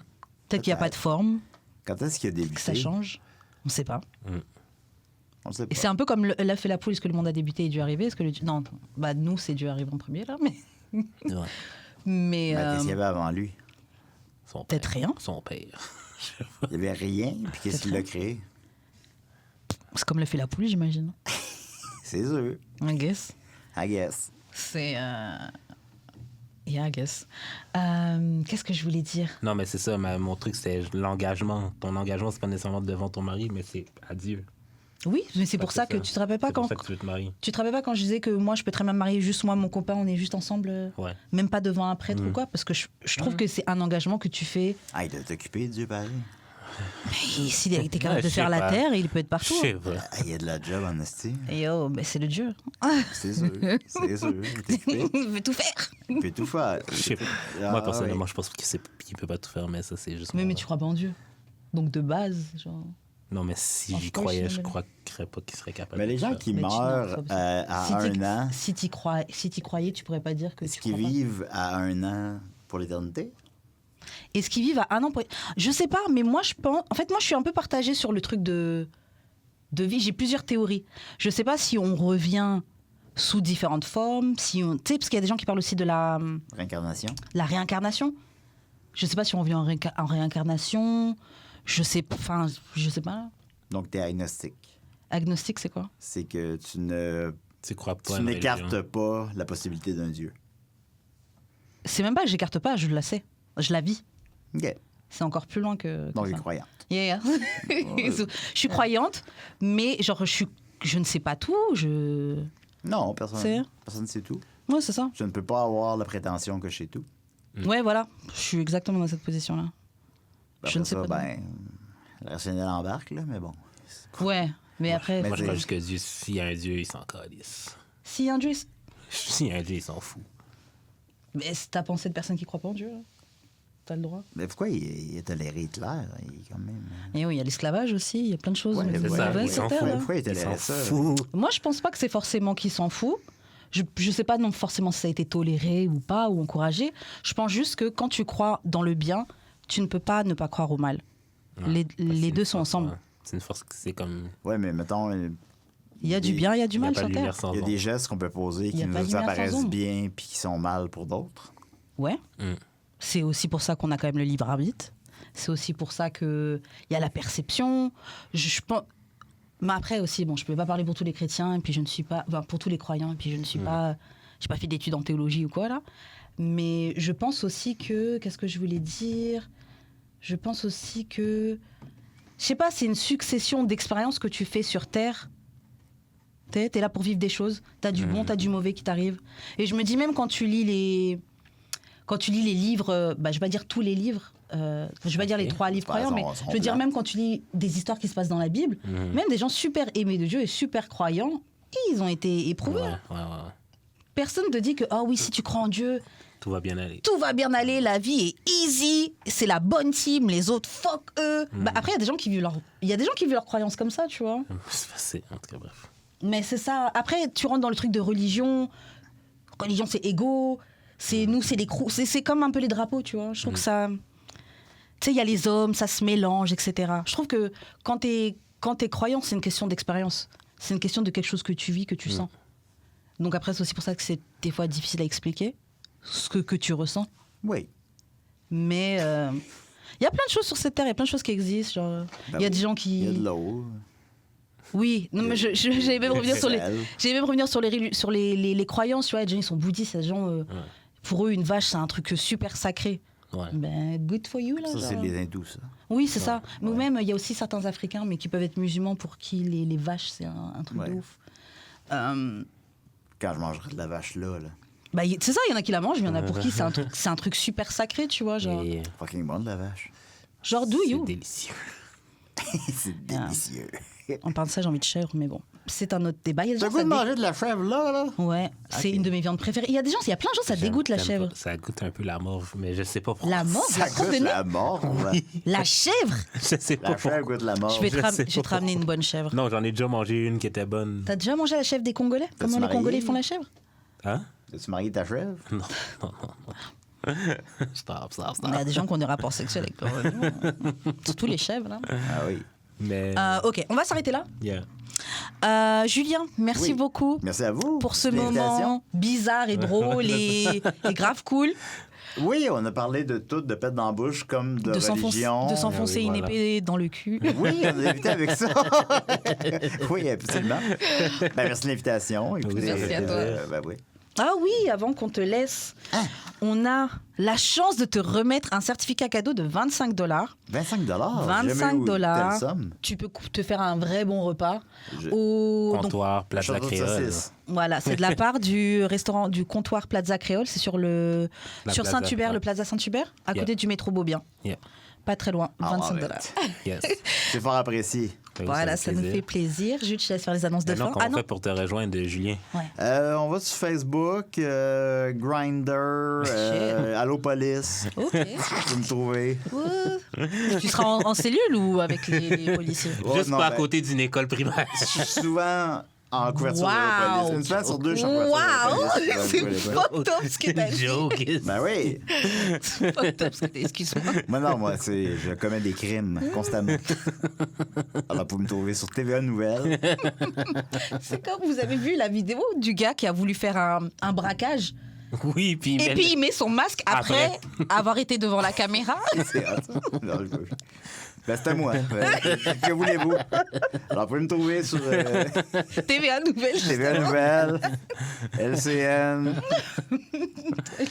Peut-être qu'il n'y a pas de forme, Quand est-ce qu'il a débuté? que ça change. On sait pas. On sait Et pas. c'est un peu comme l'œuf et la poule. Est-ce que le monde a débuté et Dieu est arrivé? Est-ce que non, bah nous c'est Dieu arrivé en premier là, mais Ouais. mais Ben, qu'est-ce qu'il y avait avant lui? Son peut-être père. rien. Son père. Il y avait rien, puis qu'est-ce qu'il a créé? C'est comme l'œuf et la poule, j'imagine. C'est sûr. I guess. I guess. C'est yeah, I guess. Qu'est-ce que je voulais dire? Non, mais c'est ça. Mon truc, c'est l'engagement. Ton engagement, c'est pas nécessairement devant ton mari, mais c'est à Dieu. Oui, mais c'est pour ça que tu te rappelles pas C'est quand pour ça que tu veux te marier. tu te rappelles pas quand je disais que moi je peux très bien me marier juste moi mon copain, on est juste ensemble, Ouais. même pas devant un prêtre ou quoi, parce que je trouve que c'est un engagement que tu fais. Ah, il doit t'occuper, Dieu, pareil. Et s'il a été capable Ouais, de je faire sais la pas. terre, il peut être partout. Je sais pas. Ah, il y a de la job en esti. Et oh, mais c'est le Dieu. C'est sûr. C'est sûr. Il est occupé. Il veut tout faire. Il peut tout faire. Je sais pas. Ah, Moi, personnellement, oui. je pense qu'il peut pas tout faire, mais ça, c'est juste. Mais moi. tu crois pas en Dieu. Donc de base, genre. Non, mais si Of j'y course, croyais, you je know. croirais pas qu'il serait capable Mais de les tout gens faire. qui Mais tu- meurent non, à si un an, si t'y croyais, tu pourrais pas dire que est-ce tu qu'ils crois pas. vivent à un an pour l'éternité? Est-ce qu'ils vivent à un an pour... Je sais pas, mais moi je pense. En fait, moi je suis un peu partagée sur le truc de vie. J'ai plusieurs théories. Je sais pas si on revient sous différentes formes, si on... tu sais, parce qu'il y a des gens qui parlent aussi de la Réincarnation? réincarnation. Je sais pas si on revient en réincarnation. Je sais pas. Donc, tu es agnostique. Agnostique, c'est quoi? C'est que tu Tu crois pas à tu une n'écartes religion. pas la possibilité d'un Dieu. C'est même pas que j'écarte pas, je la sais. Je la vis. OK. C'est encore plus loin que Donc, ça. les croyants. Yeah. Je suis croyante, mais genre je ne sais pas tout. Non, C'est- personne ne sait tout. Ouais, c'est ça. Je ne peux pas avoir la prétention que je sais tout. Ouais, voilà. Je suis exactement dans cette position-là. Je Après ne sais ça, pas. ben, le rationnel embarque, là, mais bon. Ouais, mais après, mais Moi, je crois c'est- juste que Dieu, s'il y a un Dieu, il s'en calisse. si un Dieu, S'il y a un Dieu, il s'en fout. mais c'est ta pensée de personne qui croit pas en Dieu, là. T'as le droit. Mais pourquoi il a toléré Hitler? Il est quand même... Et oui, il y a l'esclavage aussi, il y a plein de choses. Ouais, mais c'est vous ça, savez, il sur s'en Terre, fout. là. Pourquoi il Il tolérait s'en ça? fout. Moi, je pense pas que c'est forcément qu'il s'en fout. Je sais pas non forcément si ça a été toléré ou pas, ou encouragé. Je pense juste que quand tu crois dans le bien, tu ne peux pas ne pas croire au mal. Ouais, Les c'est deux une sont force, ensemble. ouais. C'est une force, c'est comme. Ouais, mais mettons, Il y a du Des- bien, il y a du Il n'y a mal pas sur de Terre. lumière sans il y a des ombre. gestes qu'on peut poser Il y qui a pas de nous lumière sans apparaissent ombre. bien puis qui sont mal pour d'autres. Ouais. Mm. C'est aussi pour ça qu'on a quand même le libre arbitre. C'est aussi pour ça qu'il y a la perception. Je pense... Mais après aussi, bon, je ne peux pas parler pour tous les chrétiens, et puis je ne suis pas... Enfin, pour tous les croyants, et puis je ne suis pas... Je n'ai pas fait d'études en théologie ou quoi, là. Mais je pense aussi que... Qu'est-ce que je voulais dire ? Je pense aussi que... Je sais pas, c'est une succession d'expériences que tu fais sur Terre. T'es là pour vivre des choses. T'as du bon, t'as du mauvais qui t'arrive. Et je me dis même quand tu lis les livres, je vais pas dire tous les livres, je vais pas dire les 3 livres croyants, mais je veux dire même quand tu lis des histoires qui se passent dans la Bible, même des gens super aimés de Dieu et super croyants, ils ont été éprouvés. Ouais. Personne te dit que oui, si tu crois en Dieu, Tout va bien aller. tout va bien aller, la vie est easy, c'est la bonne team, les autres fuck eux. Après il y a des gens qui vivent leur croyance comme ça, tu vois. C'est passé, en tout cas, bref. Mais c'est ça. Après, tu rentres dans le truc de religion. Religion, c'est égo. C'est nous, c'est les c'est comme un peu les drapeaux, tu vois. Je trouve que ça... Tu sais, il y a les hommes, ça se mélange, etc. Je trouve que quand t'es croyant, c'est une question d'expérience. C'est une question de quelque chose que tu vis, que tu sens. Donc après, c'est aussi pour ça que c'est des fois difficile à expliquer ce que tu ressens. Oui. Mais il y a plein de choses sur cette terre, il y a plein de choses qui existent. Genre, il y a des gens qui... Il y a de l'eau. Oui, non, mais j'allais même revenir sur les croyances, tu vois. Les gens, ils sont bouddhistes, les gens, pour eux, une vache, c'est un truc super sacré. Ouais. Ben, good for you, là. Ça, genre. c'est les hindous, ça. Oui, c'est ça. Mais même, il y a aussi certains Africains, mais qui peuvent être musulmans, pour qui les vaches, c'est un truc de ouf. Quand je mangerai de la vache là. C'est ça, il y en a qui la mangent, mais il y en a pour qui c'est un truc super sacré, tu vois. Genre, Fucking bon de la vache. genre do you. C'est délicieux. C'est délicieux. On parle de ça, j'ai envie de chèvre, mais bon. C'est un autre débat. T'as goût de manger de la chèvre là? Ouais, c'est une de mes viandes préférées. Il y a plein de gens, ça dégoûte la chèvre. Ça goûte un peu la morve, mais je sais pas pourquoi. La morve, Ça goûte la morve. La chèvre. Je sais pas La pourquoi. chèvre goûte la morve. Je vais te ramener une bonne chèvre. Non, j'en ai déjà mangé une qui était bonne. T'as déjà mangé la chèvre des Congolais? Comment les marié? Congolais font la chèvre? Hein? As-tu marié ta chèvre? Non. Stop. Il y a des gens qui ont des rapports sexuels avec eux. Surtout les chèvres, là. Ah oui. Mais. Ok, on va s'arrêter là. Yeah. Julien, merci Oui. beaucoup Merci à vous. pour ce l'invitation. moment bizarre et drôle et grave cool Oui, on a parlé de tout, de pète dans la bouche comme de religion. de s'enfoncer Oui, une voilà. épée dans le cul. Oui, on a invité avec ça. Oui, absolument. Merci de l'invitation. Écoutez, Merci à toi. Oui. Ah oui, avant qu'on te laisse, on a la chance de te remettre un certificat cadeau de $25. 25 $25. Tu peux te faire un vrai bon repas. Donc, Comptoir, Plaza Château de Créole. saucisse. voilà, c'est de la part du restaurant du comptoir Plaza Créole. C'est sur Plaza, Saint-Hubert, ouais. le Plaza Saint-Hubert, à côté Yeah. du métro Beaubien. Yeah. Pas très loin, Ah, $25. arrête. Yes. C'est fort apprécié. Oui, Voilà, ça me nous fait plaisir. Jules, je te laisse faire les annonces de Maintenant, fin. comment on fait pour te rejoindre, Julien? On va sur Facebook, Grindr, Allo Police. Ok. Tu peux me trouver. Tu seras en cellule ou avec les policiers? Oh, Juste non, pas à ben, côté d'une école primaire. Je suis souvent en couverture de la police. Une semaine sur deux, je suis en couverture Wow! de la police. C'est fucked up ce que t'as dit. Joke. Ben oui. C'est fucked up ce que t'as dit. Excuse-moi. Moi, je commets des crimes constamment. Alors, vous pouvez me trouver sur TVA Nouvelles. C'est comme vous avez vu la vidéo du gars qui a voulu faire un braquage Oui, puis. et puis il met son masque après avoir été devant la caméra. C'est hot, ça. Non, ben, c'était moi. Que voulez-vous? Alors, vous pouvez me trouver sur TVA Nouvelle. TVA Nouvelles, LCN.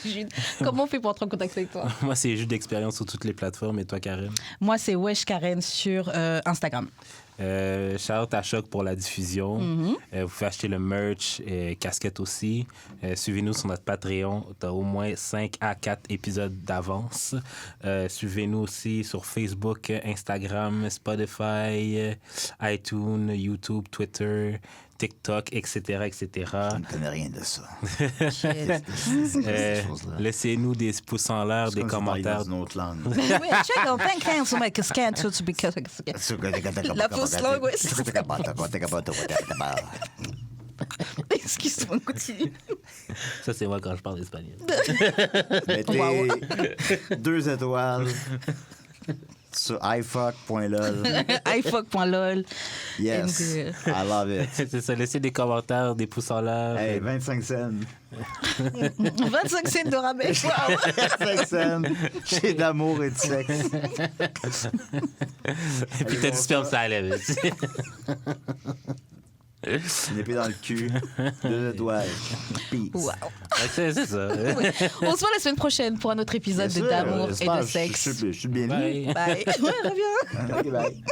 Jude, comment on fait pour entrer en contact avec toi? Moi, c'est juste d'expérience sur toutes les plateformes. Et toi, Karen? Moi, c'est Wesh Karen sur Instagram. Shout à Choc pour la diffusion. Vous pouvez acheter le merch et casquette aussi. Suivez-nous sur notre Patreon. Tu as au moins 5 à 4 épisodes d'avance. Suivez-nous aussi sur Facebook, Instagram, Spotify, iTunes, YouTube, Twitter, TikTok, etc., etc. Je ne connais rien de ça. Laissez-nous des pouces en l'air, C'est des comme si vous parliez commentaires. dans une autre langue. La fausse langue, ouais, c'est ça. Excuse-moi, continue. Ça, c'est moi quand je parle espagnol. Mettez 2 étoiles sur ifuck.lol. ifuck.lol. Yes, And, I love it. C'est ça, laissez des commentaires, des pouces en l'air. Hey, 25 cents. 25 cents de rabais. Wow. 25 cents. J'ai d'amour et de sexe. Et puis t'as du sperme sur la lèvre. Une épée dans le cul. 2 doigts. Peace. Wow. C'est ça. On se voit la semaine prochaine pour un autre épisode Bien de sûr, d'amour et j'espère, de sexe. Je suis bien Bye. venu. Bye. Ouais, reviens. Ok, bye.